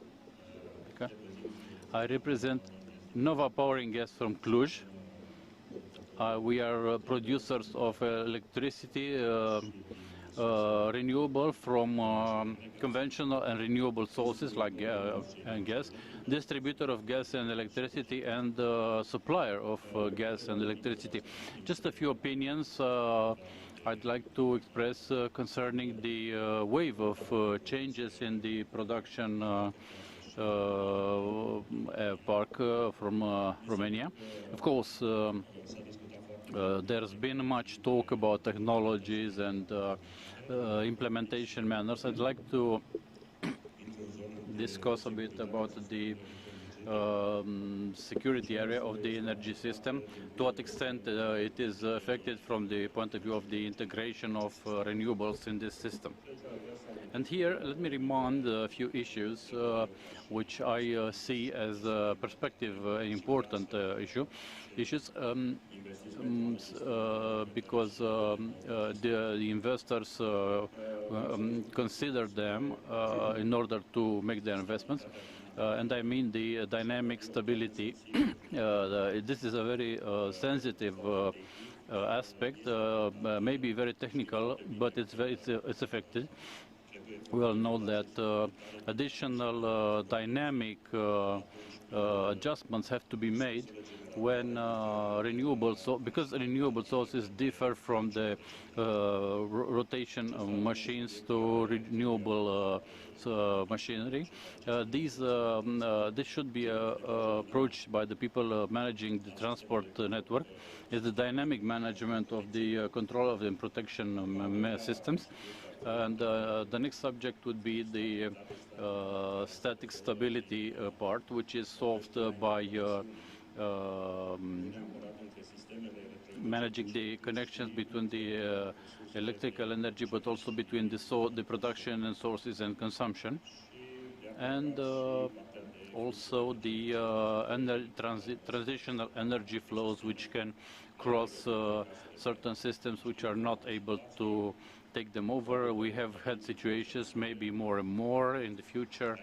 Okay. I represent Nova Powering Gas from Cluj. We are producers of electricity, renewable from conventional and renewable sources like gas, distributor of gas and electricity, and supplier of gas and electricity. Just a few opinions I'd like to express concerning the wave of changes in the production park from Romania. Of course, there's been much talk about technologies and implementation manners. I'd like to discuss a bit about the security area of the energy system, to what extent it is affected from the point of view of the integration of renewables in this system. And here, let me remind a few issues which I see as a perspective important issues, because the investors consider them in order to make their investments. And I mean the dynamic stability. This is a very sensitive aspect, maybe very technical, but it's effective. We all know that additional dynamic adjustments have to be made when because renewable sources differ from the rotation of machines to renewable machinery. This should be approached by the people managing the transport network, is the dynamic management of the control of the protection systems. And the next subject would be the static stability part, which is solved by managing the connections between the electrical energy, but also between the production and sources and consumption. And also the transitional energy flows, which can cross certain systems which are not able to take them over. We have had situations, maybe more and more in the future,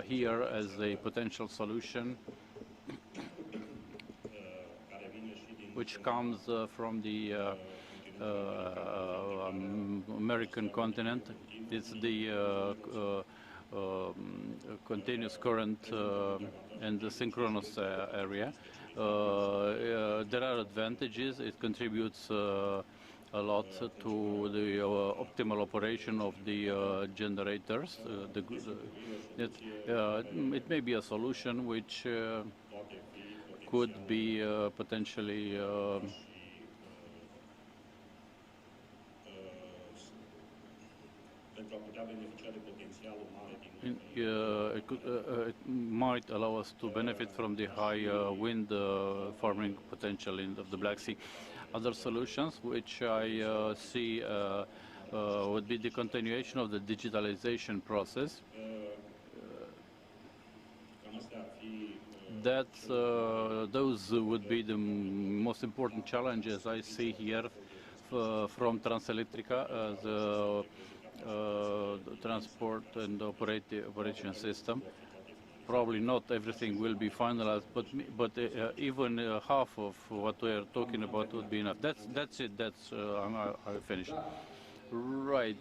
here as a potential solution, which comes from the American continent. It's the continuous current and the synchronous area. There are advantages. It contributes a lot to the optimal operation of the generators. It may be a solution which could be potentially it might allow us to benefit from the high wind farming potential of the Black Sea. Other solutions which I see would be the continuation of the digitalization process. Those would be the most important challenges I see here from Transelectrica, the transport and operation system. Probably not everything will be finalized, but even half of what we are talking about would be enough. That's it. I finished. Right.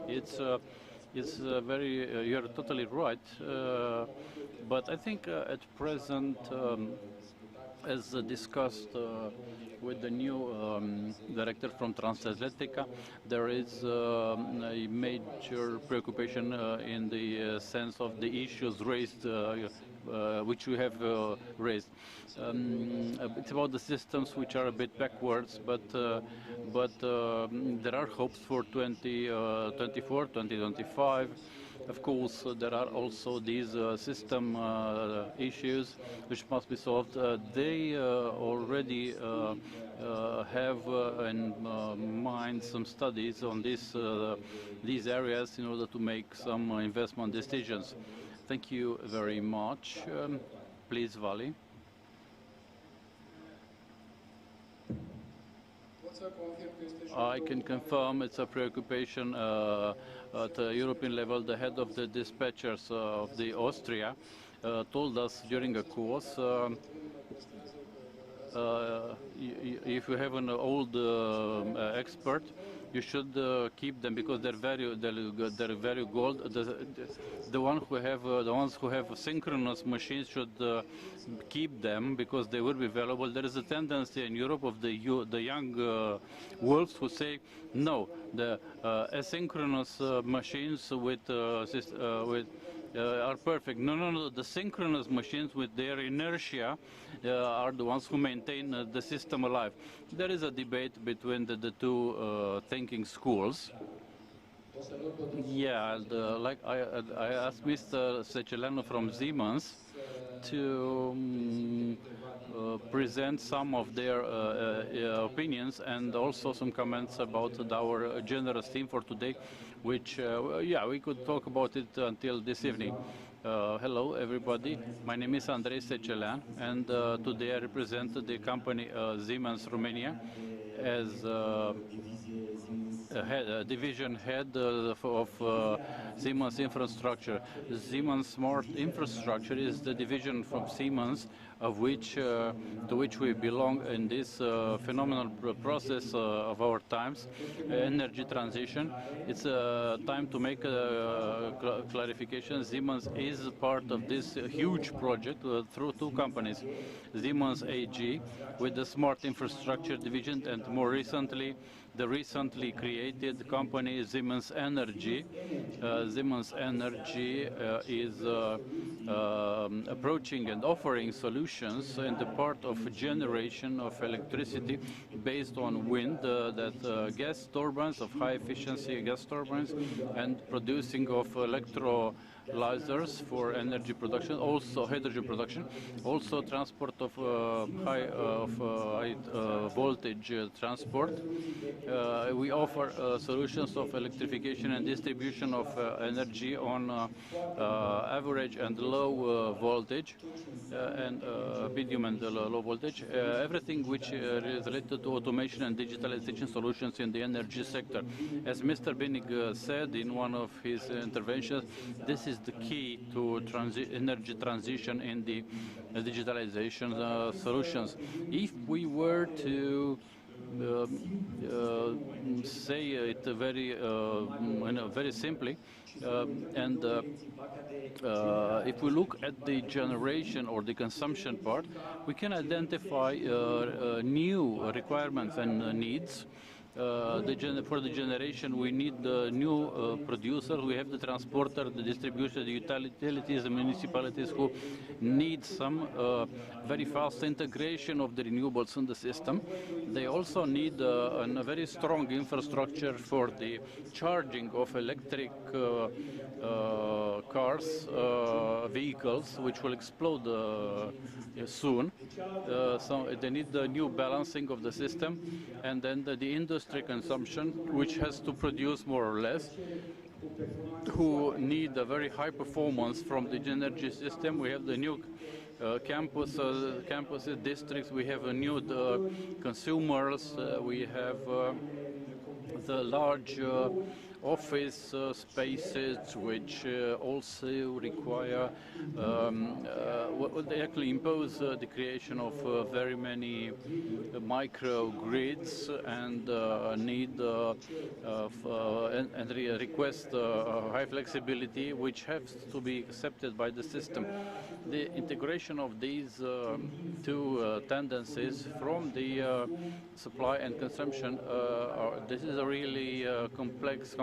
It's very. You're totally right. But I think at present, as discussed with the new director from Transelectrica, there is a major preoccupation in the sense of the issues raised, which we have raised. It's about the systems which are a bit backwards, but there are hopes for 2024, 2025. Of course, there are also these system issues which must be solved. They already have in mind some studies on these areas in order to make some investment decisions. Thank you very much. Please, Vali. I can confirm it's a preoccupation at the European level. The head of the dispatchers of the Austria told us during a course, if you have an old expert, you should keep them because they're very gold. The ones who have synchronous machines should keep them because they will be valuable. There is a tendency in Europe of the young wolves who say no, the asynchronous machines are perfect. No. The synchronous machines with their inertia are the ones who maintain the system alive. There is a debate between the two thinking schools. Yeah, like I asked Mr. Seceleanu from Siemens to present some of their opinions and also some comments about our generous theme for today, which, yeah, we could talk about it until this evening. Hello, everybody. My name is Andrei Secelean, and today I represent the company Siemens Romania as division head of Siemens Infrastructure. Siemens Smart Infrastructure is the division from Siemens of which to which we belong in this phenomenal process of our times, energy transition. It's time to make a clarification. Siemens is part of this huge project through two companies, Siemens AG with the Smart Infrastructure division, and more recently the recently created company Siemens Energy. Siemens Energy is approaching and offering solutions in the part of generation of electricity based on wind, gas turbines, of high efficiency gas turbines, and producing of electrolyzers for energy production, also hydrogen production, also transport of high voltage transport. We offer solutions of electrification and distribution of energy on average and low voltage and medium and low voltage, everything which is related to automation and digitalization solutions in the energy sector. As Mr. Binnig said in one of his interventions, this is the key to energy transition in the digitalization solutions. If we were to say it very simply, if we look at the generation or the consumption part, we can identify new requirements and needs. For the generation, we need the new producers. We have the transporter, the distribution, the utilities, the municipalities who need some very fast integration of the renewables in the system. They also need a very strong infrastructure for the charging of electric cars, vehicles, which will explode soon. So they need the new balancing of the system, and then the industry consumption, which has to produce more or less, who need a very high performance from the energy system. We have the new campuses, districts, we have a new consumers, we have the large office spaces, which also require, they actually impose the creation of very many microgrids and need and request high flexibility, which has to be accepted by the system. The integration of these two tendencies from the supply and consumption, this is a really complex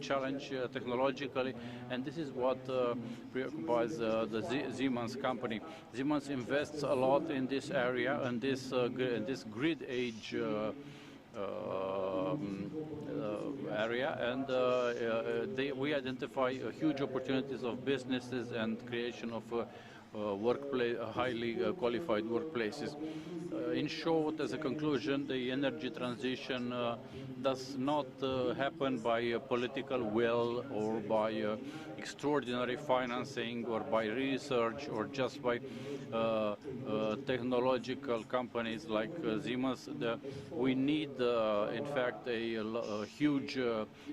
challenge technologically, and this is what preoccupies the Siemens company. Siemens invests a lot in this area and this grid age area, and we identify huge opportunities of businesses and creation of workplace, highly qualified workplaces. In short, as a conclusion, the energy transition does not happen by political will or by extraordinary financing or by research or just by technological companies like Siemens. We need, in fact, a huge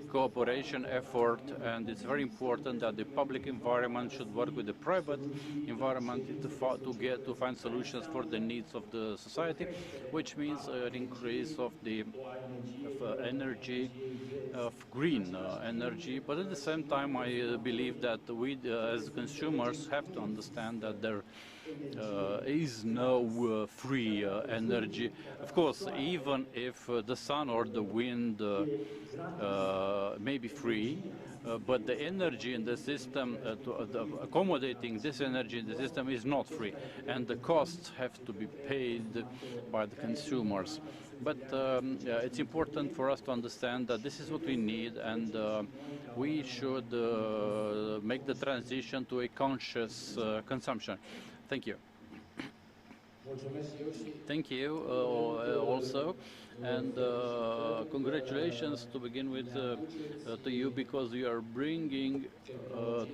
cooperation effort, and it's very important that the public environment should work with the private environment to find solutions for the needs of the society, which means an increase of the energy, of green energy. But at the same time, I believe that we as consumers have to understand that there is no free energy. Of course, even if the sun or the wind may be free, but the energy in the system, accommodating this energy in the system is not free, and the costs have to be paid by the consumers. But it's important for us to understand that this is what we need, and we should make the transition to a conscious consumption. Thank you. Thank you also, and congratulations to begin with to you, because you are bringing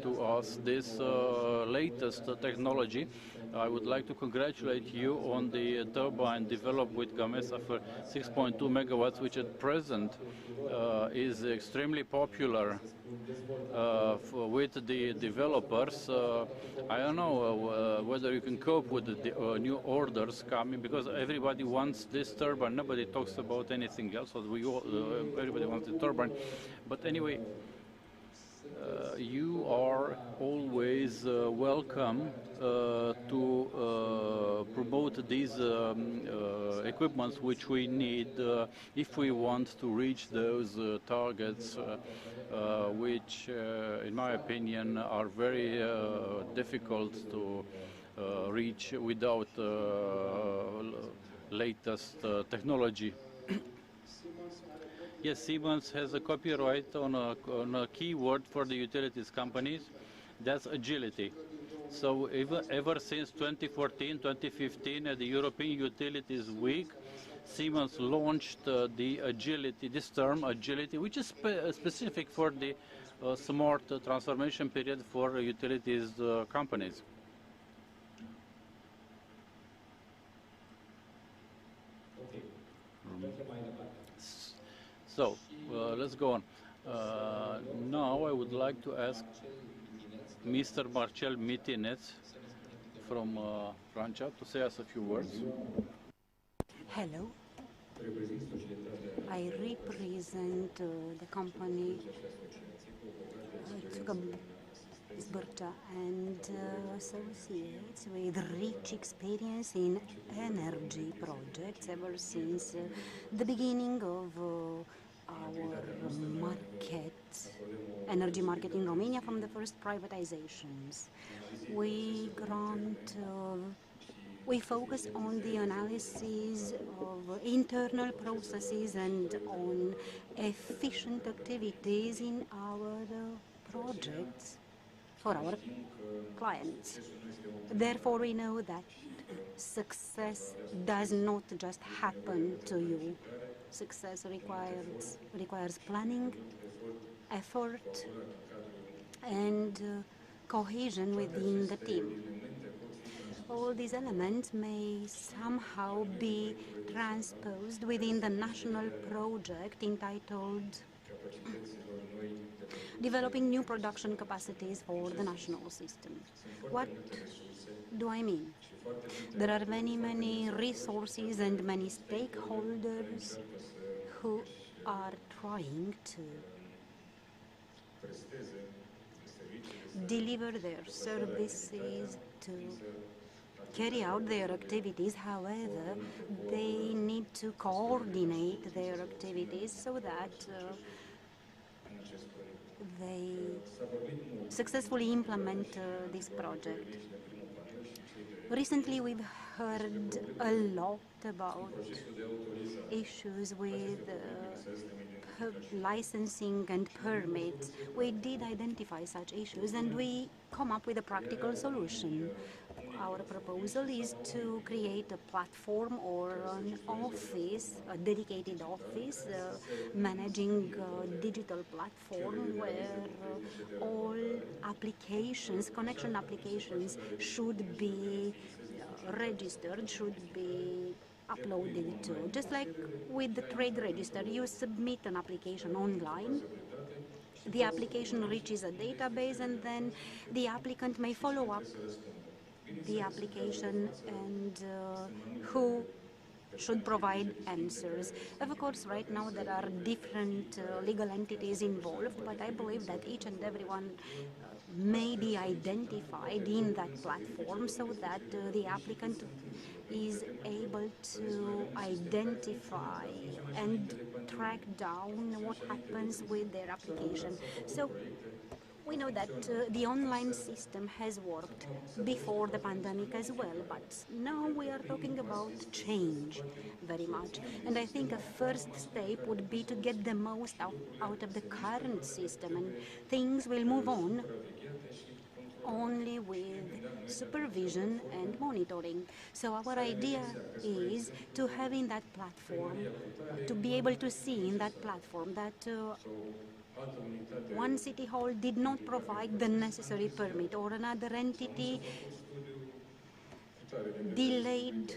to us this latest technology, I would like to congratulate you on the turbine developed with Gamesa for 6.2 megawatts, which at present is extremely popular with the developers. I don't know whether you can cope with the new orders coming, because everybody wants this turbine. Nobody talks about anything else. So everybody wants the turbine. But anyway, you are always welcome to promote these equipments which we need if we want to reach those targets which in my opinion are very difficult to reach without latest technology. Yes, Siemens has a copyright on a keyword for the utilities companies. That's agility. So ever since 2014, 2015, at the European Utilities Week, Siemens launched the agility, this term agility, which is specific for the smart transformation period for utilities companies. So let's go on. Now I would like to ask Mr. Marcel Mitinez from France to say us a few words. Hello. I represent the company Zbircha and associates with rich experience in energy projects ever since the beginning of our energy market in Romania from the first privatizations. We focus on the analysis of internal processes and on efficient activities in our projects for our clients. Therefore, we know that success does not just happen to you. Success requires planning, effort, and cohesion within the team. All these elements may somehow be transposed within the national project entitled Developing New Production Capacities for the National System. What do I mean? There are many resources and many stakeholders who are trying to deliver their services, to carry out their activities. However, they need to coordinate their activities so that they successfully implement this project. Recently, we've heard a lot about issues with licensing and permits. We did identify such issues and we come up with a practical solution. Our proposal is to create a platform or an office, a dedicated office, managing a digital platform where all applications, connection applications should be registered, should be uploaded to. Just like with the trade register, you submit an application online. The application reaches a database and then the applicant may follow up the application and who should provide answers. Of course, right now there are different legal entities involved, but I believe that each and everyone may be identified in that platform so that the applicant is able to identify and track down what happens with their application. So we know that the online system has worked before the pandemic as well, but now we are talking about change very much. And I think a first step would be to get the most out of the current system, and things will move on only with supervision and monitoring. So our idea is to have in that platform, to be able to see in that platform that one city hall did not provide the necessary permit, or another entity delayed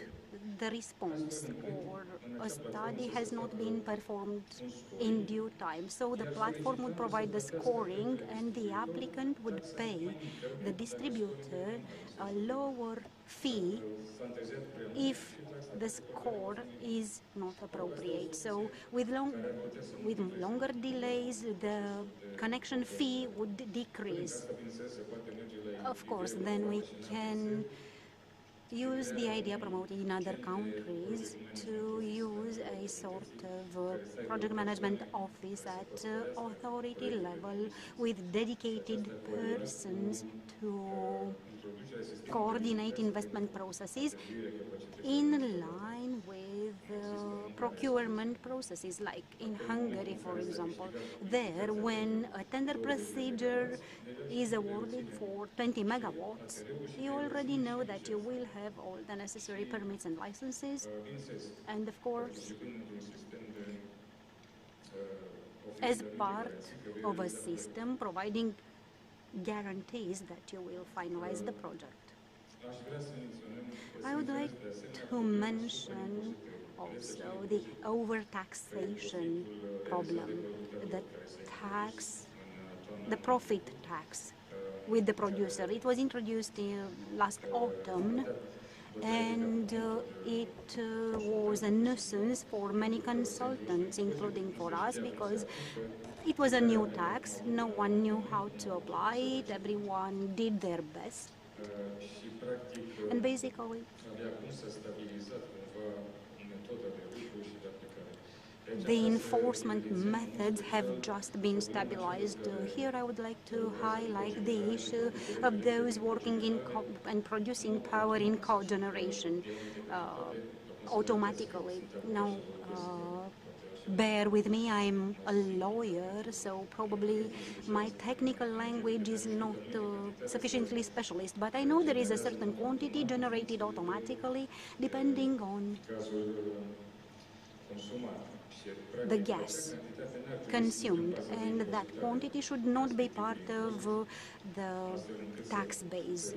the response, or a study has not been performed in due time. So the platform would provide the scoring, and the applicant would pay the distributor a lower fee if the score is not appropriate. So with longer delays, the connection fee would decrease. Of course, then we can use the idea promoted in other countries to use a sort of project management office at authority level with dedicated persons to coordinate investment processes in line with procurement processes, like in Hungary, for example. There, when a tender procedure is awarded for 20 megawatts, you already know that you will have all the necessary permits and licenses, and of course, as part of a system providing guarantees that you will finalize the project. I would like to mention also the overtaxation problem, the profit tax with the producer. It was introduced last autumn, and it was a nuisance for many consultants, including for us, because it was a new tax. No one knew how to apply it. Everyone did their best. And basically, the enforcement methods have just been stabilized. Here I would like to highlight the issue of those working in and producing power in cogeneration automatically. Now, bear with me, I'm a lawyer, so probably my technical language is not sufficiently specialist, but I know there is a certain quantity generated automatically depending on the gas consumed, and that quantity should not be part of the tax base,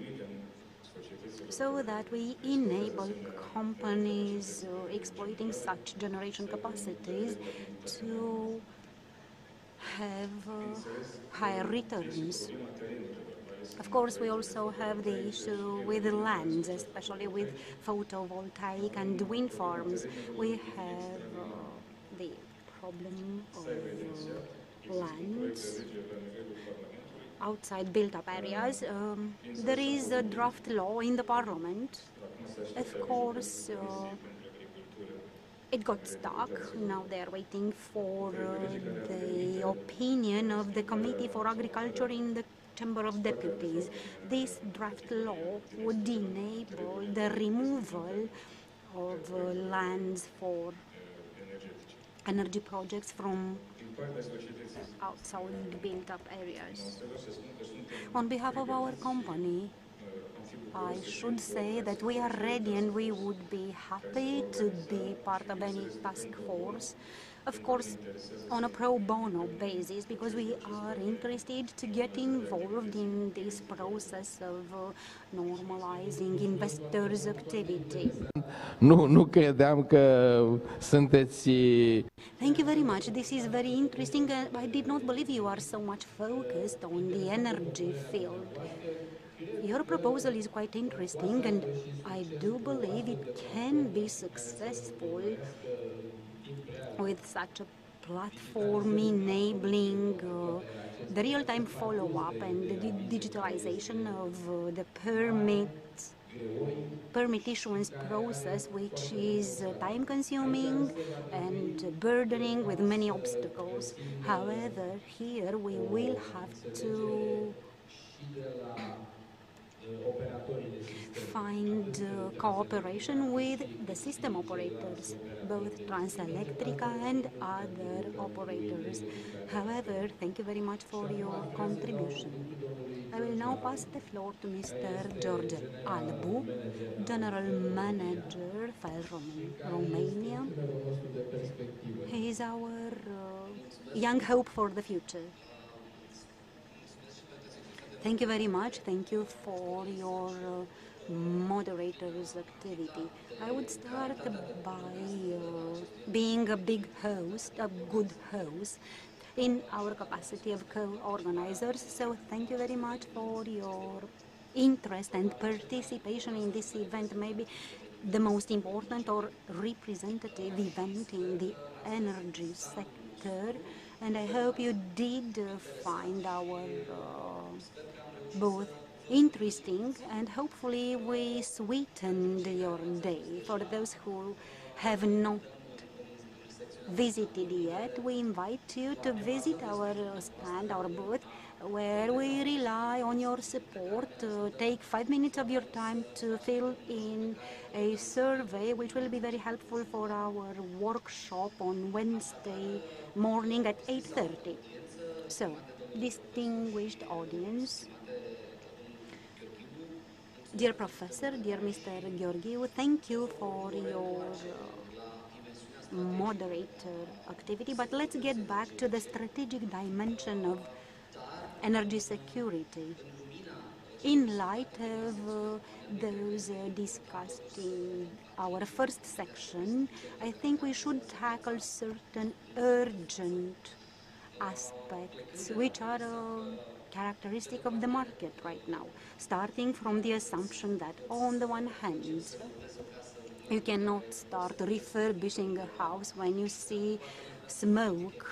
so that we enable companies exploiting such generation capacities to have higher returns. Of course, we also have the issue with lands, especially with photovoltaic and wind farms. We have the problem of lands outside built-up areas. There is a draft law in the parliament. Of course, it got stuck. Now they are waiting for the opinion of the Committee for Agriculture in the Chamber of Deputies. This draft law would enable the removal of lands for energy projects from outside built-up areas. On behalf of our company, I should say that we are ready and we would be happy to be part of any task force, of course on a pro bono basis, because we are interested to get involved in this process of normalizing investors' activity. Nu credeam că sunteți... Thank you very much. This is very interesting. I did not believe you are so much focused on the energy field. Your proposal is quite interesting, and I do believe it can be successful with such a platform enabling the real-time follow-up and the digitalization of the permit issuance process, which is time-consuming and burdening with many obstacles. However, here we will have to find cooperation with the system operators, both Transelectrica and other operators. However, thank you very much for your contribution. I will now pass the floor to Mr. George Albu, General Manager, Romania. He is our young hope for the future. Thank you very much. Thank you for your moderator's activity. I would start by being a big host, a good host, in our capacity of co-organizers. So thank you very much for your interest and participation in this event, maybe the most important or representative event in the energy sector. And I hope you did find our booth interesting, and hopefully we sweetened your day. For those who have not visited yet, we invite you to visit our stand, our booth, where we rely on your support. Take 5 minutes of your time to fill in a survey, which will be very helpful for our workshop on Wednesday morning at 8:30. So, distinguished audience, dear Professor, dear Mr. Georgiou, thank you for your moderator activity, but let's get back to the strategic dimension of energy security. In light of those discussed in our first section, I think we should tackle certain urgent aspects which are characteristic of the market right now, starting from the assumption that on the one hand, you cannot start refurbishing a house when you see smoke.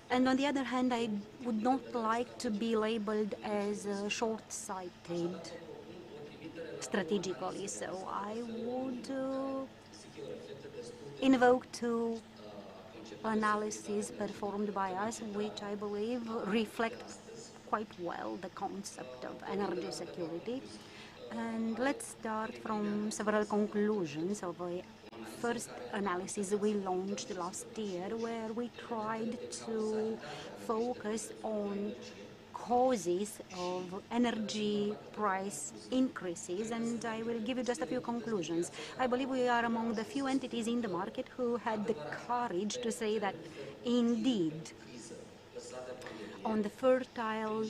And on the other hand, I would not like to be labeled as short-sighted strategically, so I would invoke two analyses performed by us, which I believe reflect quite well the concept of energy security. And let's start from several conclusions of a first analysis we launched last year, where we tried to focus on causes of energy price increases, and I will give you just a few conclusions. I believe we are among the few entities in the market who had the courage to say that indeed, on the fertile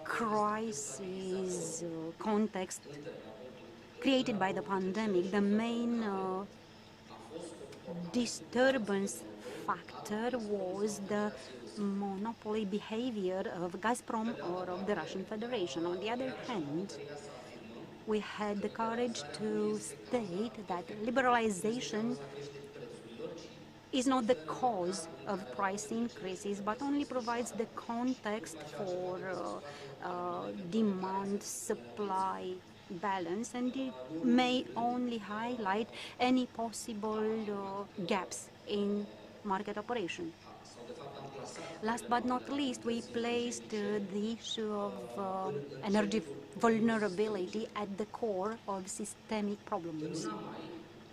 crisis context created by the pandemic, the main disturbance factor was the monopoly behavior of Gazprom or of the Russian Federation. On the other hand, we had the courage to state that liberalization is not the cause of price increases, but only provides the context for demand-supply balance, and it may only highlight any possible gaps in market operation. Last but not least, we placed the issue of energy vulnerability at the core of systemic problems.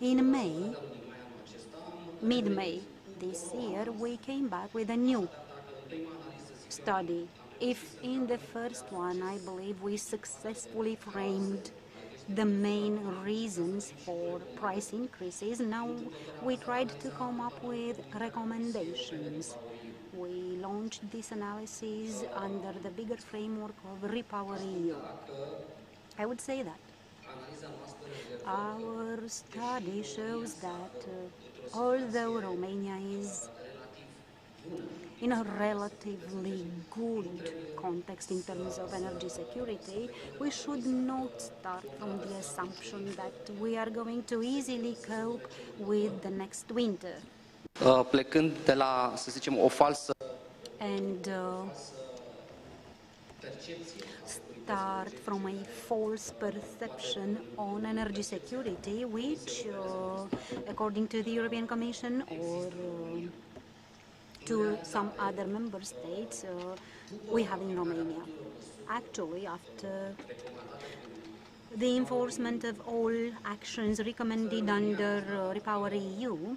In May, mid-May this year, we came back with a new study. If in the first one, I believe we successfully framed the main reasons for price increases, now we tried to come up with recommendations. We launched this analysis under the bigger framework of REPowerEU. I would say that our study shows that although Romania is in a relatively good context in terms of energy security, we should not start from the assumption that we are going to easily cope with the next winter. Plecând de la, să zicem, o falsă and start from a false perception on energy security, which, according to the European Commission or to some other member states, we have in Romania. Actually, after the enforcement of all actions recommended under REPowerEU,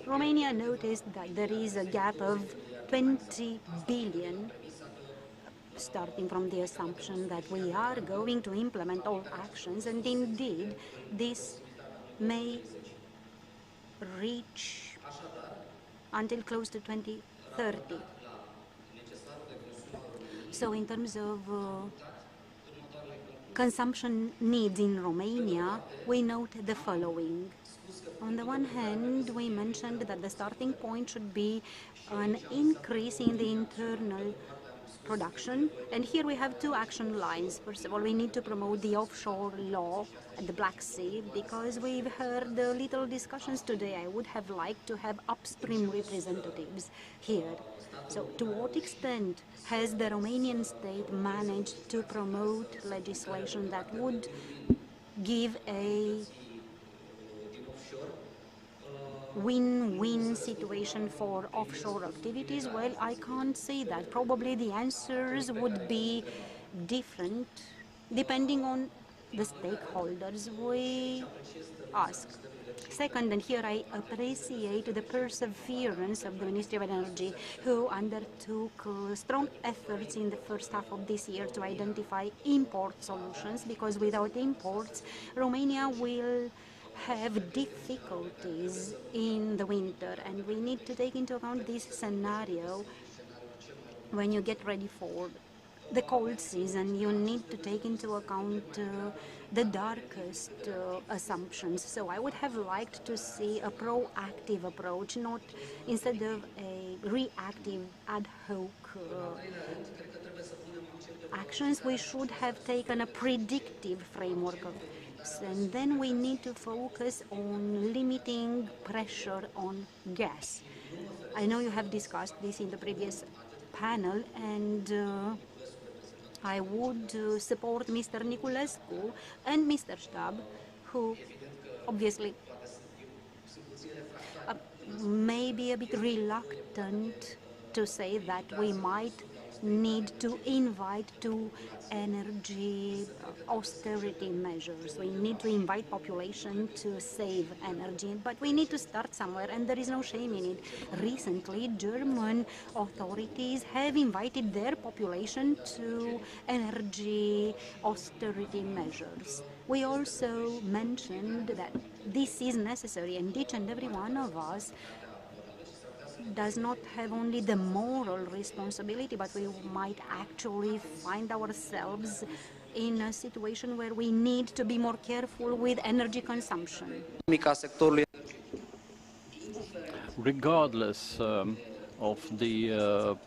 Romania noticed that there is a gap of 20 billion, starting from the assumption that we are going to implement all actions, and indeed this may reach until close to 2030. So in terms of consumption needs in Romania, we note the following. On the one hand, we mentioned that the starting point should be an increase in the internal production. And here we have two action lines. First of all, we need to promote the offshore law at the Black Sea, because we've heard little discussions today. I would have liked to have upstream representatives here. So to what extent has the Romanian state managed to promote legislation that would give a win-win situation for offshore activities? Well, I can't say that. Probably the answers would be different depending on the stakeholders we ask. Second, and here I appreciate the perseverance of the Ministry of Energy, who undertook strong efforts in the first half of this year to identify import solutions, because without imports, Romania will have difficulties in the winter, and we need to take into account this scenario when you get ready for the cold season. You need to take into account the darkest assumptions. So I would have liked to see a proactive approach, not instead of a reactive ad hoc actions. We should have taken a predictive framework of this, and then we need to focus on limiting pressure on gas. I know you have discussed this in the previous panel, and I would support Mr. Niculescu and Mr. Stab, who obviously may be a bit reluctant to say that we might need to invite to energy austerity measures. We need to invite population to save energy, but we need to start somewhere, and there is no shame in it. Recently, German authorities have invited their population to energy austerity measures. We also mentioned that this is necessary, and each and every one of us does not have only the moral responsibility, but we might actually find ourselves in a situation where we need to be more careful with energy consumption. Regardless of the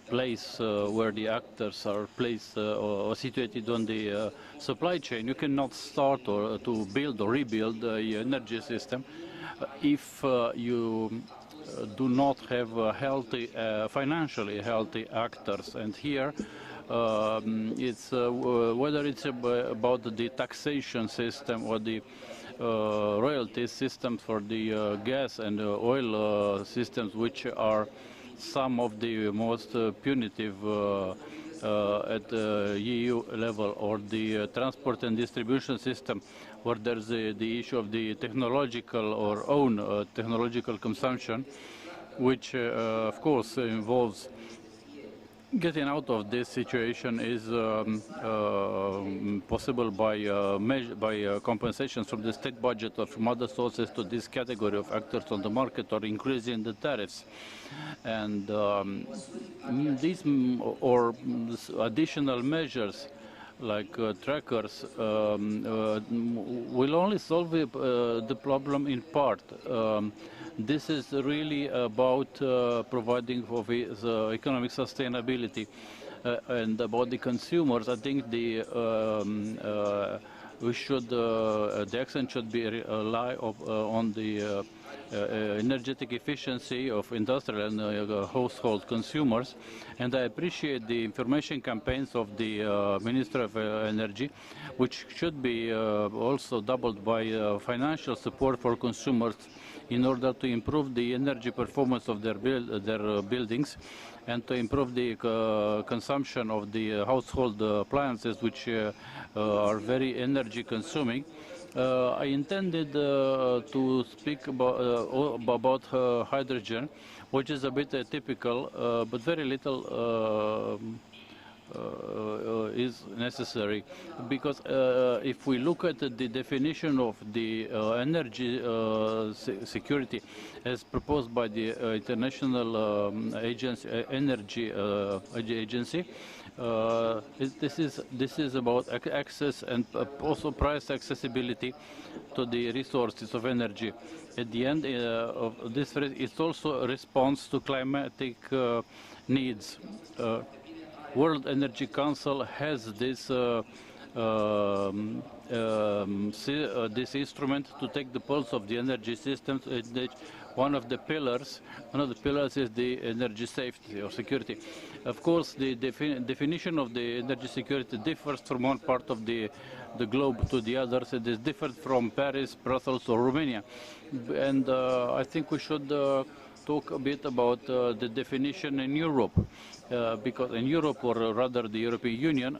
place where the actors are placed or situated on the supply chain, you cannot start or to build or rebuild the energy system if you do not have healthy, financially healthy actors. And here it's whether it's about the taxation system or the royalty system for the gas and oil systems, which are some of the most punitive at the EU level, or the transport and distribution system, where there's the issue of the technological or own technological consumption, which of course involves getting out of this situation is possible by compensations from the state budget or from other sources to this category of actors on the market, or increasing the tariffs. And these or additional measures like trackers will only solve the problem in part. This is really about providing for economic sustainability and about the consumers. I think the accent should be rely on the energetic efficiency of industrial and household consumers. And I appreciate the information campaigns of the Minister of Energy, which should be also doubled by financial support for consumers in order to improve the energy performance of their buildings, and to improve the consumption of the household appliances, which are very energy consuming. I intended to speak about hydrogen, which is a bit atypical, but very little is necessary, because if we look at the definition of the energy security as proposed by the International Energy Agency, this is about access and also price accessibility to the resources of energy. At the end of this, it's also a response to climatic needs. World Energy Council has this this instrument to take the pulse of the energy systems. One of the pillars is the energy safety or security. Of course, the definition of the energy security differs from one part of the globe to the others. It is different from Paris, Brussels, or Romania, and I think we should talk a bit about the definition in Europe, because in Europe, or rather the European Union,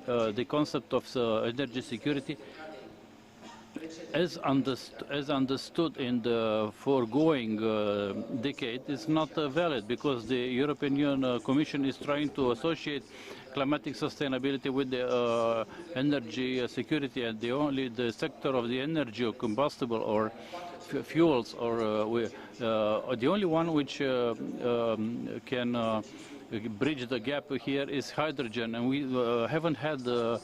the concept of energy security, as understood in the foregoing decade, is not valid, because the European Commission is trying to associate climatic sustainability with the energy security, and the sector of the energy or combustible or fuels, or the only one which can bridge the gap here is hydrogen, and we haven't had a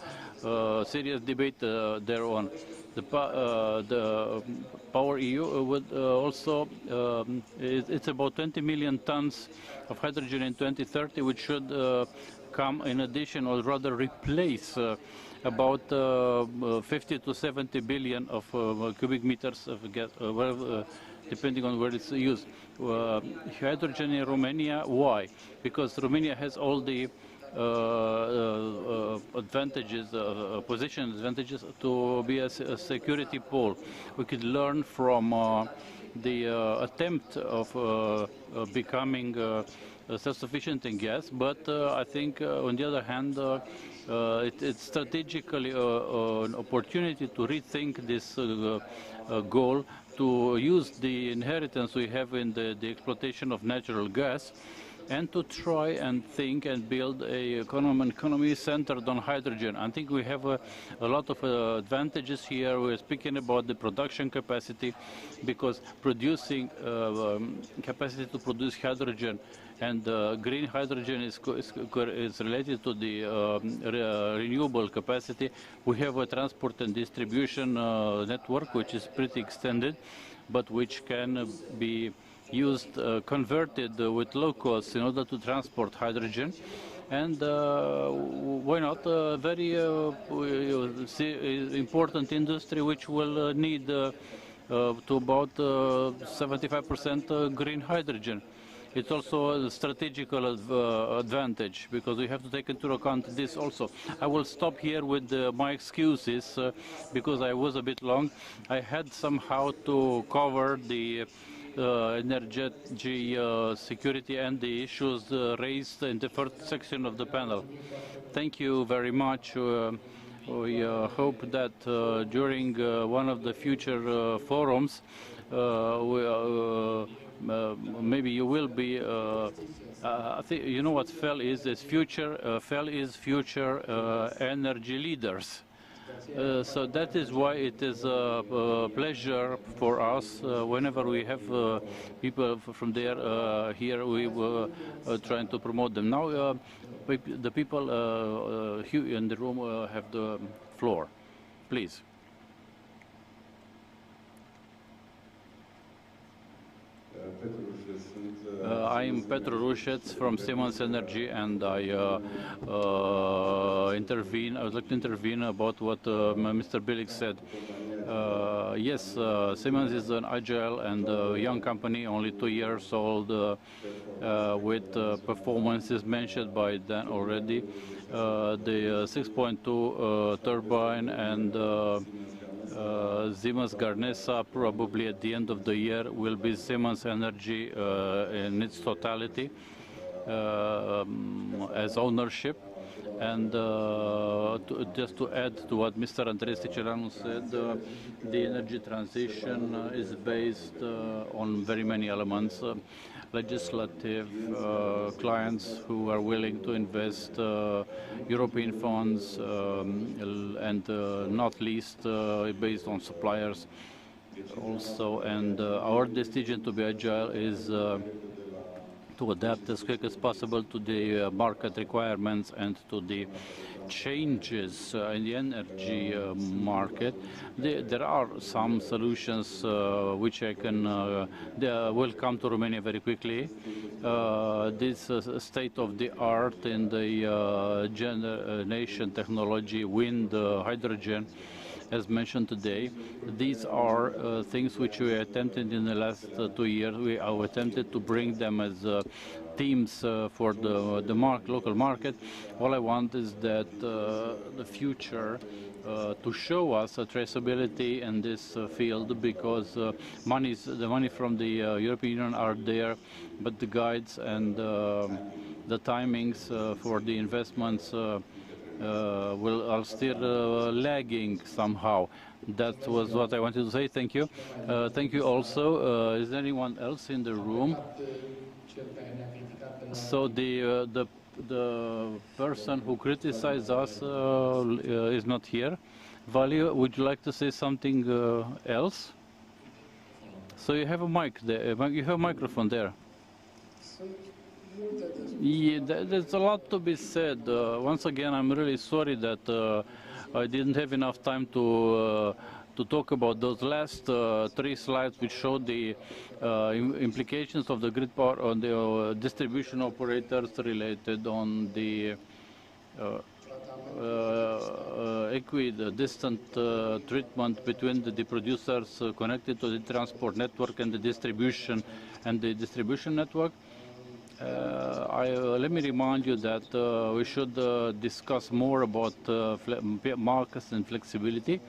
serious debate thereon. The Power EU would also, it's about 20 million tons of hydrogen in 2030, which should come in addition, or rather replace, about 50 to 70 billion of cubic meters of gas, depending on where it's used. Hydrogen in Romania, why? Because Romania has all the advantages, position advantages to be a security pole. We could learn from the attempt of becoming self-sufficient in gas, but I think on the other hand, it's strategically an opportunity to rethink this goal, to use the inheritance we have in the exploitation of natural gas, and to try and think and build a economy centered on hydrogen. I think we have a lot of advantages here. We're speaking about the production capacity, because producing capacity to produce hydrogen and green hydrogen is related to the renewable capacity. We have a transport and distribution network which is pretty extended, but which can be used, converted with low costs in order to transport hydrogen. And why not a very important industry which will need to about 75% green hydrogen. It's also a strategical advantage, because we have to take into account this also. I will stop here with my excuses, because I was a bit long. I had somehow to cover the energy security and the issues raised in the first section of the panel. Thank you very much. We hope that during one of the future forums, maybe you will be. I think you know what FEL is. It's future. FEL is future energy leaders. So that is why it is a pleasure for us whenever we have people from there here. We were trying to promote them. Now the people here in the room have the floor. Please. I am Petru Rushets from Siemens Energy, and I would like to intervene about what Mr. Bilic said. Yes, Siemens is an agile and young company, only 2 years old, with performances mentioned by Dan already. The 6.2 turbine and Siemens Gamesa, probably at the end of the year, will be Siemens Energy in its totality as ownership. And just to add to what Mr. Andrei Sicilanu said, the energy transition is based on very many elements. legislative clients who are willing to invest European funds and not least based on suppliers also. And our decision to be agile is to adapt as quick as possible to the market requirements and to the changes in the energy market. There are some solutions which I can will come to Romania very quickly. This state of the art in the generation technology, wind, hydrogen, as mentioned today. These are things which we attempted in the last 2 years. We have attempted to bring them as themes for the local market. All I want is that the future to show us a traceability in this field, because the money from the European Union are there, but the guides and the timings for the investments are still lagging somehow. That was what I wanted to say. Thank you. Thank you also. Is there anyone else in the room? So the person who criticized us is not here. Valia, would you like to say something else? So you have a mic there. You have a microphone there. Yeah, there's a lot to be said. Once again, I'm really sorry that I didn't have enough time to talk about those last 3 slides, which showed the implications of the grid power on the distribution operators related on the equidistant treatment between the producers connected to the transport network and the distribution network. Let me remind you that we should discuss more about markets and flexibility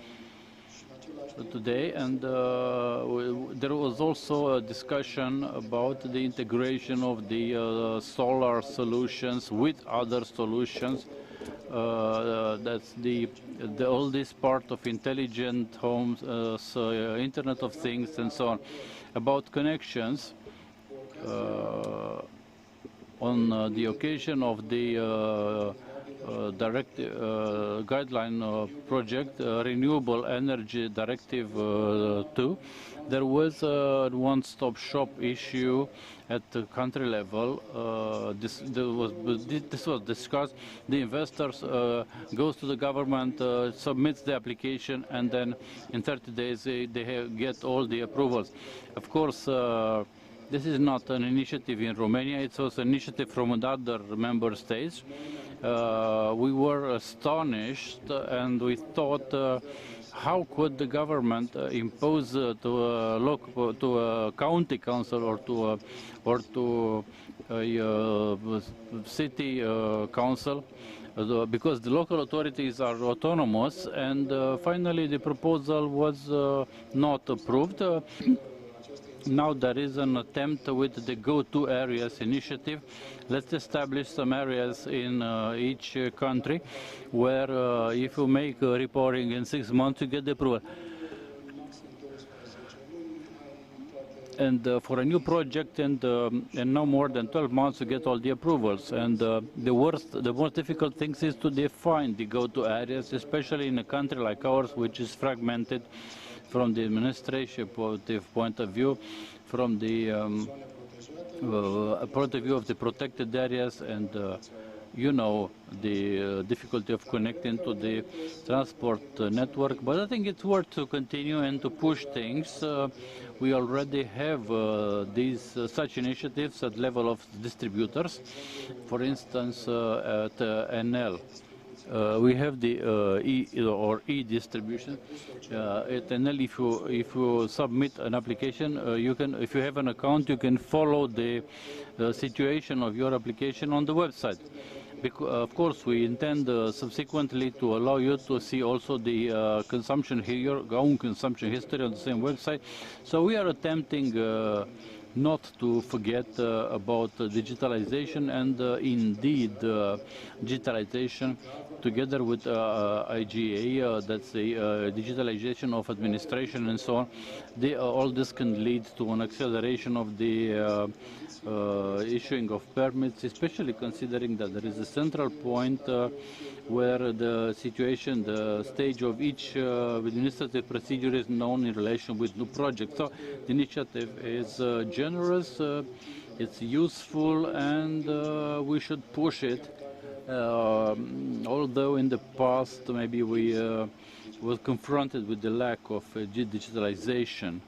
today, and there was also a discussion about the integration of the solar solutions with other solutions. That's all this part of intelligent homes, Internet of Things, and so on. About connections. On the occasion of the guideline project, Renewable Energy Directive 2, there was a one-stop shop issue at the country level. This was discussed. The investors goes to the government, submits the application, and then in 30 days they get all the approvals. Of course, this is not an initiative in Romania, it was an initiative from other member states. We were astonished and we thought, how could the government impose to a county council or to a city council, because the local authorities are autonomous, and finally the proposal was not approved. Now there is an attempt with the Go-To Areas initiative. Let's establish some areas in each country where if you make reporting in 6 months, you get the approval. And for a new project, and no more than 12 months to get all the approvals. And the most difficult thing is to define the Go-To Areas, especially in a country like ours, which is fragmented from the administration point of view, from the point of view of the protected areas, and you know the difficulty of connecting to the transport network. But I think it's worth to continue and to push things. We already have these such initiatives at level of distributors. For instance, at NL. We have the e-distribution. At NL, if you submit an application, you can, if you have an account, you can follow the situation of your application on the website. Of course, we intend subsequently to allow you to see also the consumption, your own consumption history on the same website. So we are attempting not to forget about digitalization, and indeed digitalization together with IGA, that's the digitalization of administration and so on. All this can lead to an acceleration of the issuing of permits, especially considering that there is a central point where the situation, the stage of each administrative procedure is known in relation with new projects. So the initiative is generous, it's useful, and we should push it. Although in the past maybe we was confronted with the lack of digitalization.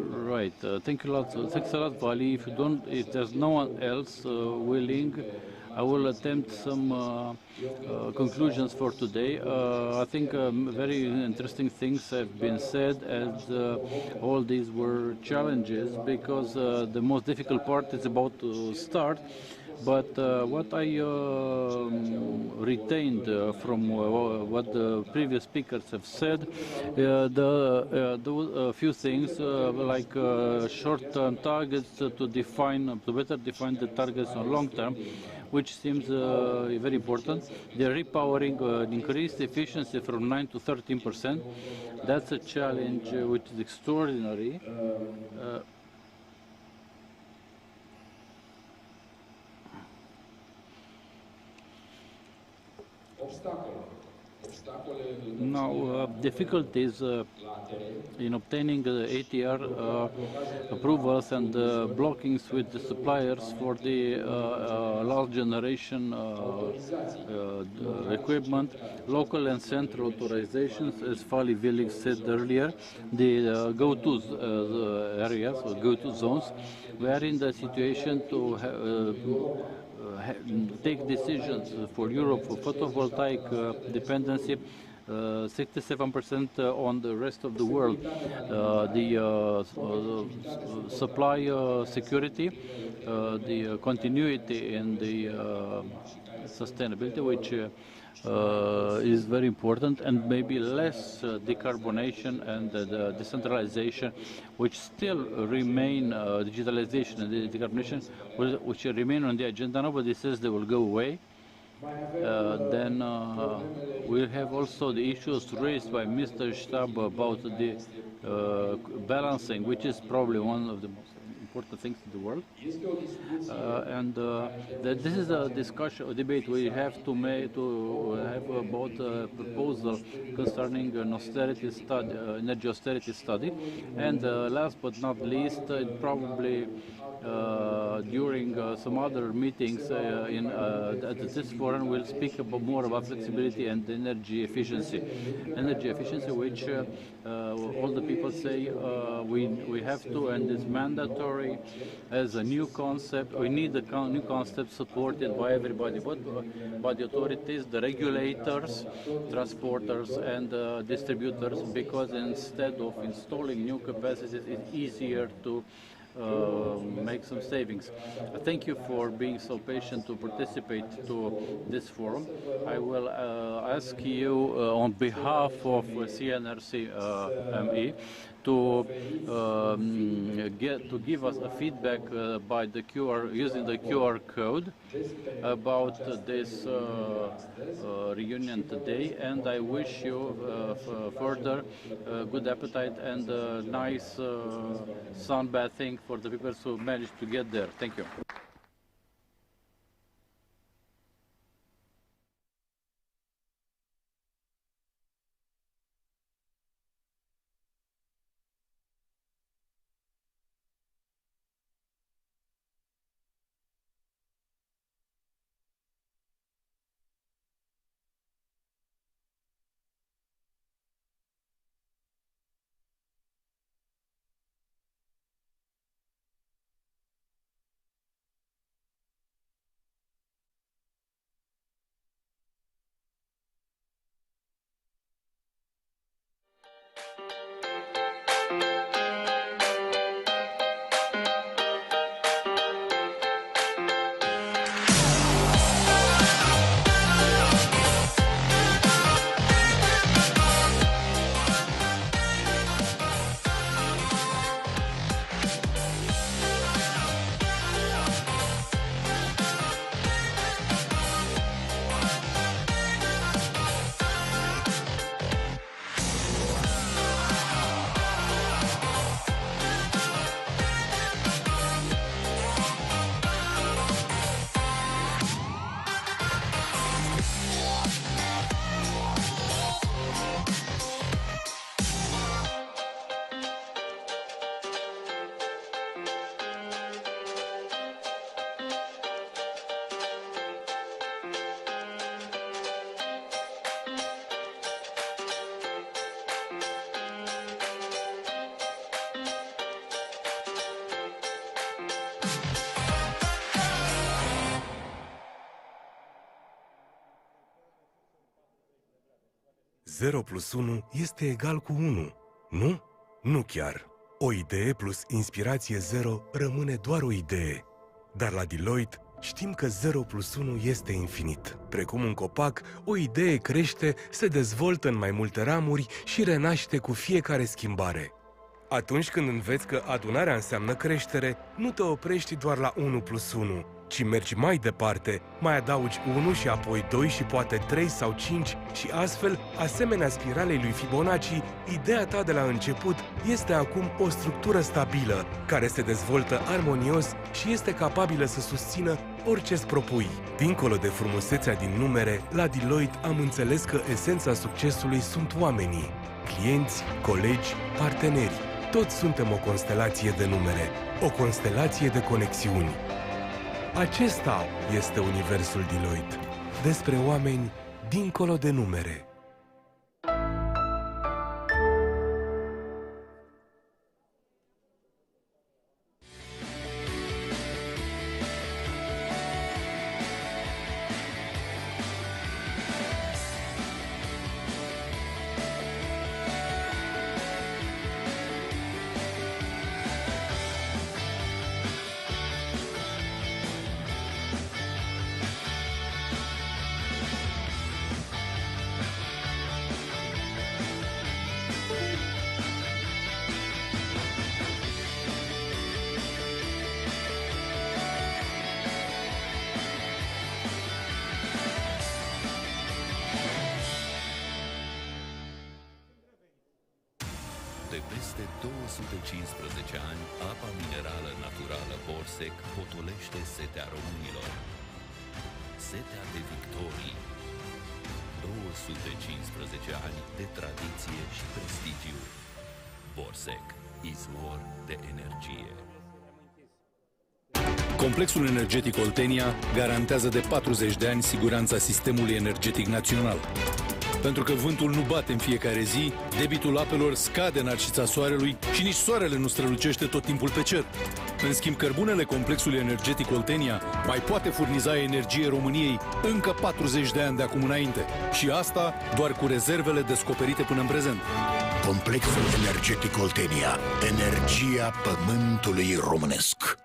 Right. Thank you a lot. Thanks a lot, Vali. If there's no one else willing, I will attempt some conclusions for today. I think very interesting things have been said, as all these were challenges, because the most difficult part is about to start. But what I retained from what the previous speakers have said, a few things like short-term targets to better define the targets on long-term, which seems very important. The repowering increased efficiency from 9 to 13%. That's a challenge which is extraordinary. Now, difficulties in obtaining ATR approvals and blockings with the suppliers for the large generation equipment, local and central authorizations, as Fali Vilik said earlier, the go-to areas or go-to zones. We are in the situation to take decisions for Europe for photovoltaic dependency, 67% on the rest of the world. The supply security, the continuity and the sustainability, which is very important, and maybe less decarbonation and the decentralization, which still remain, digitalization and the decarbonation, which remain on the agenda. Nobody says they will go away. Then we have also the issues raised by Mr. Stab about the balancing, which is probably one of the most important things in the world. This is a discussion, a debate we have to have about a proposal concerning an austerity study, energy austerity study. And last but not least, probably during some other meetings at this forum, we'll speak more about flexibility and energy efficiency. Energy efficiency, which all the people say we have to, and it's mandatory as a new concept. We need a new concept supported by everybody, both by the authorities, the regulators, transporters, and distributors, because instead of installing new capacities, it's easier to make some savings. Thank you for being so patient to participate to this forum. I will ask you on behalf of CNRC ME to give us a feedback by the using the QR code about this reunion today, and I wish you further good appetite and nice sunbathing for the people who managed to get there. Thank you. 0 plus 1 este egal cu 1, nu? Nu chiar. O idee plus inspirație 0 rămâne doar o idee. Dar la Deloitte știm că 0 plus 1 este infinit. Precum un copac, o idee crește, se dezvoltă în mai multe ramuri și renaște cu fiecare schimbare. Atunci când înveți că adunarea înseamnă creștere, nu te oprești doar la 1 plus 1, ci mergi mai departe, mai adaugi 1 și apoi 2 și poate 3 sau 5 și astfel, asemenea spiralei lui Fibonacci, ideea ta de la început este acum o structură stabilă, care se dezvoltă armonios și este capabilă să susțină orice îți propui. Dincolo de frumusețea din numere, la Deloitte am înțeles că esența succesului sunt oamenii, clienți, colegi, parteneri. Toți suntem o constelație de numere, o constelație de conexiuni. Acesta este universul Deloitte, despre oameni dincolo de numere. De peste 215 ani, apa minerală naturală Borsec potolește setea românilor. Setea de victorii. 215 ani de tradiție și prestigiu. Borsec, izvor de energie. Complexul energetic Oltenia garantează de 40 de ani siguranța sistemului energetic național. Pentru că vântul nu bate în fiecare zi, debitul apelor scade în arșița soarelui și nici soarele nu strălucește tot timpul pe cer. În schimb, cărbunele complexului energetic Oltenia mai poate furniza energie României încă 40 de ani de acum înainte. Și asta doar cu rezervele descoperite până în prezent. Complexul energetic Oltenia. Energia pământului românesc.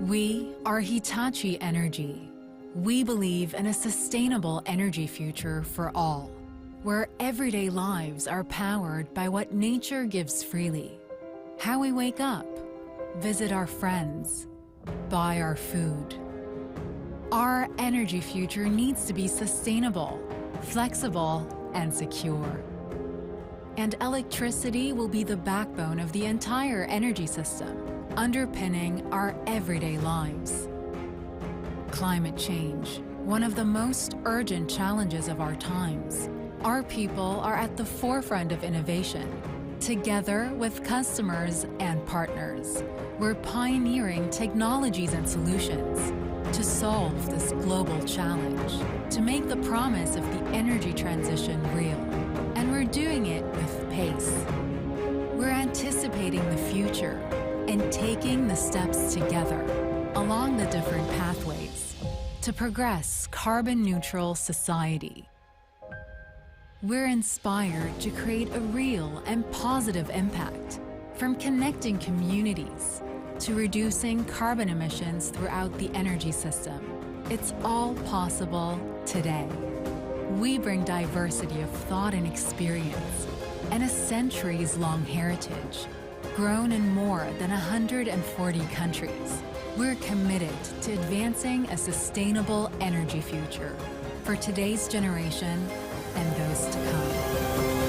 We are Hitachi Energy. We believe in a sustainable energy future for all, where everyday lives are powered by what nature gives freely. How we wake up, visit our friends, buy our food. Our energy future needs to be sustainable, flexible, and secure. And electricity will be the backbone of the entire energy system, underpinning our everyday lives. Climate change, one of the most urgent challenges of our times. Our people are at the forefront of innovation. Together with customers and partners, we're pioneering technologies and solutions to solve this global challenge, to make the promise of the energy transition real. And we're doing it with pace. We're anticipating the future and taking the steps together along the different pathways to progress carbon-neutral society. We're inspired to create a real and positive impact, from connecting communities to reducing carbon emissions throughout the energy system. It's all possible today. We bring diversity of thought and experience and a centuries-long heritage, grown in more than 140 countries. We're committed to advancing a sustainable energy future for today's generation and those to come.